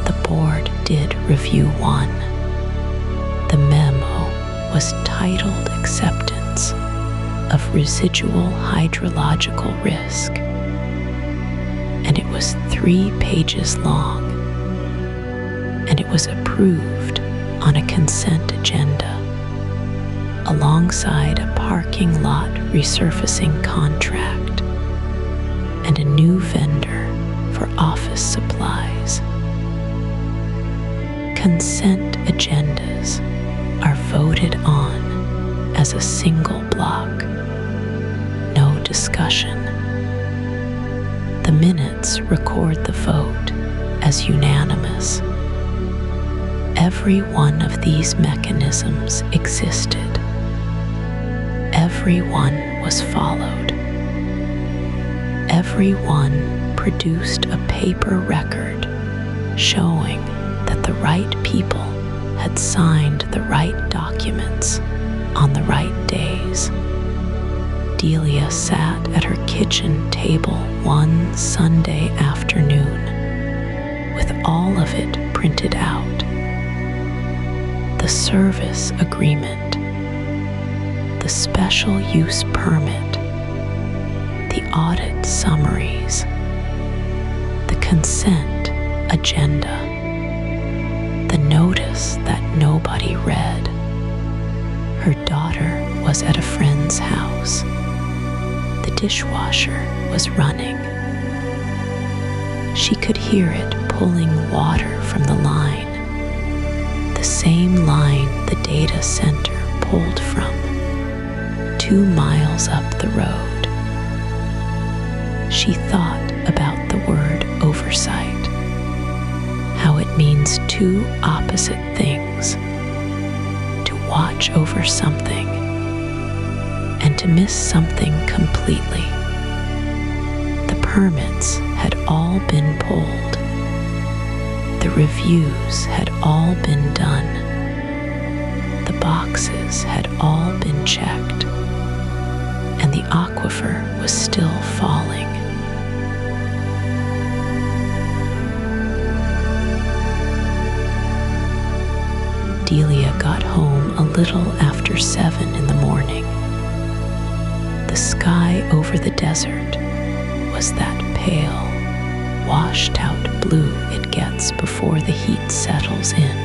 The board did review 1. The memo was titled Acceptance of Residual Hydrological Risk, and it was 3 pages long, and it was approved on a consent agenda alongside a parking lot resurfacing contract and a new vendor for office supplies. Consent agendas are voted on as a single block, no discussion. The minutes record the vote as unanimous. Every one of these mechanisms existed. Every one was followed. Every one produced a paper record showing that the right people had signed the right documents on the right days. Delia sat at her kitchen table one Sunday afternoon with all of it printed out. The service agreement, the special use permit, the audit summaries, the consent agenda, the notice that nobody read. Her daughter was at a friend's house. The dishwasher was running. She could hear it pulling water from the line, the same line the data center pulled from, 2 miles up the road. She thought about the word oversight, how it means 2 opposite things: to watch over something and to miss something completely. The permits had all been pulled. The reviews had all been done. The boxes had all been checked, and the aquifer was still falling. Delia got home a little after 7 in the morning. The sky over the desert was that pale, washed-out blue it gets before the heat settles in.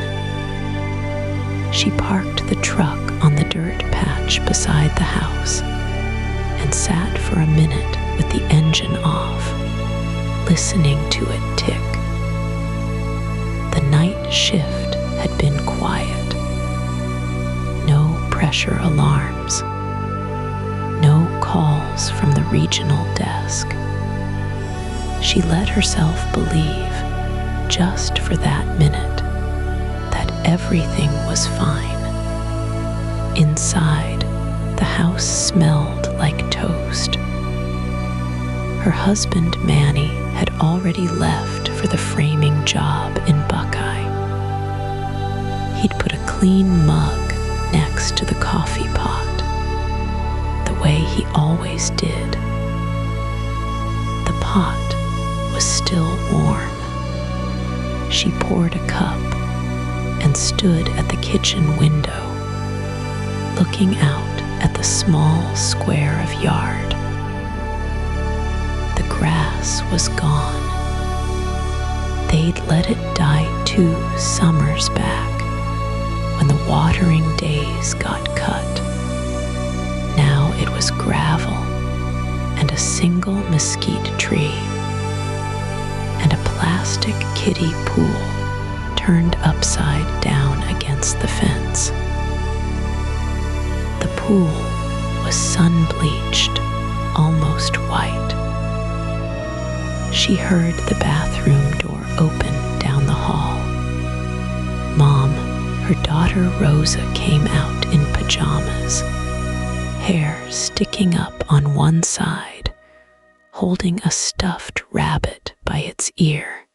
She parked the truck on the dirt patch beside the house and sat for a minute with the engine off, listening to it tick. The night shift had been quiet. No pressure alarms. No calls from the regional desk. She let herself believe, just for that minute, that everything was fine. Inside, the house smelled like toast. Her husband, Manny, had already left for the framing job in Buckeye. He'd put a clean mug next to the coffee pot, the way he always did. The pot was still warm. She poured a cup and stood at the kitchen window, looking out at the small square of yard. The grass was gone. They'd let it die 2 summers back, when the watering days got cut. Now it was gravel and a single mesquite tree and a plastic kiddie pool turned upside down against the fence. The pool was sun-bleached, almost white. She heard the bathroom door open down the hall. Mom, her daughter Rosa, came out in pajamas, hair sticking up on one side, holding a stuffed rabbit by its ear.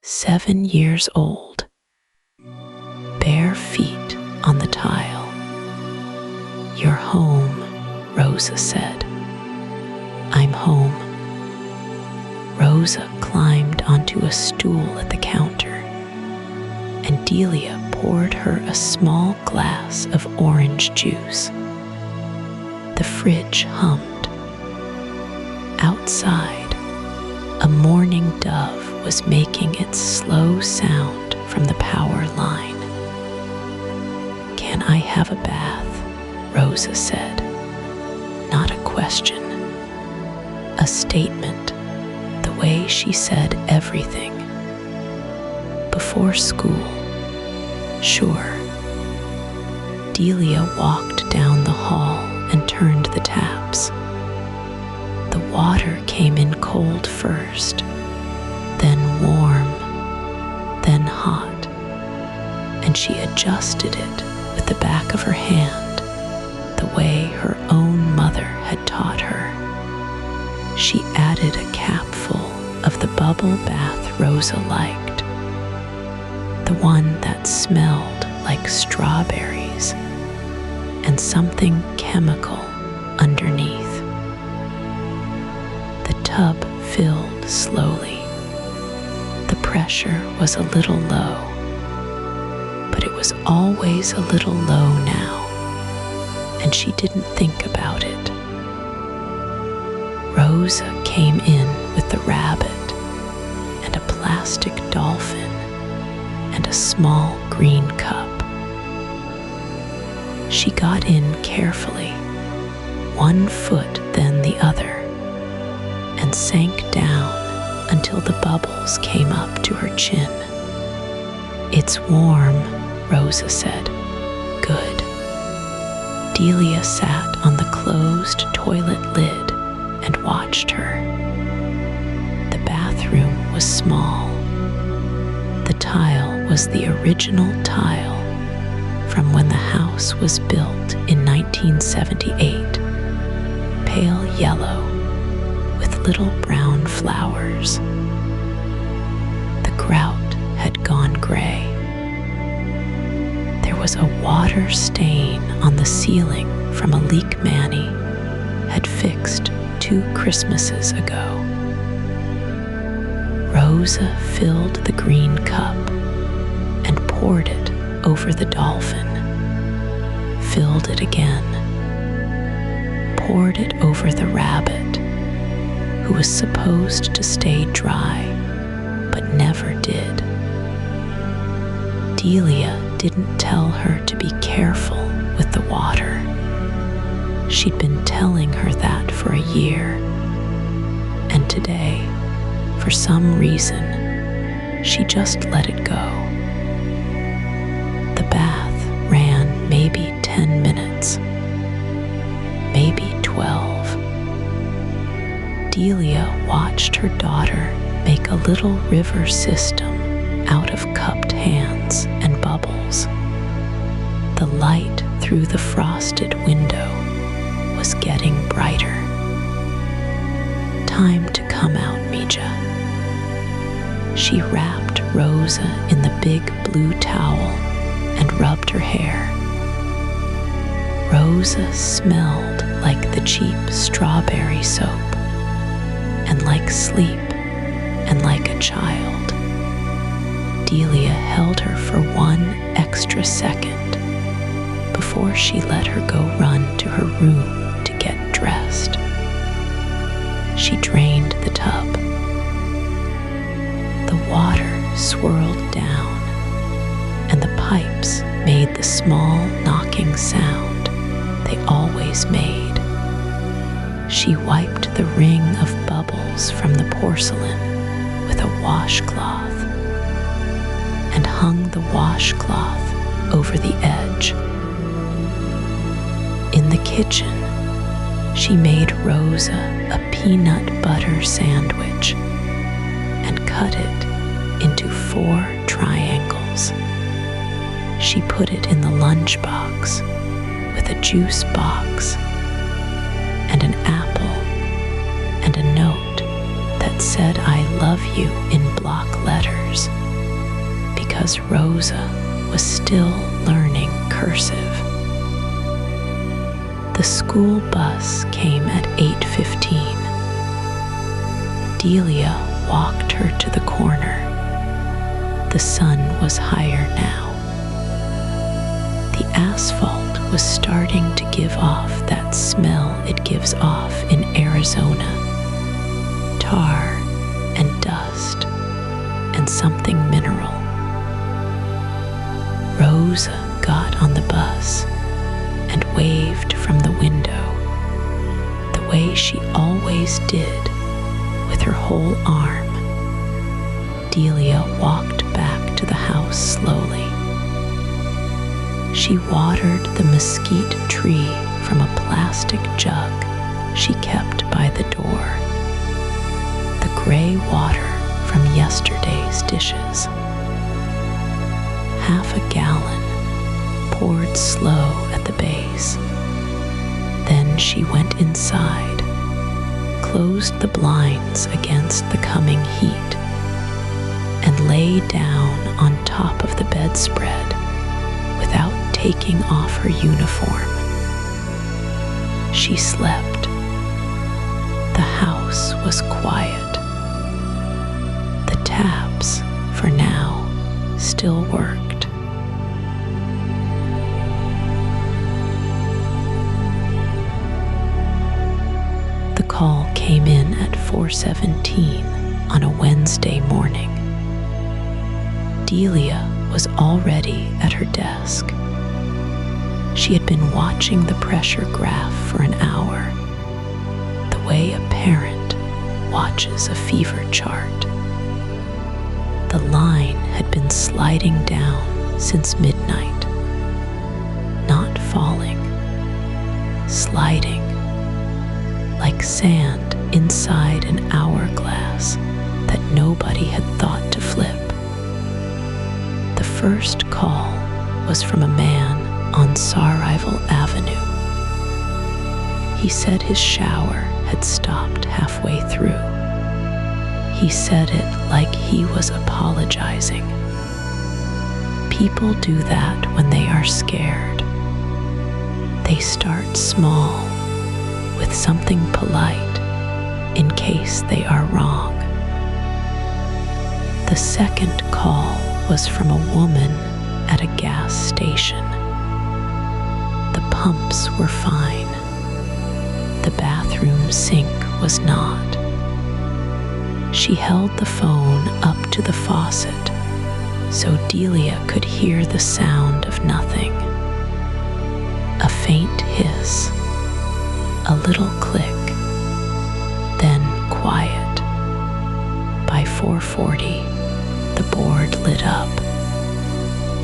7 years old, bare feet on the tile. "You're home," Rosa said. "I'm home." Rosa climbed onto a stool at the counter, and Delia poured her a small glass of orange juice. The fridge hummed. Outside, a mourning dove was making its slow sound from the power line. "Can I have a bath?" Rosa said. Not a question, a statement, the way she said everything. "Before school, sure." Delia walked down the hall and turned the taps. The water came in cold first, then warm, then hot, and she adjusted it with the back of her hand, the way her own mother had taught her. She added a capful of the bubble bath Rosa liked, the one that smelled like strawberries and something chemical underneath. The tub filled slowly. The pressure was a little low, but it was always a little low now, and she didn't think about it. Rosa came in with the rabbit and a plastic dolphin and a small green cup. She got in carefully, 1 foot then the other, and sank down until the bubbles came up to her chin. "It's warm," Rosa said. "Good." Delia sat on the closed toilet lid and watched her. The bathroom was small. The tile was the original tile from when the house was built in 1978, pale yellow with little brown flowers. The grout had gone gray. There was a water stain on the ceiling from a leak Manny had fixed 2 Christmases ago. Rosa filled the green cup and poured it over the dolphin, filled it again, poured it over the rabbit, who was supposed to stay dry, but never did. Delia didn't tell her to be careful with the water. She'd been telling her that for a year, and today, for some reason, she just let it go. The bath ran maybe 10 minutes, maybe 12. Delia watched her daughter make a little river system out of cupped hands and bubbles. The light through the frosted window was getting brighter. Time to come out, Mija. She wrapped Rosa in the big blue towel and rubbed her hair. Rosa smelled like the cheap strawberry soap, and like sleep, and like a child. Delia held her for 1 extra second before she let her go run to her room to get dressed. She drained the tub. The water swirled down, and the pipes made the small knocking sound they always made. She wiped the ring of bubbles from the porcelain with a washcloth and hung the washcloth over the edge. In the kitchen, she made Rosa a peanut butter sandwich and cut it into 4 triangles. She put it in the lunchbox with a juice box and an apple and a note that said "I love you" in block letters, because Rosa was still learning cursive. The school bus came at 8:15. Delia walked her to the corner. The sun was higher now. The asphalt was starting to give off that smell it gives off in Arizona. Tar and dust and something mineral. Rosa got on the bus and waved from the window, the way she always did, with her whole arm. Delia walked back to the house slowly. She watered the mesquite tree from a plastic jug she kept by the door, the gray water from yesterday's dishes. Half a gallon, poured slow at the base. Then she went inside, closed the blinds against the coming heat, and lay down on top of the bedspread without taking off her uniform. She slept. The house was quiet. The taps, for now, still worked. The call came in at 4:17 on a Wednesday morning. Delia was already at her desk. She had been watching the pressure graph for an hour, the way a parent watches a fever chart. The line had been sliding down since midnight, not falling, sliding, like sand inside an hourglass that nobody had thought to flip. The first call was from a man on Sarrival Avenue. He said his shower had stopped halfway through. He said it like he was apologizing. People do that when they are scared. They start small with something polite in case they are wrong. The second call was from a woman at a gas station. The pumps were fine. The bathroom sink was not. She held the phone up to the faucet so Delia could hear the sound of nothing. A faint hiss, a little click, then quiet. By 4:40, the board lit up.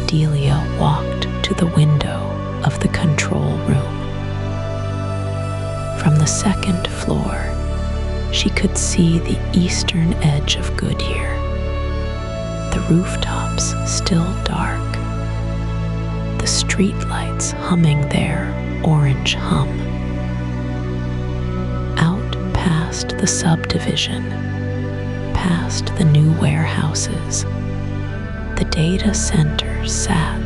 Delia walked to the window of the control room. From the second floor, she could see the eastern edge of Goodyear, the rooftops still dark, the streetlights humming their orange hum. Out past the subdivision, past the new warehouses, the data center sat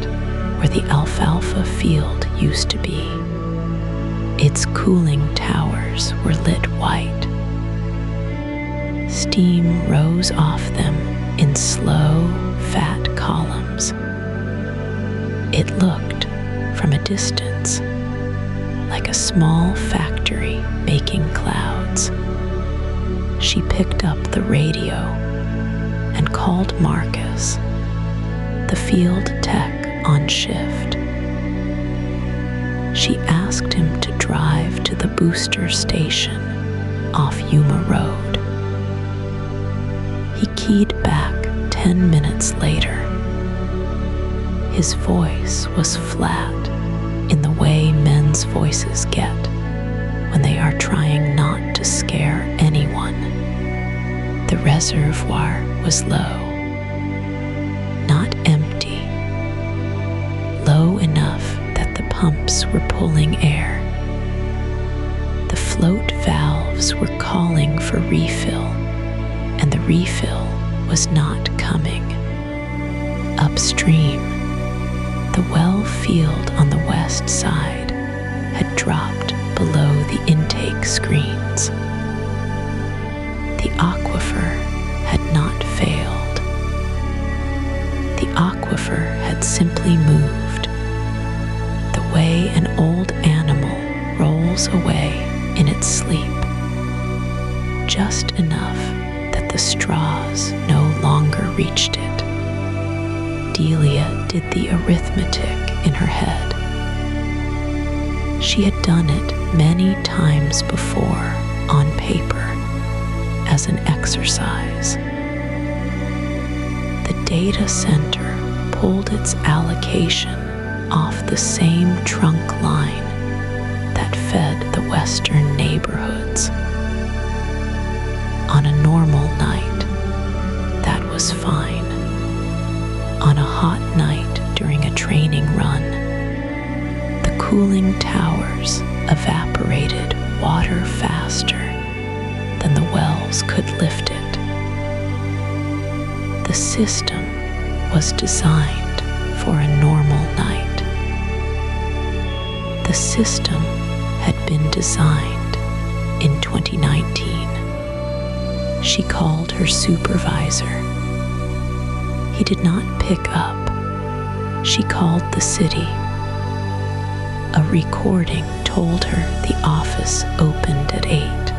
where the alfalfa field used to be. Its cooling towers were lit white. Steam rose off them in slow, fat columns. It looked, from a distance, like a small factory making clouds. She picked up the radio and called Marcus, the field tech on shift. She asked him to drive to the booster station off Yuma Road. He keyed back 10 minutes later. His voice was flat in the way men's voices get when they are trying not to scare anyone. The reservoir was low, not empty, low enough that the pumps were pulling air. The float valves were calling for refill, and the refill was not coming. Upstream, the well field on the west side had dropped below the intake screens. The aquifer had not failed. The aquifer had simply moved, the way an old animal rolls away in its sleep, just enough that the straws no longer reached it. Delia did the arithmetic in her head. She had done it many times before on paper as an exercise. The data center pulled its allocation off the same trunk line that fed the western neighborhoods. On a normal night, that was fine. On a hot night during a training run, the cooling towers evaporated water faster than the wells could lift it. The system was designed for a normal night. The system had been designed in 2019. She called her supervisor. He did not pick up. She called the city. A recording told her the office opened at 8.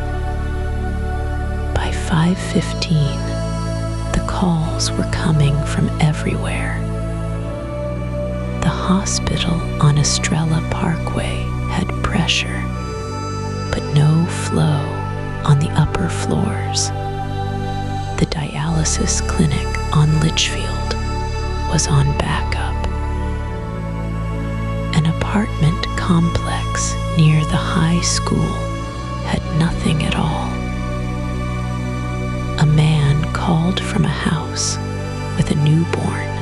By 5:15, the calls were coming from everywhere. The hospital on Estrella Parkway had pressure, but no flow on the upper floors. The dialysis clinic on Litchfield was on backup. An apartment complex near the high school had nothing at all. A man called from a house with a newborn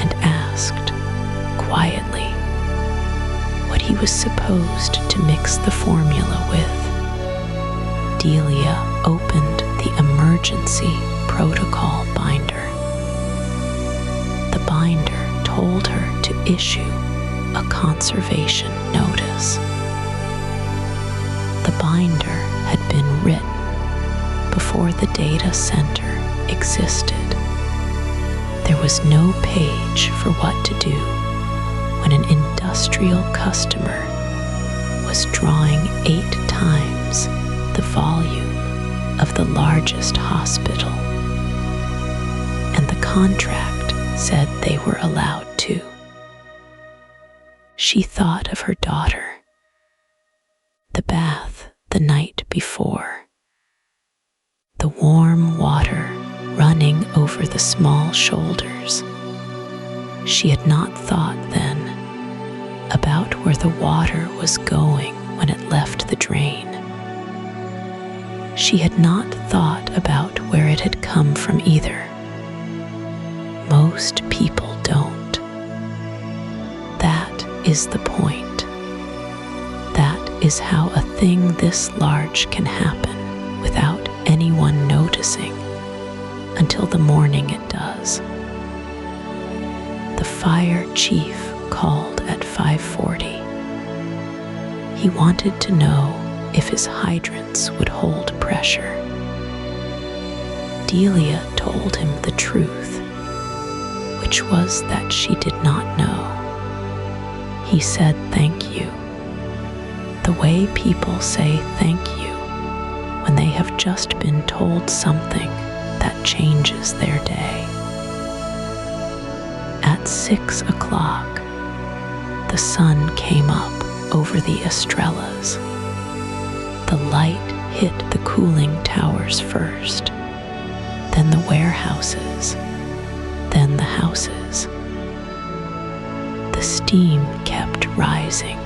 and asked quietly was supposed to mix the formula with. Delia opened the emergency protocol binder. The binder told her to issue a conservation notice. The binder had been written before the data center existed. There was no page for what to do when an industrial customer was drawing 8 times the volume of the largest hospital, and the contract said they were allowed to. She thought of her daughter, the bath the night before, the warm water running over the small shoulders. She had not thought then about where the water was going when it left the drain. She had not thought about where it had come from either. Most people don't. That is the point. That is how a thing this large can happen without anyone noticing until the morning it does. The fire chief called at 5:40. He wanted to know if his hydrants would hold pressure. Delia told him the truth, which was that she did not know. He said thank you, the way people say thank you when they have just been told something that changes their day. At 6 o'clock, the sun came up over the Estrellas. The light hit the cooling towers first, then the warehouses, then the houses. The steam kept rising.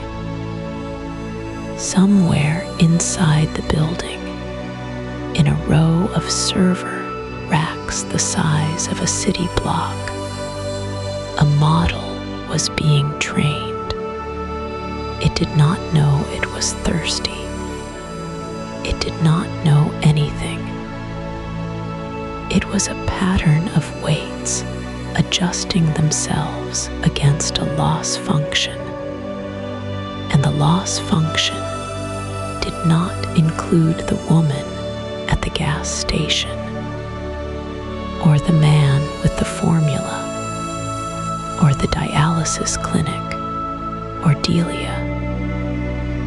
Somewhere inside the building, in a row of server racks the size of a city block, a model was being trained. It did not know it was thirsty. It did not know anything. It was a pattern of weights adjusting themselves against a loss function, and the loss function did not include the woman at the gas station, or the man with the formula, or the dialysis clinic, or Delia,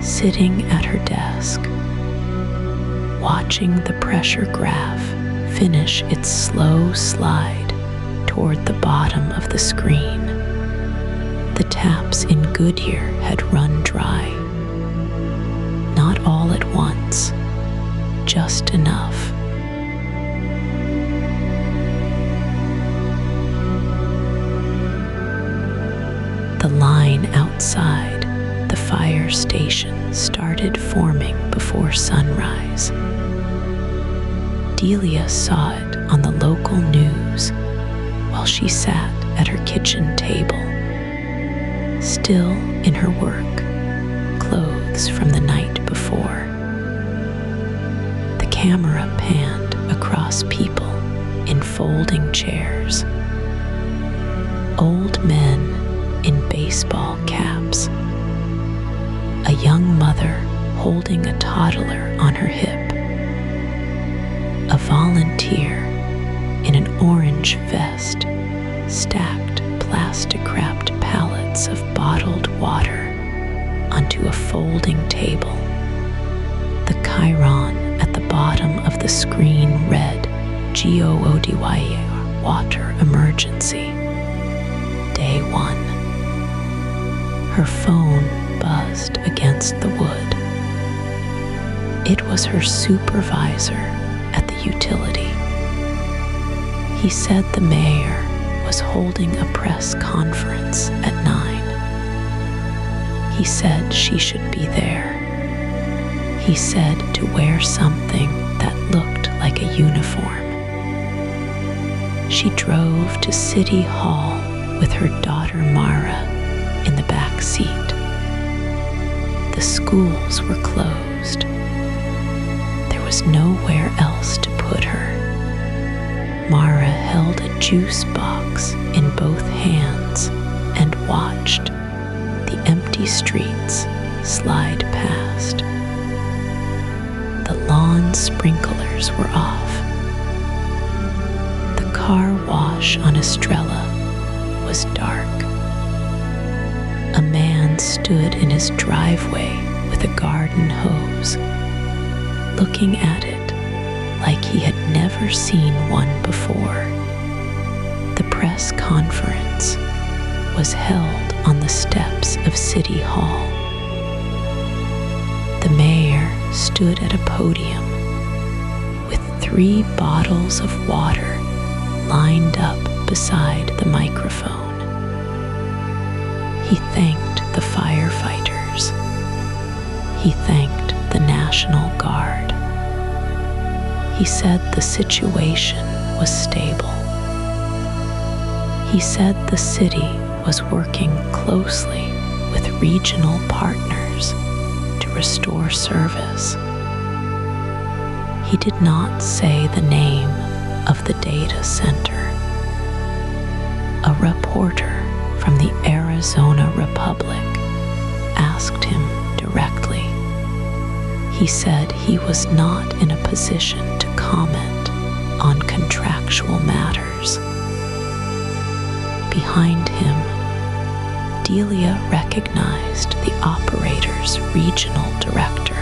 sitting at her desk, watching the pressure graph finish its slow slide toward the bottom of the screen. The taps in Goodyear had run dry. Not all at once, just enough. The line outside the fire station started forming before sunrise. Delia saw it on the local news while she sat at her kitchen table, still in her work clothes from the night before. The camera panned across people in folding chairs, old men in baseball caps, a young mother holding a toddler on her hip, a volunteer in an orange vest stacked plastic-wrapped pallets of bottled water onto a folding table. The chyron at the bottom of the screen read Goodyear water emergency. Day 1. Her phone buzzed against the wood. It was her supervisor at the utility. He said the mayor was holding a press conference at 9. He said she should be there. He said to wear something that looked like a uniform. She drove to City Hall with her daughter Mara in the back seat. The schools were closed. There was nowhere else to put her. Mara held a juice box in both hands and watched the empty streets slide past. The lawn sprinklers were off. The car wash on Estrella was dark. A man stood in his driveway with a garden hose, looking at it like he had never seen one before. The press conference was held on the steps of City Hall. The mayor stood at a podium with 3 bottles of water lined up beside the microphone. He thanked the firefighters. He thanked the National Guard. He said the situation was stable. He said the city was working closely with regional partners to restore service. He did not say the name of the data center. A reporter from the Arizona Republic asked him directly. He said he was not in a position to comment on contractual matters. Behind him, Delia recognized the operator's regional director.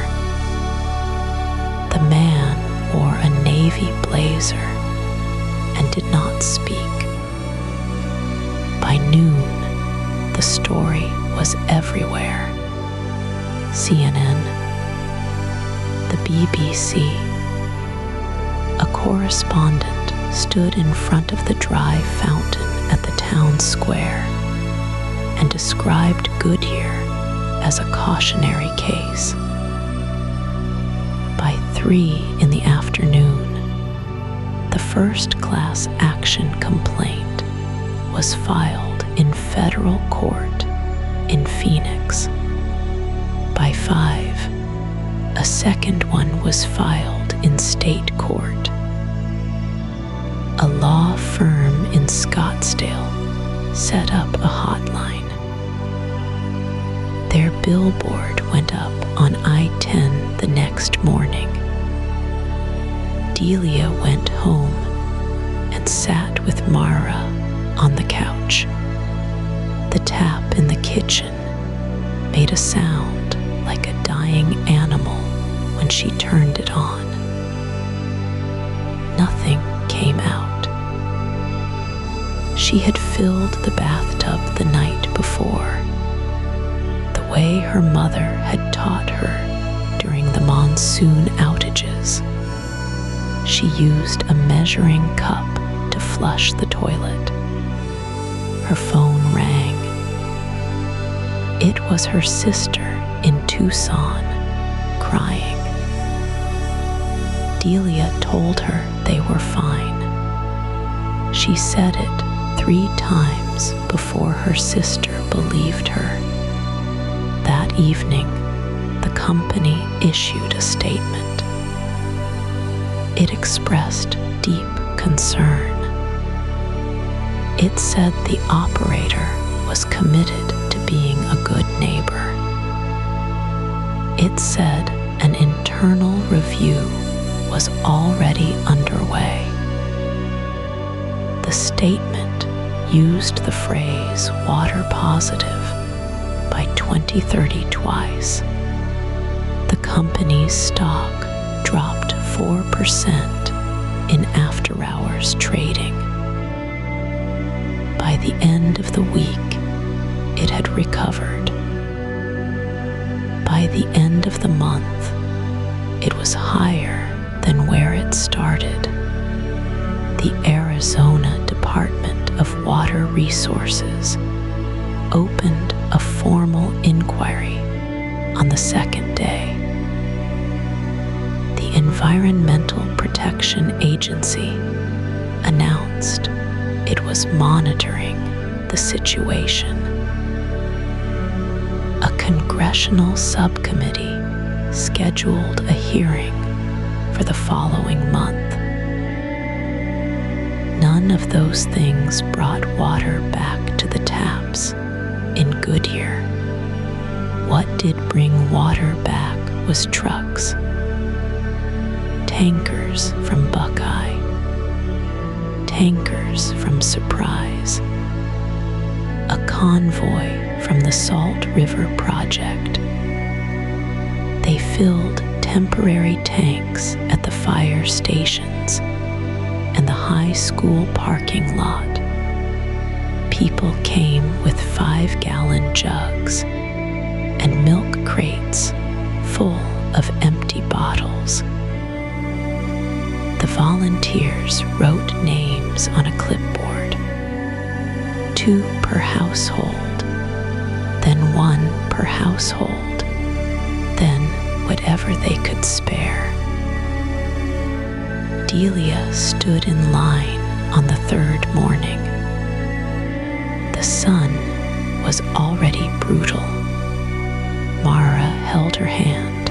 The man wore a navy blazer and did not speak. By noon, the story was everywhere. CNN, the BBC. A correspondent stood in front of the dry fountain at the town square and described Goodyear as a cautionary case. By 3 in the afternoon, the first-class action complaint was filed in federal court in Phoenix. By 5, a second one was filed in state court. A law firm in Scottsdale set up a hotline. Their billboard went up on I-10 the next morning. Delia went home and sat with Mara on the couch. The tap in the kitchen made a sound like a dying animal when she turned it on. Nothing came out. She had filled the bathtub the night before, the way her mother had taught her during the monsoon outages. She used a measuring cup to flush the toilet. Her phone rang. It was her sister in Tucson, crying. Delia told her they were fine. She said it 3 times before her sister believed her. That evening, the company issued a statement. It expressed deep concern. It said the operator was committed to being a good neighbor. It said an internal review was already underway. The statement used the phrase water positive by 2030 twice. The company's stock dropped 4% in after-hours trading. By the end of the week, it had recovered. By the end of the month, it was higher than where it started. The Arizona Department of Water Resources opened a formal inquiry on the second day. The Environmental Protection Agency announced it was monitoring the situation. A congressional subcommittee scheduled a hearing for the following month. None of those things brought water back to the taps in Goodyear. What did bring water back was trucks, tankers from Buckeye, tankers from Surprise, a convoy from the Salt River Project. They filled temporary tanks at the fire stations and the high school parking lot. People came with 5-gallon jugs and milk crates full of empty bottles. The volunteers wrote names on a clipboard, 2 per household, then 1 per household, then whatever they could spare. Delia stood in line on the 3rd morning. The sun was already brutal. Mara held her hand.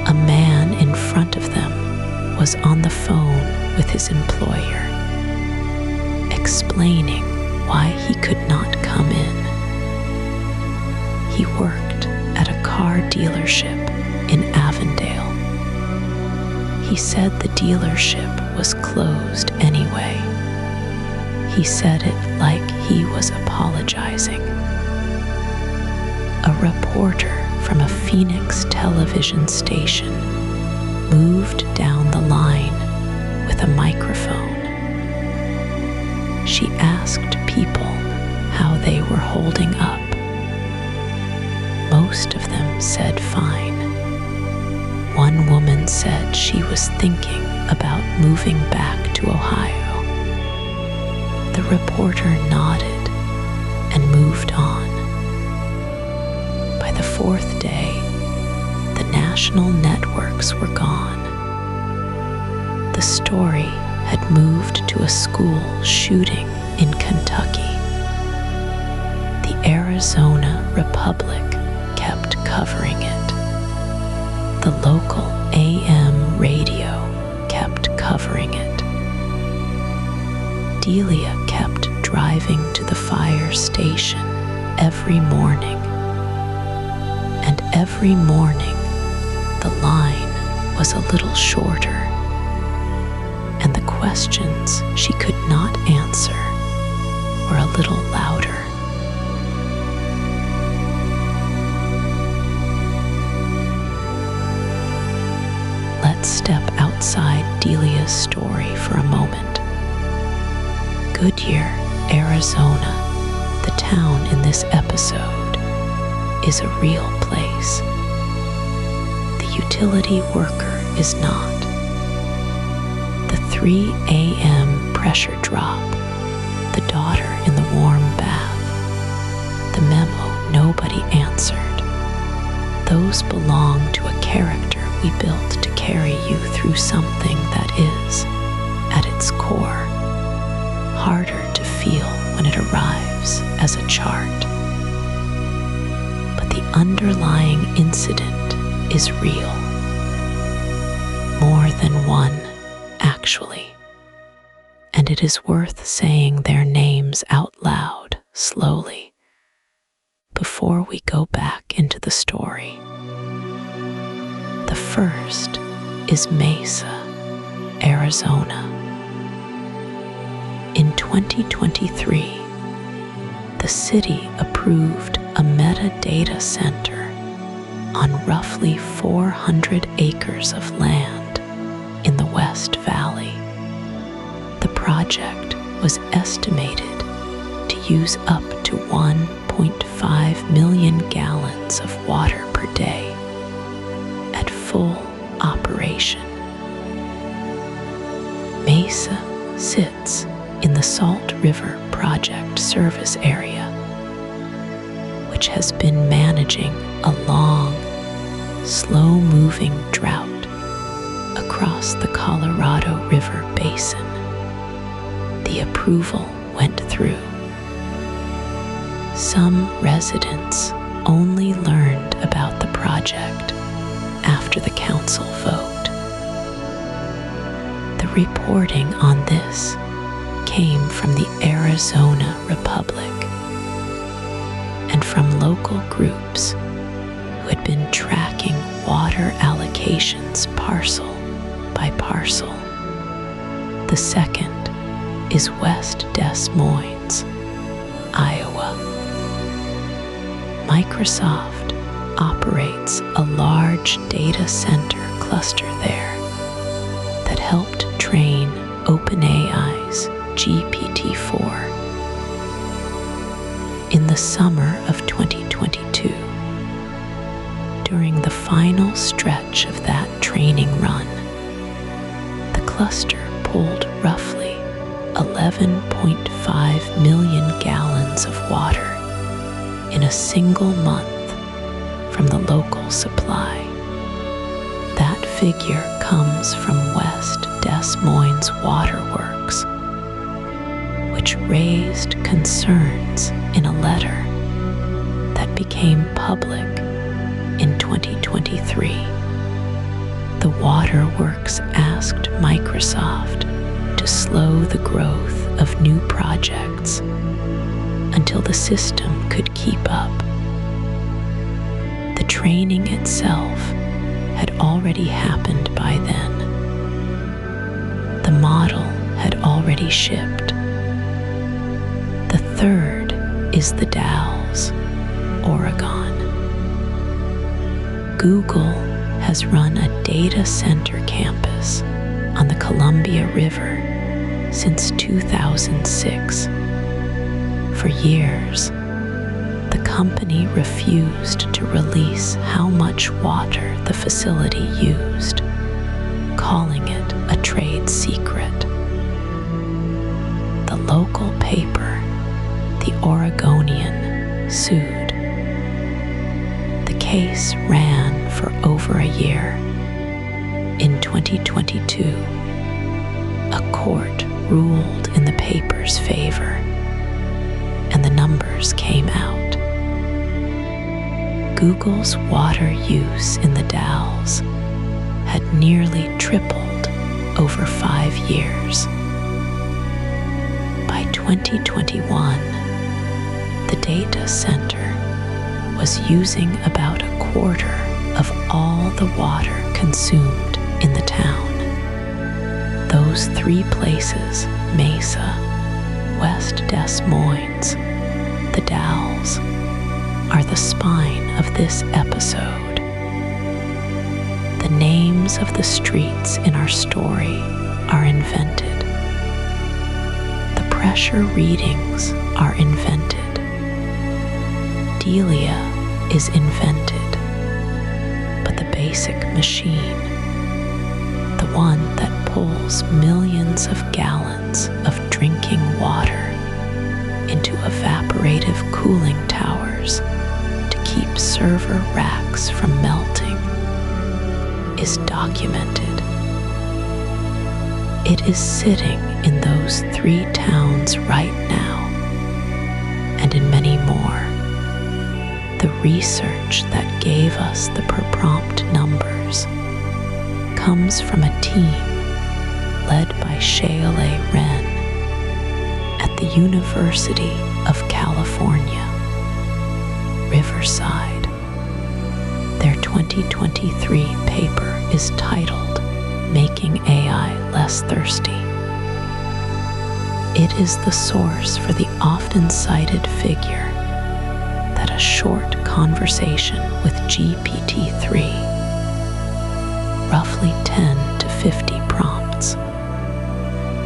A man in front of them was on the phone with his employer, explaining why he could not come in. He worked at a car dealership in Avondale. He said the dealership was closed anyway. He said it like he was apologizing. A reporter from a Phoenix television station moved down the line with a microphone. She asked people how they were holding up. Most of them said fine. One woman said she was thinking about moving back to Ohio. The reporter nodded and moved on. By the 4th day, the national networks were gone. The story had moved to a school shooting in Kentucky. The Arizona Republic kept covering it. The local AM radio kept covering it. Delia kept driving to the fire station every morning. And every morning, the line was a little shorter, and the questions she could not answer were a little louder. Let's step outside Delia's story for a moment. Goodyear, Arizona, the town in this episode, is a real place. The utility worker is not. The 3 a.m. pressure drop, the daughter in the warm bath, the memo nobody answered, those belong to a character we built to carry you through something that is, at its core, harder to feel when it arrives as a chart. But the underlying incident is real. More than one, actually. And it is worth saying their names out loud, slowly, before we go back into the story. The first is Mesa, Arizona. In 2023, the city approved a metadata center on roughly 400 acres of land in the West Valley. The project was estimated to use up to 1.5 million gallons of water per day at full operation. Mesa sits in the Salt River Project service area, which has been managing a long, slow-moving drought across the Colorado River basin. The approval went through. Some residents only learned about the project after the council vote. The reporting on this came from the Arizona Republic and from local groups who had been tracking water allocations parcel by parcel. The second is West Des Moines, Iowa. Microsoft operates a large data center cluster there that helped train OpenAI's GPT-4. In the summer of 2022, during the final stretch of that training run, the cluster pulled roughly 11.5 million gallons of water in a single month from the local supply. That figure comes from West Des Moines Waterworks, which raised concerns in a letter that became public in 2023. The Waterworks asked Microsoft to slow the growth of new projects until the system could keep up. The training itself had already happened by then. The model had already shipped. The third is the Dalles, Oregon. Google has run a data center campus on the Columbia River since 2006. For years, the company refused to release how much water the facility used, calling it a trade secret. The local paper, The Oregonian, sued. The case ran for over a year. In 2022, a court ruled in the paper's favor, and the numbers came out. Google's water use in the Dalles had nearly tripled over 5 years. By 2021, the data center was using about a quarter of all the water consumed in the town. Those 3 places, Mesa, West Des Moines, the Dalles, are the spine of this episode. The names of the streets in our story are invented. The pressure readings are invented. Delia is invented, but the basic machine, the one that pulls millions of gallons of drinking water into evaporative cooling towers to keep server racks from melting, is documented. It is sitting in those 3 towns right now, and in many more. The research that gave us the per-prompt numbers comes from a team led by Shaolei at the University of California, Riverside. Their 2023 paper is titled Making AI Less Thirsty. It is the source for the often cited figure that a short conversation with GPT-3, roughly 10 to 50 prompts,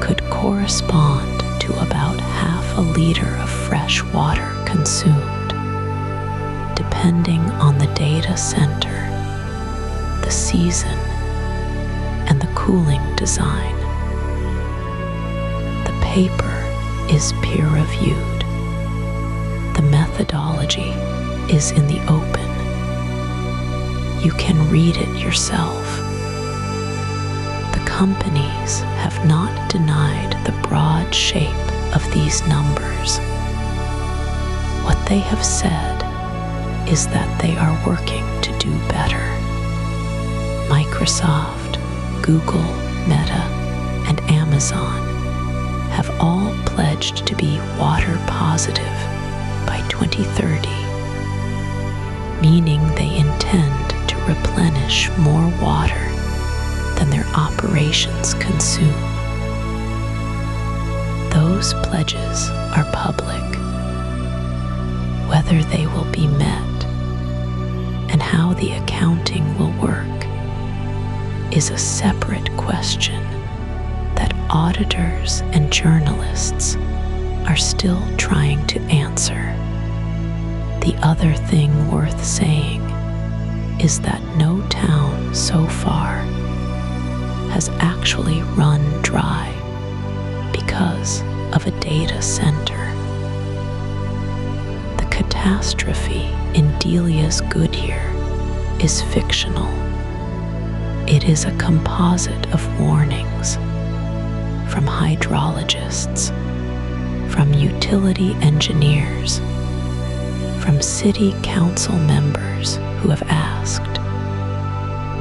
could correspond to about half a liter of fresh water consumed, depending on the data center, the season, and the cooling design. The paper is peer-reviewed. The methodology is in the open. You can read it yourself. The companies have not denied the broad shape of these numbers. What they have said is that they are working to do better. Microsoft, Google, Meta, and Amazon have all pledged to be water positive by 2030, meaning they intend to replenish more water than their operations consume. Those pledges are public. Whether they will be met and how the accounting will work is a separate question that auditors and journalists are still trying to answer. The other thing worth saying is that no town so far has actually run dry because of a data center. The catastrophe in Delia's Goodyear is fictional. It is a composite of warnings from hydrologists, from utility engineers, from city council members who have asked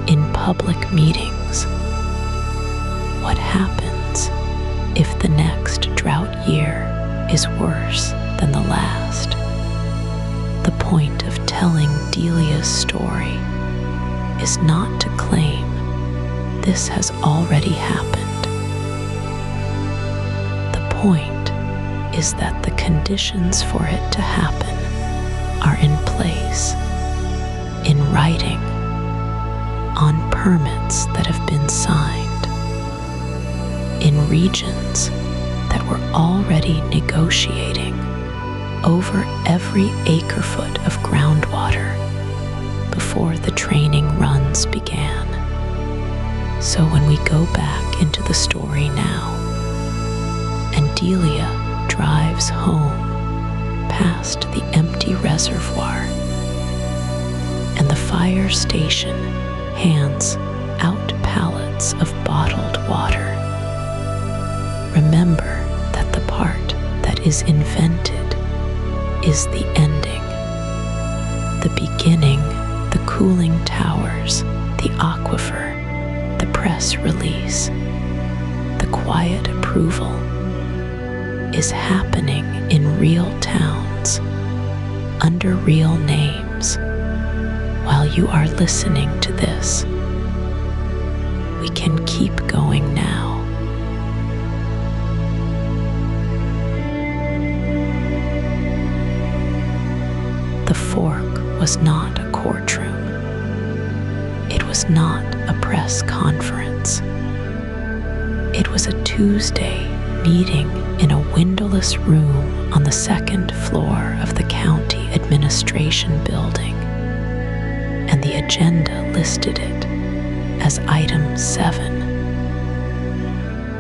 in public meetings, what happens if the next drought year is worse than the last? The point of telling Delia's story is not to claim this has already happened. The point is that the conditions for it to happen are in place, in writing, on permits that have been signed, in regions that were already negotiating over every acre-foot of groundwater before the training runs began. So when we go back into the story now, and Delia drives home past the empty reservoir, and the fire station hands out pallets of bottled water, remember that the part that is invented is the ending. The beginning, the cooling towers, the aquifer, the press release, the quiet approval is happening in real towns, under real names, while you are listening to this. We can keep going now. The Fork was not a courtroom. It was not a press conference. It was a Tuesday meeting in a windowless room on the second floor of the county administration building, and the agenda listed it as item 7,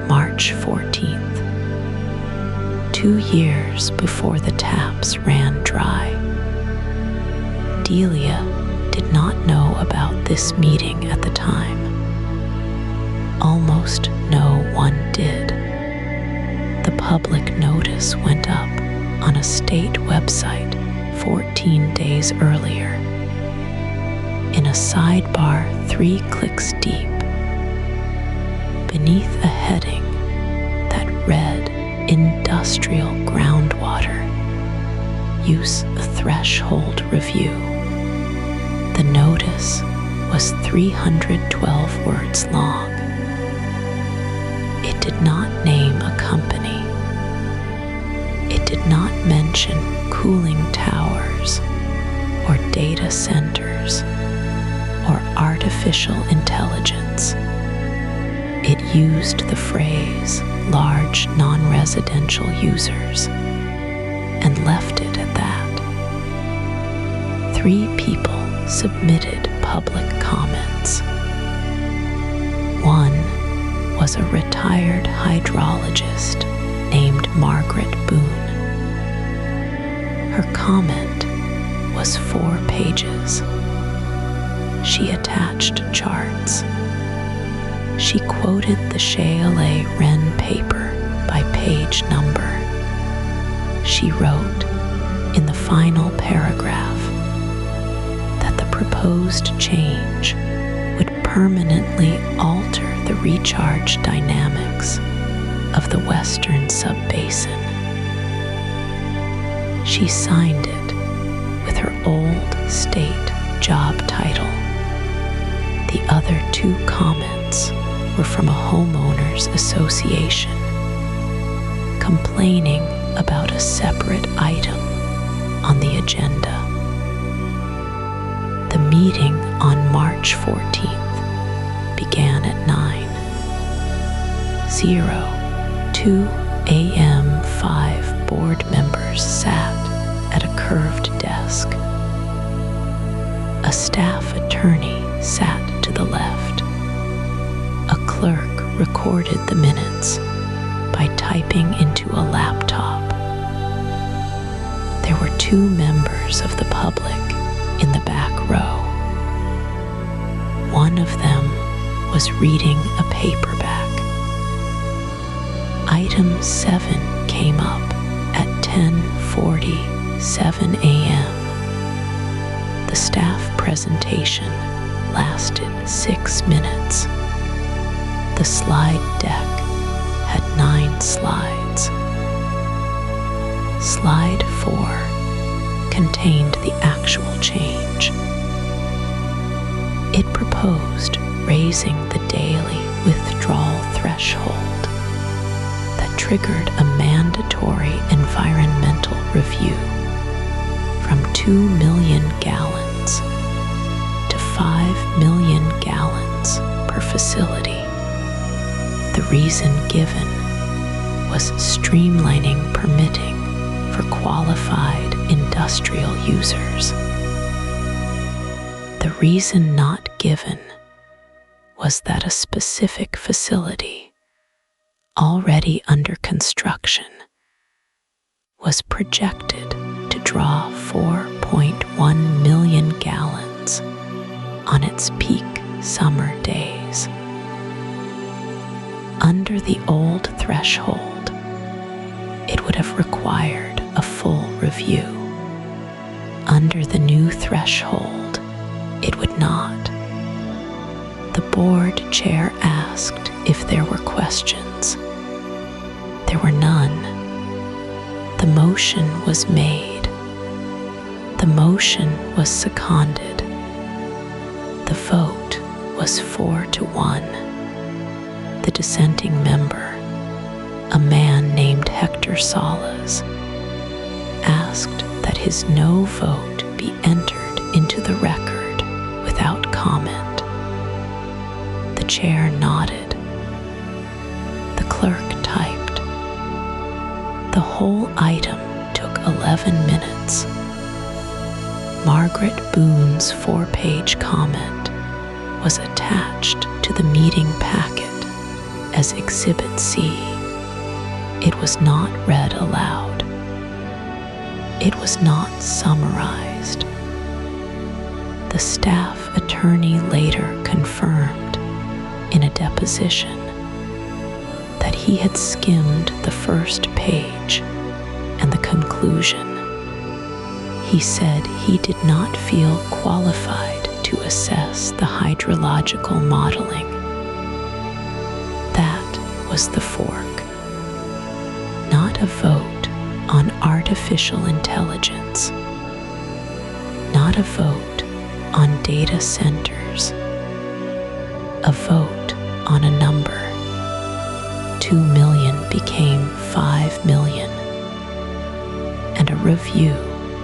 March 14th, 2 years before the taps ran dry. Delia did not know about this meeting at the time. Almost no one did. The public notice went up on a state website 14 days earlier. In a sidebar 3 clicks deep, beneath a heading that read Industrial Groundwater, Use a Threshold Review. The notice was 312 words long. It did not name a company. It did not mention cooling towers or data centers or artificial intelligence. It used the phrase large non-residential users and left it at that. 3 people submitted public comments. One was a retired hydrologist named Margaret Boone. Her comment was 4 pages. She attached charts. She quoted the Shaolei Wren paper by page number. She wrote, in the final paragraph, proposed change would permanently alter the recharge dynamics of the western subbasin. She signed it with her old state job title. The other 2 comments were from a homeowners association complaining about a separate item on the agenda. The meeting on March 14th began at 9:02 a.m. 5 board members sat at a curved desk. A staff attorney sat to the left. A clerk recorded the minutes by typing into a laptop. There were 2 members of the public in the back row. One of them was reading a paperback. Item 7 came up at 10:47 a.m. The staff presentation lasted 6 minutes. The slide deck had 9 slides. Slide 4 contained the actual change. It proposed raising the daily withdrawal threshold that triggered a mandatory environmental review from 2 million gallons to 5 million gallons per facility. The reason given was streamlining permitting for qualified industrial users. The reason not given was that a specific facility, already under construction, was projected to draw 4.1 million gallons on its peak summer days. Under the old threshold, it would have required a full review. Under the new threshold, it would not. The board chair asked if there were questions. There were none. The motion was made. The motion was seconded. The vote was 4-1. The dissenting member, a man named Hector Salas, asked that his no vote be entered into the record without comment. The chair nodded. The clerk typed. The whole item took 11 minutes. Margaret Boone's 4-page comment was attached to the meeting packet as Exhibit C. It was not read aloud. It was not summarized. The staff attorney later confirmed in a deposition that he had skimmed the first page and the conclusion. He said he did not feel qualified to assess the hydrological modeling. That was the fork. Not a vote on artificial intelligence. Not a vote on data centers. A vote on a number. 2 million became 5 million. And a review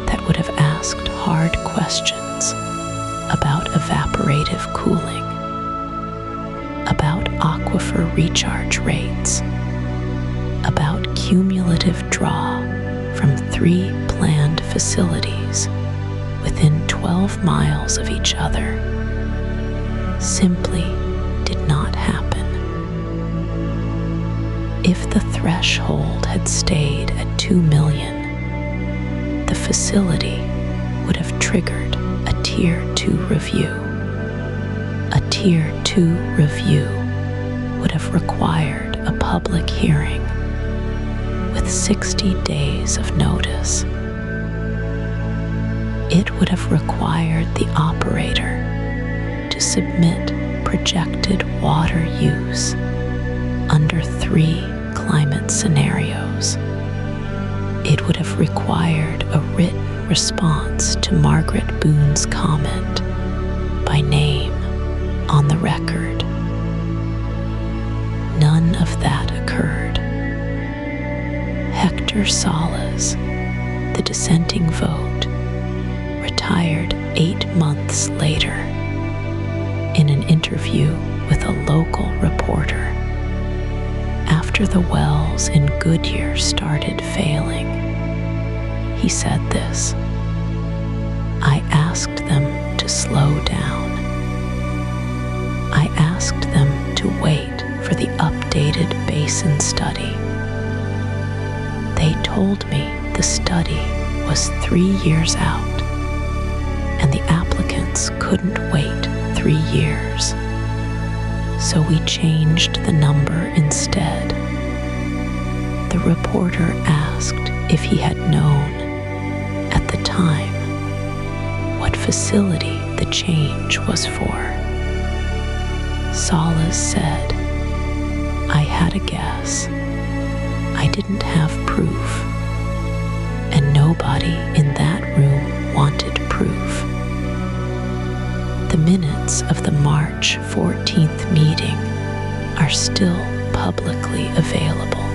that would have asked hard questions about evaporative cooling, about aquifer recharge rates, about cumulative draw from 3 planned facilities within 12 miles of each other, simply did not happen. If the threshold had stayed at 2 million, the facility would have triggered a Tier 2 review. A Tier 2 review would have required a public hearing with 60 days of notice. It would have required the operator to submit projected water use under 3 climate scenarios. It would have required a written response to Margaret Boone's comment by name on the record. None of that occurred. Hector Salas, the dissenting vote, retired 8 months later. In an interview with a local reporter, after the wells in Goodyear started failing, he said this: "I asked them to slow down. I asked them to wait for the updated basin study. They told me the study was 3 years out, and the applicants couldn't wait 3 years. So we changed the number instead." The reporter asked if he had known at the time what facility the change was for. Salas said, "I had a guess. I didn't have proof, and nobody in that room wanted proof." The minutes of the March 14th meeting are still publicly available.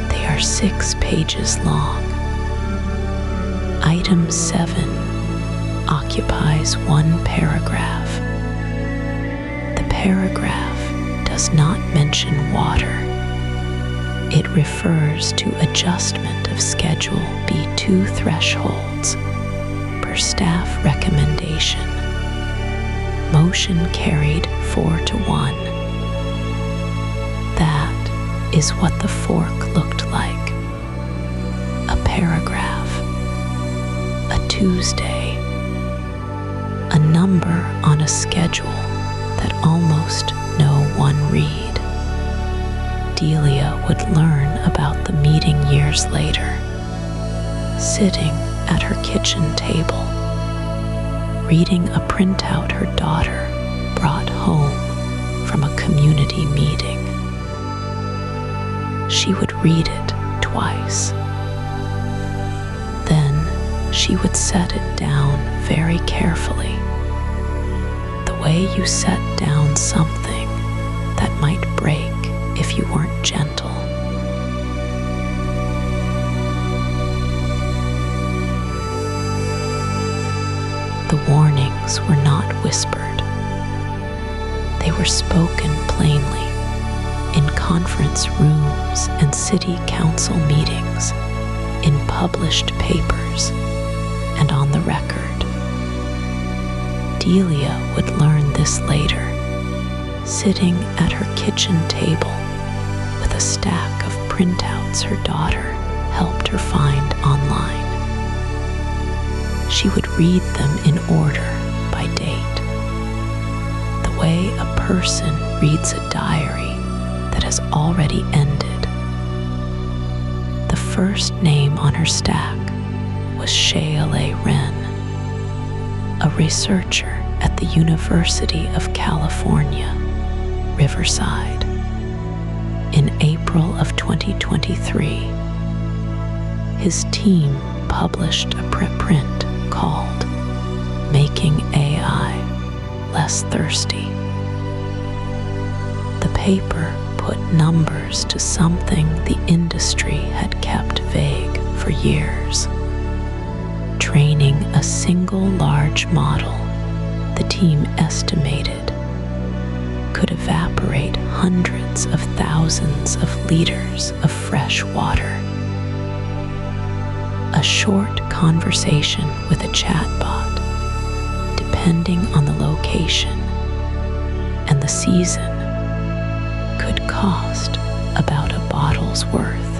They are 6 pages long. Item 7 occupies 1 paragraph. The paragraph does not mention water. It refers to adjustment of Schedule B2 thresholds per staff recommendation. Motion carried 4-1. That is what the fork looked like. A paragraph, a Tuesday, a number on a schedule that almost no one read. Delia would learn about the meeting years later, sitting at her kitchen table, reading a printout her daughter brought home from a community meeting. She would read it twice. Then she would set it down very carefully, the way you set down something that might break if you weren't gentle. The warnings were not whispered. They were spoken plainly in conference rooms and city council meetings, in published papers, and on the record. Delia would learn this later, sitting at her kitchen table with a stack of printouts her daughter helped her find online. She would read them in order by date, the way a person reads a diary that has already ended. The first name on her stack was Shaolei Ren, a researcher at the University of California, Riverside. In April of 2023, his team published a preprint called "Making AI Less Thirsty." The paper put numbers to something the industry had kept vague for years. Training a single large model, the team estimated, could evaporate hundreds of thousands of liters of fresh water. A short conversation with a chatbot, depending on the location and the season, could cost about a bottle's worth.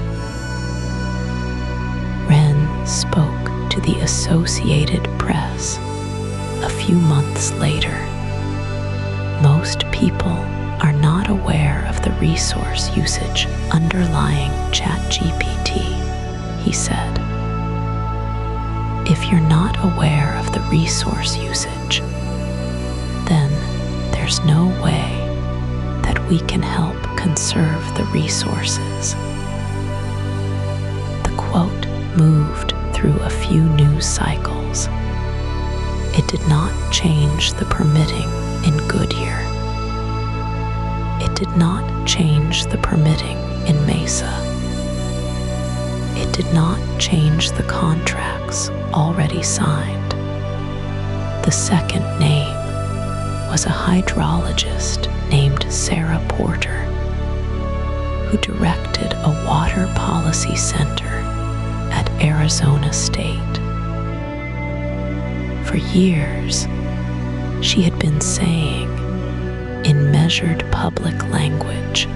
Ren spoke to the Associated Press a few months later. Most people are not aware of the resource usage underlying ChatGPT, he said. If you're not aware of the resource usage, then there's no way that we can help conserve the resources. The quote moved through a few news cycles. It did not change the permitting in Goodyear. It did not change the permitting in Mesa. It did not change the contracts already signed. The second name was a hydrologist named Sarah Porter, who directed a water policy center at Arizona State. For years, she had been saying, in measured public language,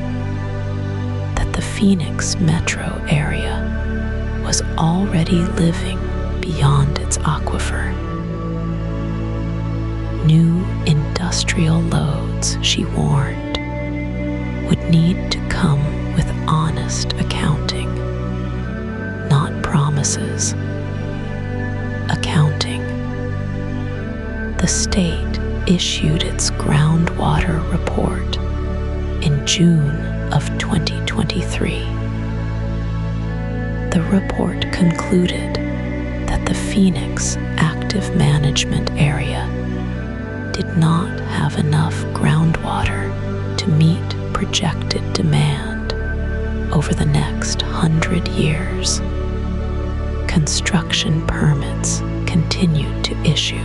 that the Phoenix metro area was already living beyond its aquifer. New industrial loads, she warned, would need to come with honest accounting, not promises. Accounting. The state issued its groundwater report in June of 2023. The report concluded that the Phoenix active management area did not have enough groundwater to meet projected demand over the next 100 years. Construction permits continued to issue.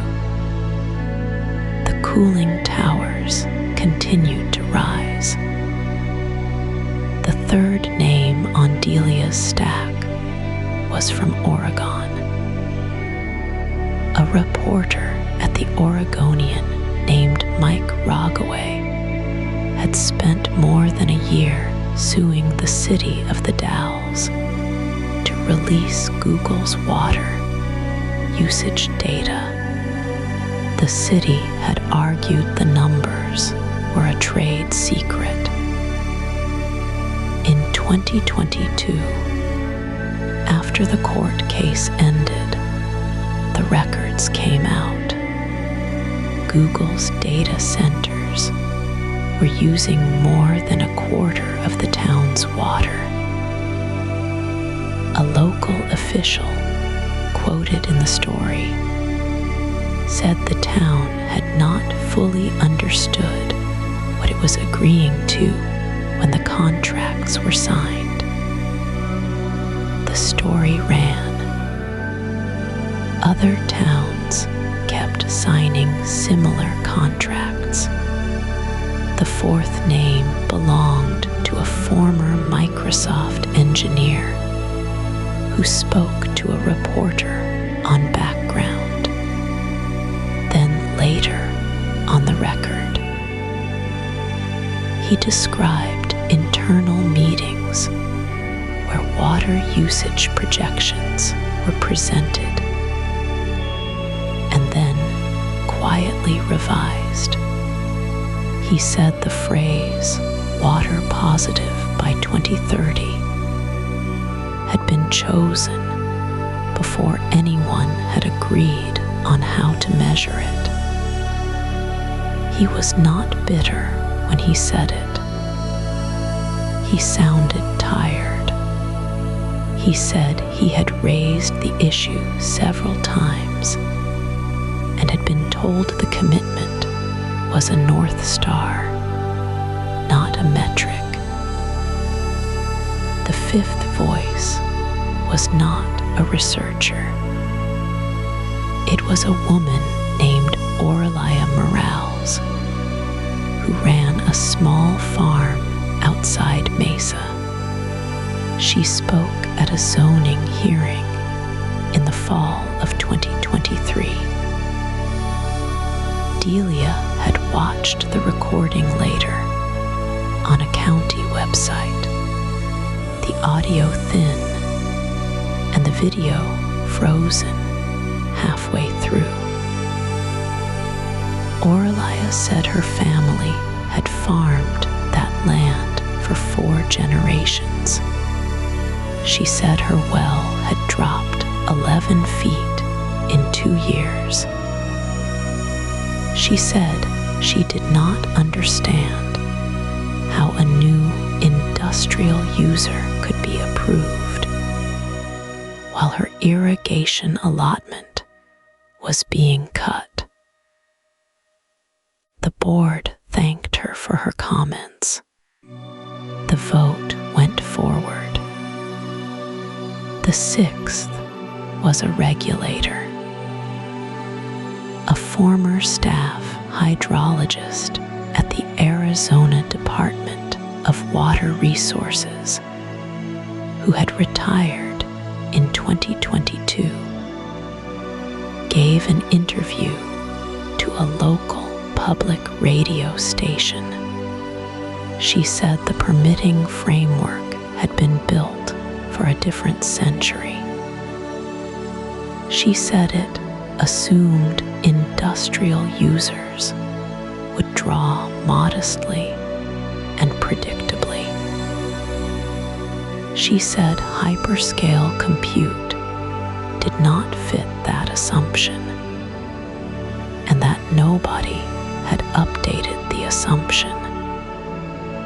The cooling towers continued to rise. The third name on Delia's stack was from Oregon. A reporter at the Oregonian named Mike Rogaway had spent more than a year suing the city of the Dalles to release Google's water usage data. The city had argued the numbers were a trade secret. In 2022, after the court case ended, the records came out. Google's data centers were using more than a quarter of the town's water. A local official, quoted in the story, said the town had not fully understood what it was agreeing to when the contracts were signed. The story ran. Other towns kept signing similar contracts. The fourth name belonged to a former Microsoft engineer who spoke to a reporter on background, then later on the record. He described internal meetings where water usage projections were presented and then quietly revised. He said the phrase water positive by 2030 had been chosen before anyone had agreed on how to measure it. He was not bitter when he said it. He sounded tired. He said he had raised the issue several times and had been told the commitment was a North Star, not a metric. The fifth voice was not a researcher. It was a woman named Aurelia Morales, who ran a small farm outside Mesa. She spoke at a zoning hearing in the fall of 2023. Delia had watched the recording later on a county website, the audio thin and the video frozen halfway through. Aurelia said her family had farmed that land for 4 generations. She said her well had dropped 11 feet 2 years. She said she did not understand how a new industrial user could be approved while her irrigation allotment was being cut. The board thanked her for her comments. The vote went forward. The 6th was a regulator, a former staff hydrologist at the Arizona Department of Water Resources, who had retired in 2022, gave an interview to a local public radio station. She said the permitting framework had been built for a different century. She said it assumed industrial users would draw modestly and predictably. She said hyperscale compute did not fit that assumption, and that nobody had updated the assumption.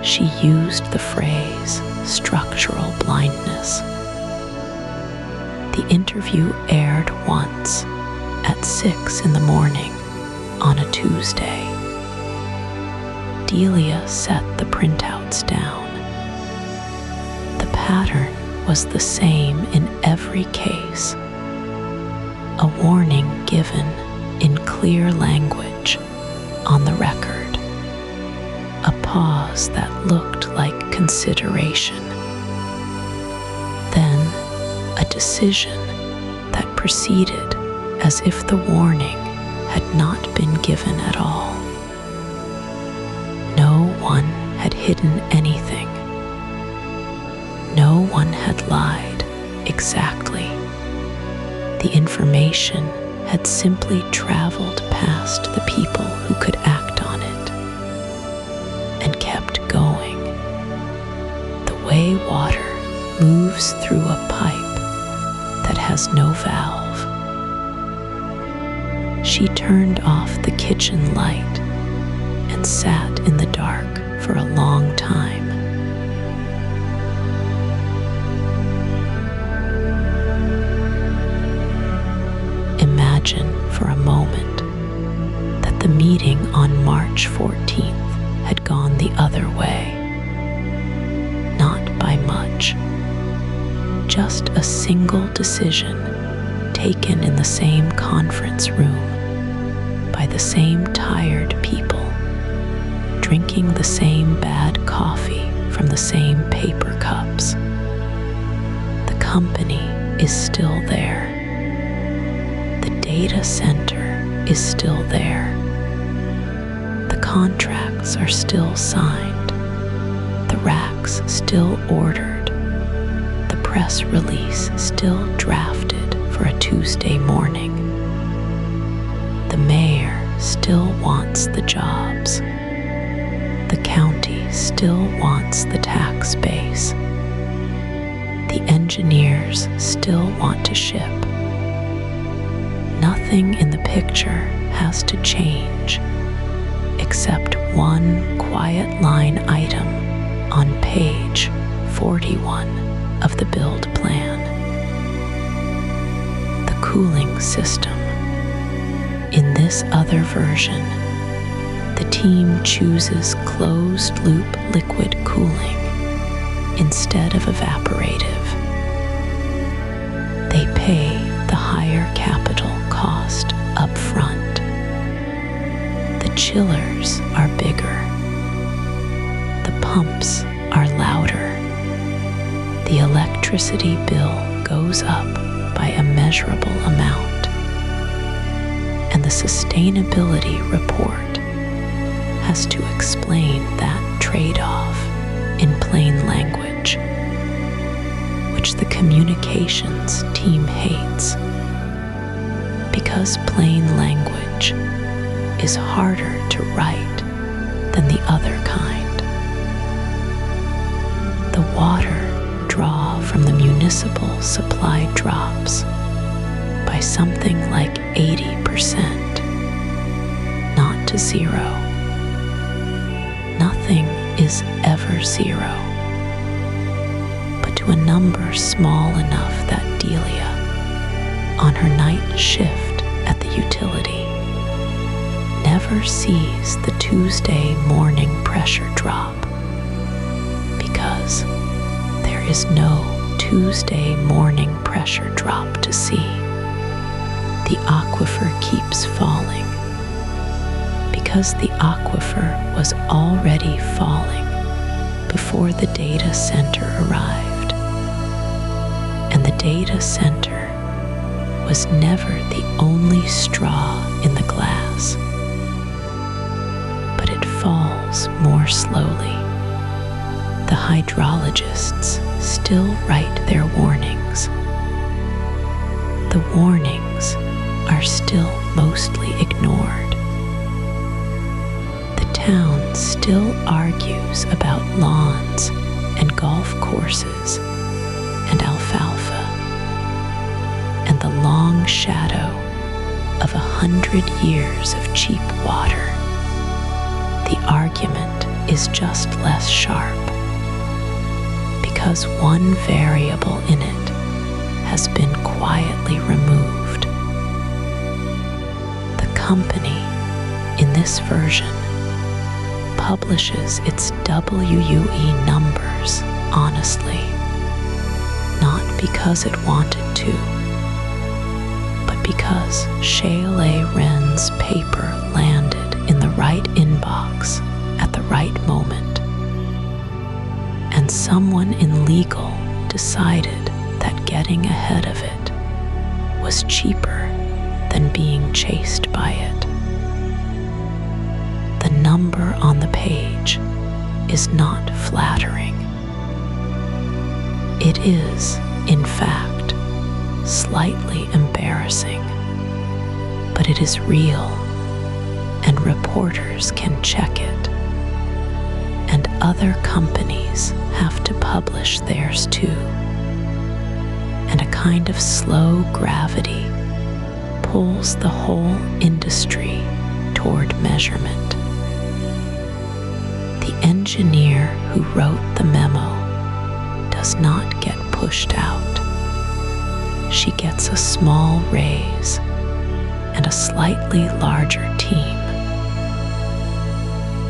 She used the phrase structural blindness. The interview aired once at 6 in the morning on a Tuesday. Delia set the printouts down. The pattern was the same in every case. A warning given in clear language on the record. A pause that looked like consideration. Then a decision that proceeded as if the warning had not been given at all. No one had hidden anything. No one had lied exactly. The information had simply traveled past the people who could act on it and kept going. The way water moves through a pipe that has no valve. She turned off the kitchen light and sat in the dark for a long time. Imagine for a moment that the meeting on March 14th had gone the other way. Not by much. Just a single decision taken in the same conference room by the same tired people, drinking the same bad coffee from the same paper cups. The company is still there. The data center is still there. The contracts are still signed. The racks still ordered. The press release still drafted for a Tuesday morning. The mayor still wants the jobs. The county still wants the tax base. The engineers still want to ship. Nothing in the picture has to change except one quiet line item on page 41 of the build plan. The cooling system. In this other version, the team chooses closed-loop liquid cooling instead of evaporative. They pay the higher capital cost up front. The chillers are bigger. The pumps are louder. The electricity bill goes up by a measurable amount. And the sustainability report has to explain that trade-off in plain language, which the communications team hates, because plain language is harder to write than the other kind. The water draw from the municipal supply drops by something like 80%, not to zero. Nothing is ever zero, but to a number small enough that Delia, on her night shift at the utility, never sees the Tuesday morning pressure drop, because there is no Tuesday morning pressure drop to see. The aquifer keeps falling, because the aquifer was already falling before the data center arrived. And the data center was never the only straw in the glass, but it falls more slowly. The hydrologists still write their warnings. The warnings are still mostly ignored. The town still argues about lawns and golf courses and alfalfa and the long shadow of 100 years of cheap water. The argument is just less sharp, because one variable in it has been quietly removed. The company in this version publishes its WUE numbers honestly, not because it wanted to, but because Shaolei Wren's paper landed in the right inbox at the right moment, and someone in legal decided that getting ahead of it was cheaper than being chased by it. The number on the page is not flattering. It is, in fact, slightly embarrassing, but it is real, and reporters can check it. And other companies have to publish theirs too. And a kind of slow gravity pulls the whole industry toward measurement. The engineer who wrote the memo does not get pushed out. She gets a small raise and a slightly larger team.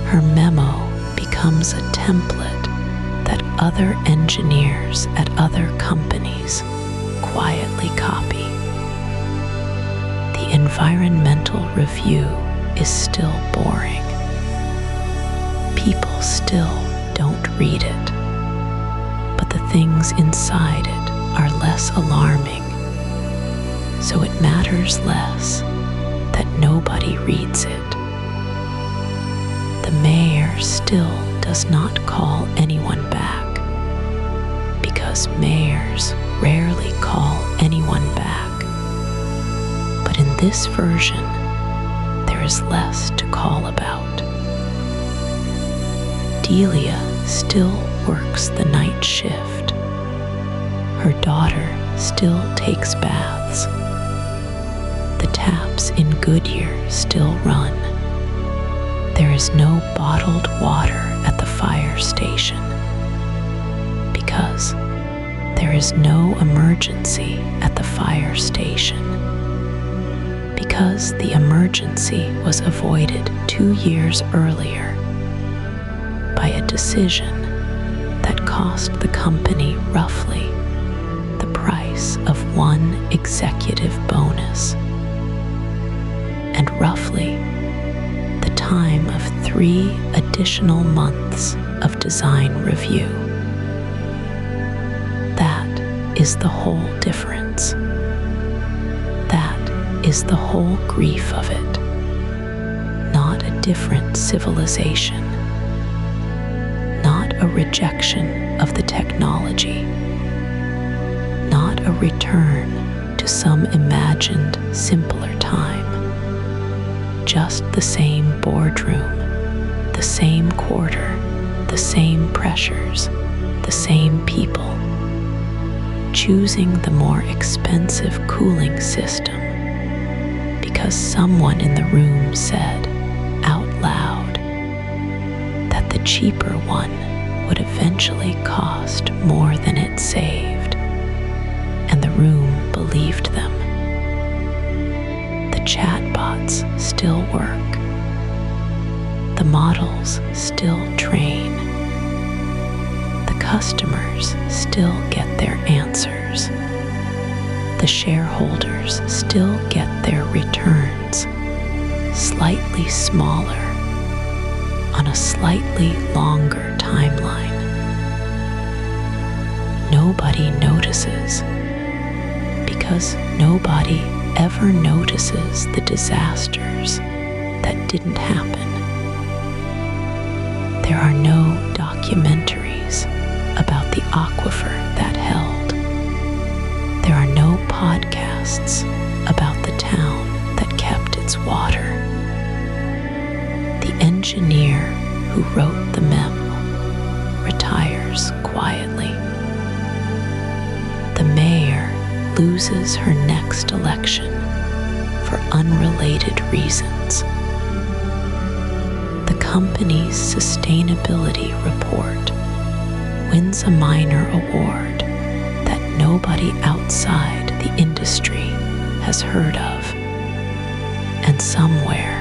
Her memo becomes a template that other engineers at other companies quietly copy. The environmental review is still boring. People still don't read it, but the things inside it are less alarming, so it matters less that nobody reads it. The mayor still does not call anyone back, because mayors rarely call anyone back. But in this version, there is less to call about. Delia still works the night shift. Her daughter still takes baths. The taps in Goodyear still run. There is no bottled water at the fire station, because there is no emergency at the fire station, because the emergency was avoided 2 years earlier by a decision that cost the company roughly the price of one executive bonus, and roughly the time of 3 additional months of design review. That is the whole difference. That is the whole grief of it. Not a different civilization. Not a rejection of the technology. Not a return to some imagined simpler time. Just the same boardroom, the same quarter, the same pressures, the same people. choosing the more expensive cooling system because someone in the room said out loud that the cheaper one would eventually cost more than it saved, and the room believed them. The chatbots still work. The models still train. The customers still get their answers. The shareholders still get their returns, slightly smaller, on a slightly longer timeline. Nobody notices because nobody ever notices the disasters that didn't happen. There are no documentaries about the aquifer that held. There are no podcasts about the town that kept its water. The engineer who wrote the memo retires quietly. The mayor loses her next election for unrelated reasons. The company's sustainability report wins a minor award that nobody outside the industry has heard of. And somewhere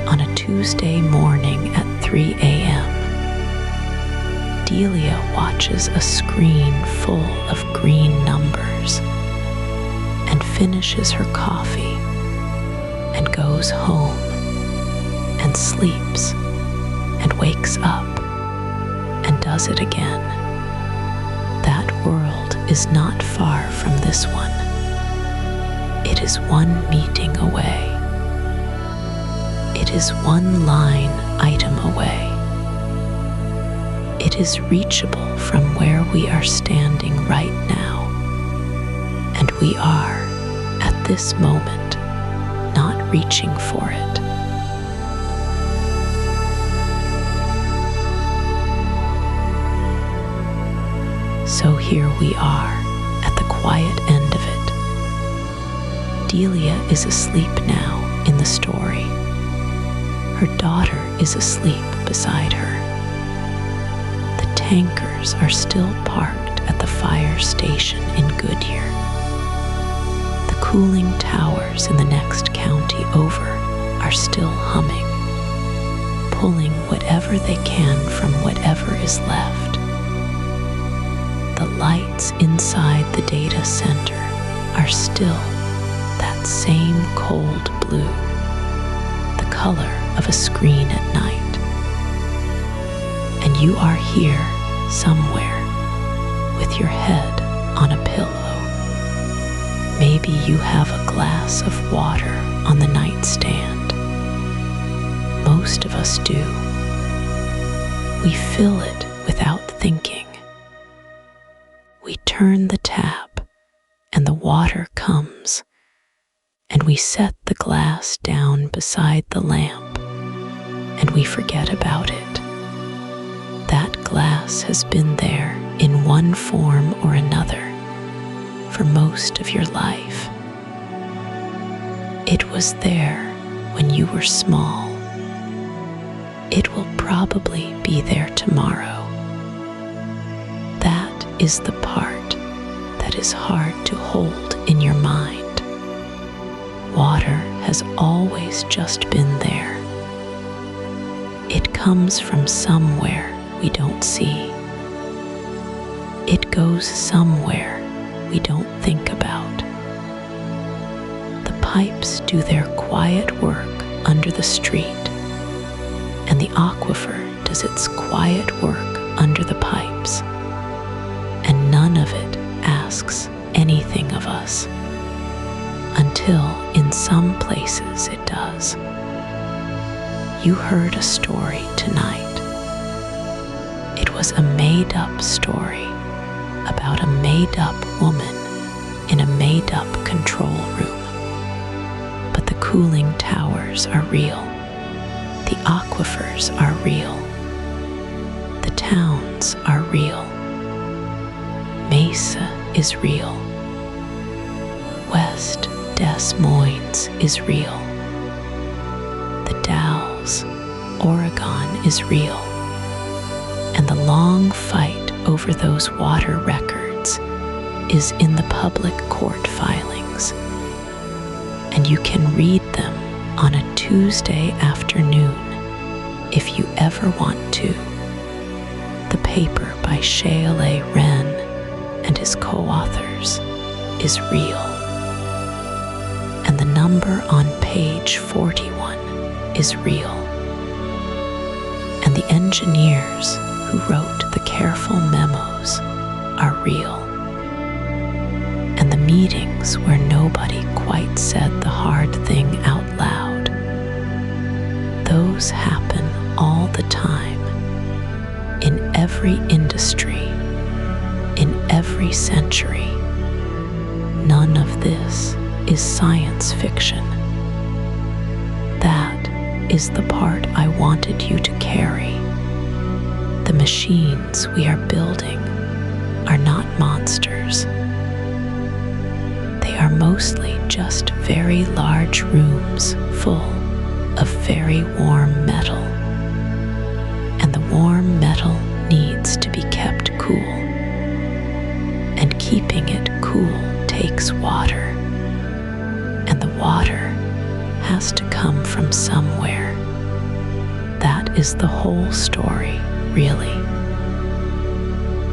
on a Tuesday morning at 3 a.m., Delia watches a screen full of green numbers and finishes her coffee and goes home and sleeps and wakes up and does it again. That world is not far from this one. It is one meeting away. It is one line item away. It is reachable from where we are standing right now, and we are, at this moment, not reaching for it. So here we are, at the quiet end of it. Delia is asleep now in the story. Her daughter is asleep beside her. The tankers are still parked at the fire station in Goodyear. The cooling towers in the next county over are still humming, pulling whatever they can from whatever is left. The lights inside the data center are still that same cold blue, the color of a screen at night. And you are here somewhere with your head on a pillow. Maybe you have a glass of water on the nightstand. Most of us do. We fill it without thinking. We turn the tap and the water comes, and we set the glass down beside the lamp, and we forget about it. That glass has been there in one form or another for most of your life. It was there when you were small. It will probably be there tomorrow. That is the part that is hard to hold in your mind. Water has always just been there. It comes from somewhere we don't see. It goes somewhere we don't think about. The pipes do their quiet work under the street, and the aquifer does its quiet work under the pipes, and none of it asks anything of us, until in some places it does. You heard a story tonight. It was a made-up story about a made-up woman in a made-up control room. But the cooling towers are real. The aquifers are real. The towns are real. Mesa is real. West Des Moines is real. The Dalles, Oregon is real. And the long fight over those water records is in the public court filings. And you can read them on a Tuesday afternoon if you ever want to. The paper by Shaolei and his co-authors is real. And the number on page 41 is real. And the engineers who wrote the careful memos are real. And the meetings where nobody quite said the hard thing out loud, those happen all the time, in every industry, in every century. None of this is science fiction. That is the part I wanted you to carry. The machines we are building are not monsters. They are mostly just very large rooms full of very warm metal. And the warm metal needs to be kept cool. And keeping it cool takes water. And the water has to come from somewhere. That is the whole story, really.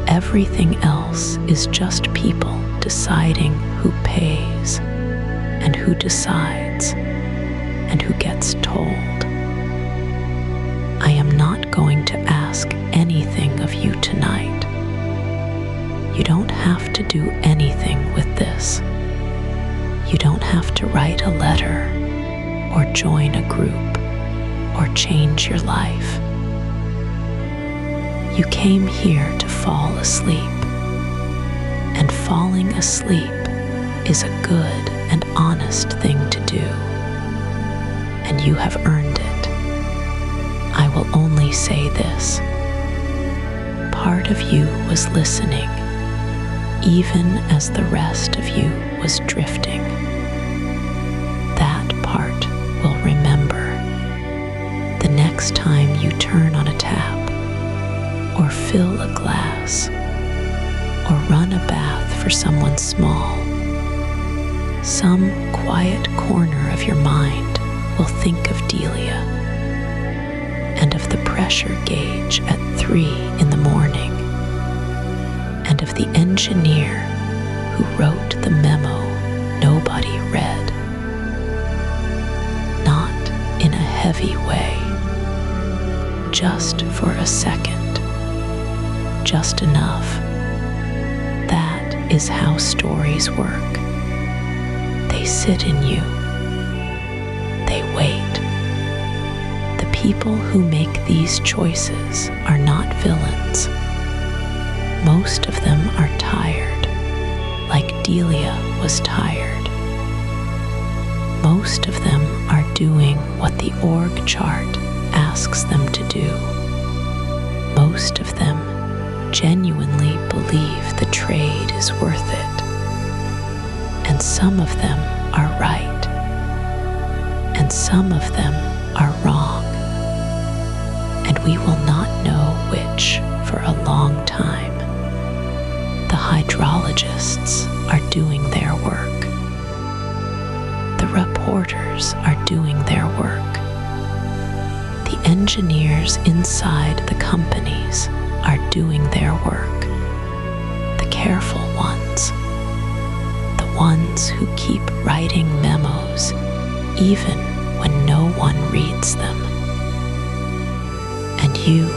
Everything else is just people deciding who pays and who decides and who gets told. I am not going to ask anything of you tonight. You don't have to do anything with this. You don't have to write a letter or join a group or change your life. You came here to fall asleep, and falling asleep is a good and honest thing to do, and you have earned it. I will only say this. Part of you was listening, even as the rest of you was drifting. That part will remember. The next time you turn on a tap, or fill a glass, or run a bath for someone small, some quiet corner of your mind will think of Delia and of the pressure gauge at 3 in the morning, and of the engineer who wrote the memo nobody read. Not in a heavy way, just for a second. Just enough. That is how stories work. They sit in you. They wait. The people who make these choices are not villains. Most of them are tired, like Delia was tired. Most of them are doing what the org chart asks them to do. Most of them genuinely believe the trade is worth it. And some of them are right. And some of them are wrong. And we will not know which for a long time. The hydrologists are doing their work. The reporters are doing their work. The engineers inside the companies are doing their work. The careful ones. The ones who keep writing memos even when no one reads them. And you,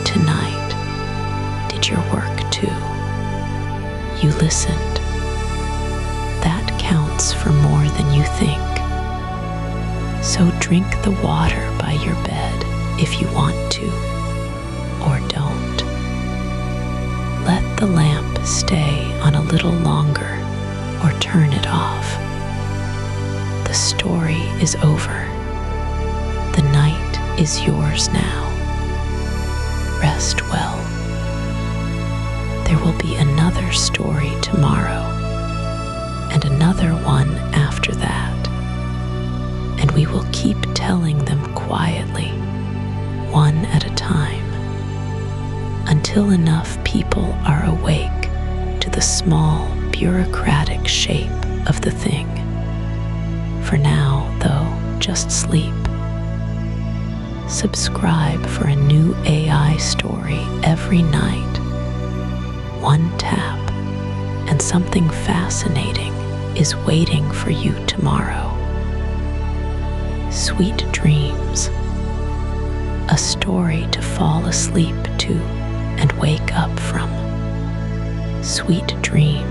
tonight, did your work too. You listened. That counts for more than you think. So drink the water by your bed if you want to, or don't. Let the lamp stay on a little longer, or turn it off. The story is over. The night is yours now. Rest well. There will be another another story tomorrow, and another one after that, and we will keep telling them quietly, one at a time, until enough people are awake to the small, bureaucratic shape of the thing. For now, though, just sleep. Subscribe for a new AI story every night. One tap, and something fascinating is waiting for you tomorrow. Sweet dreams. A story to fall asleep to and wake up from. Sweet dreams.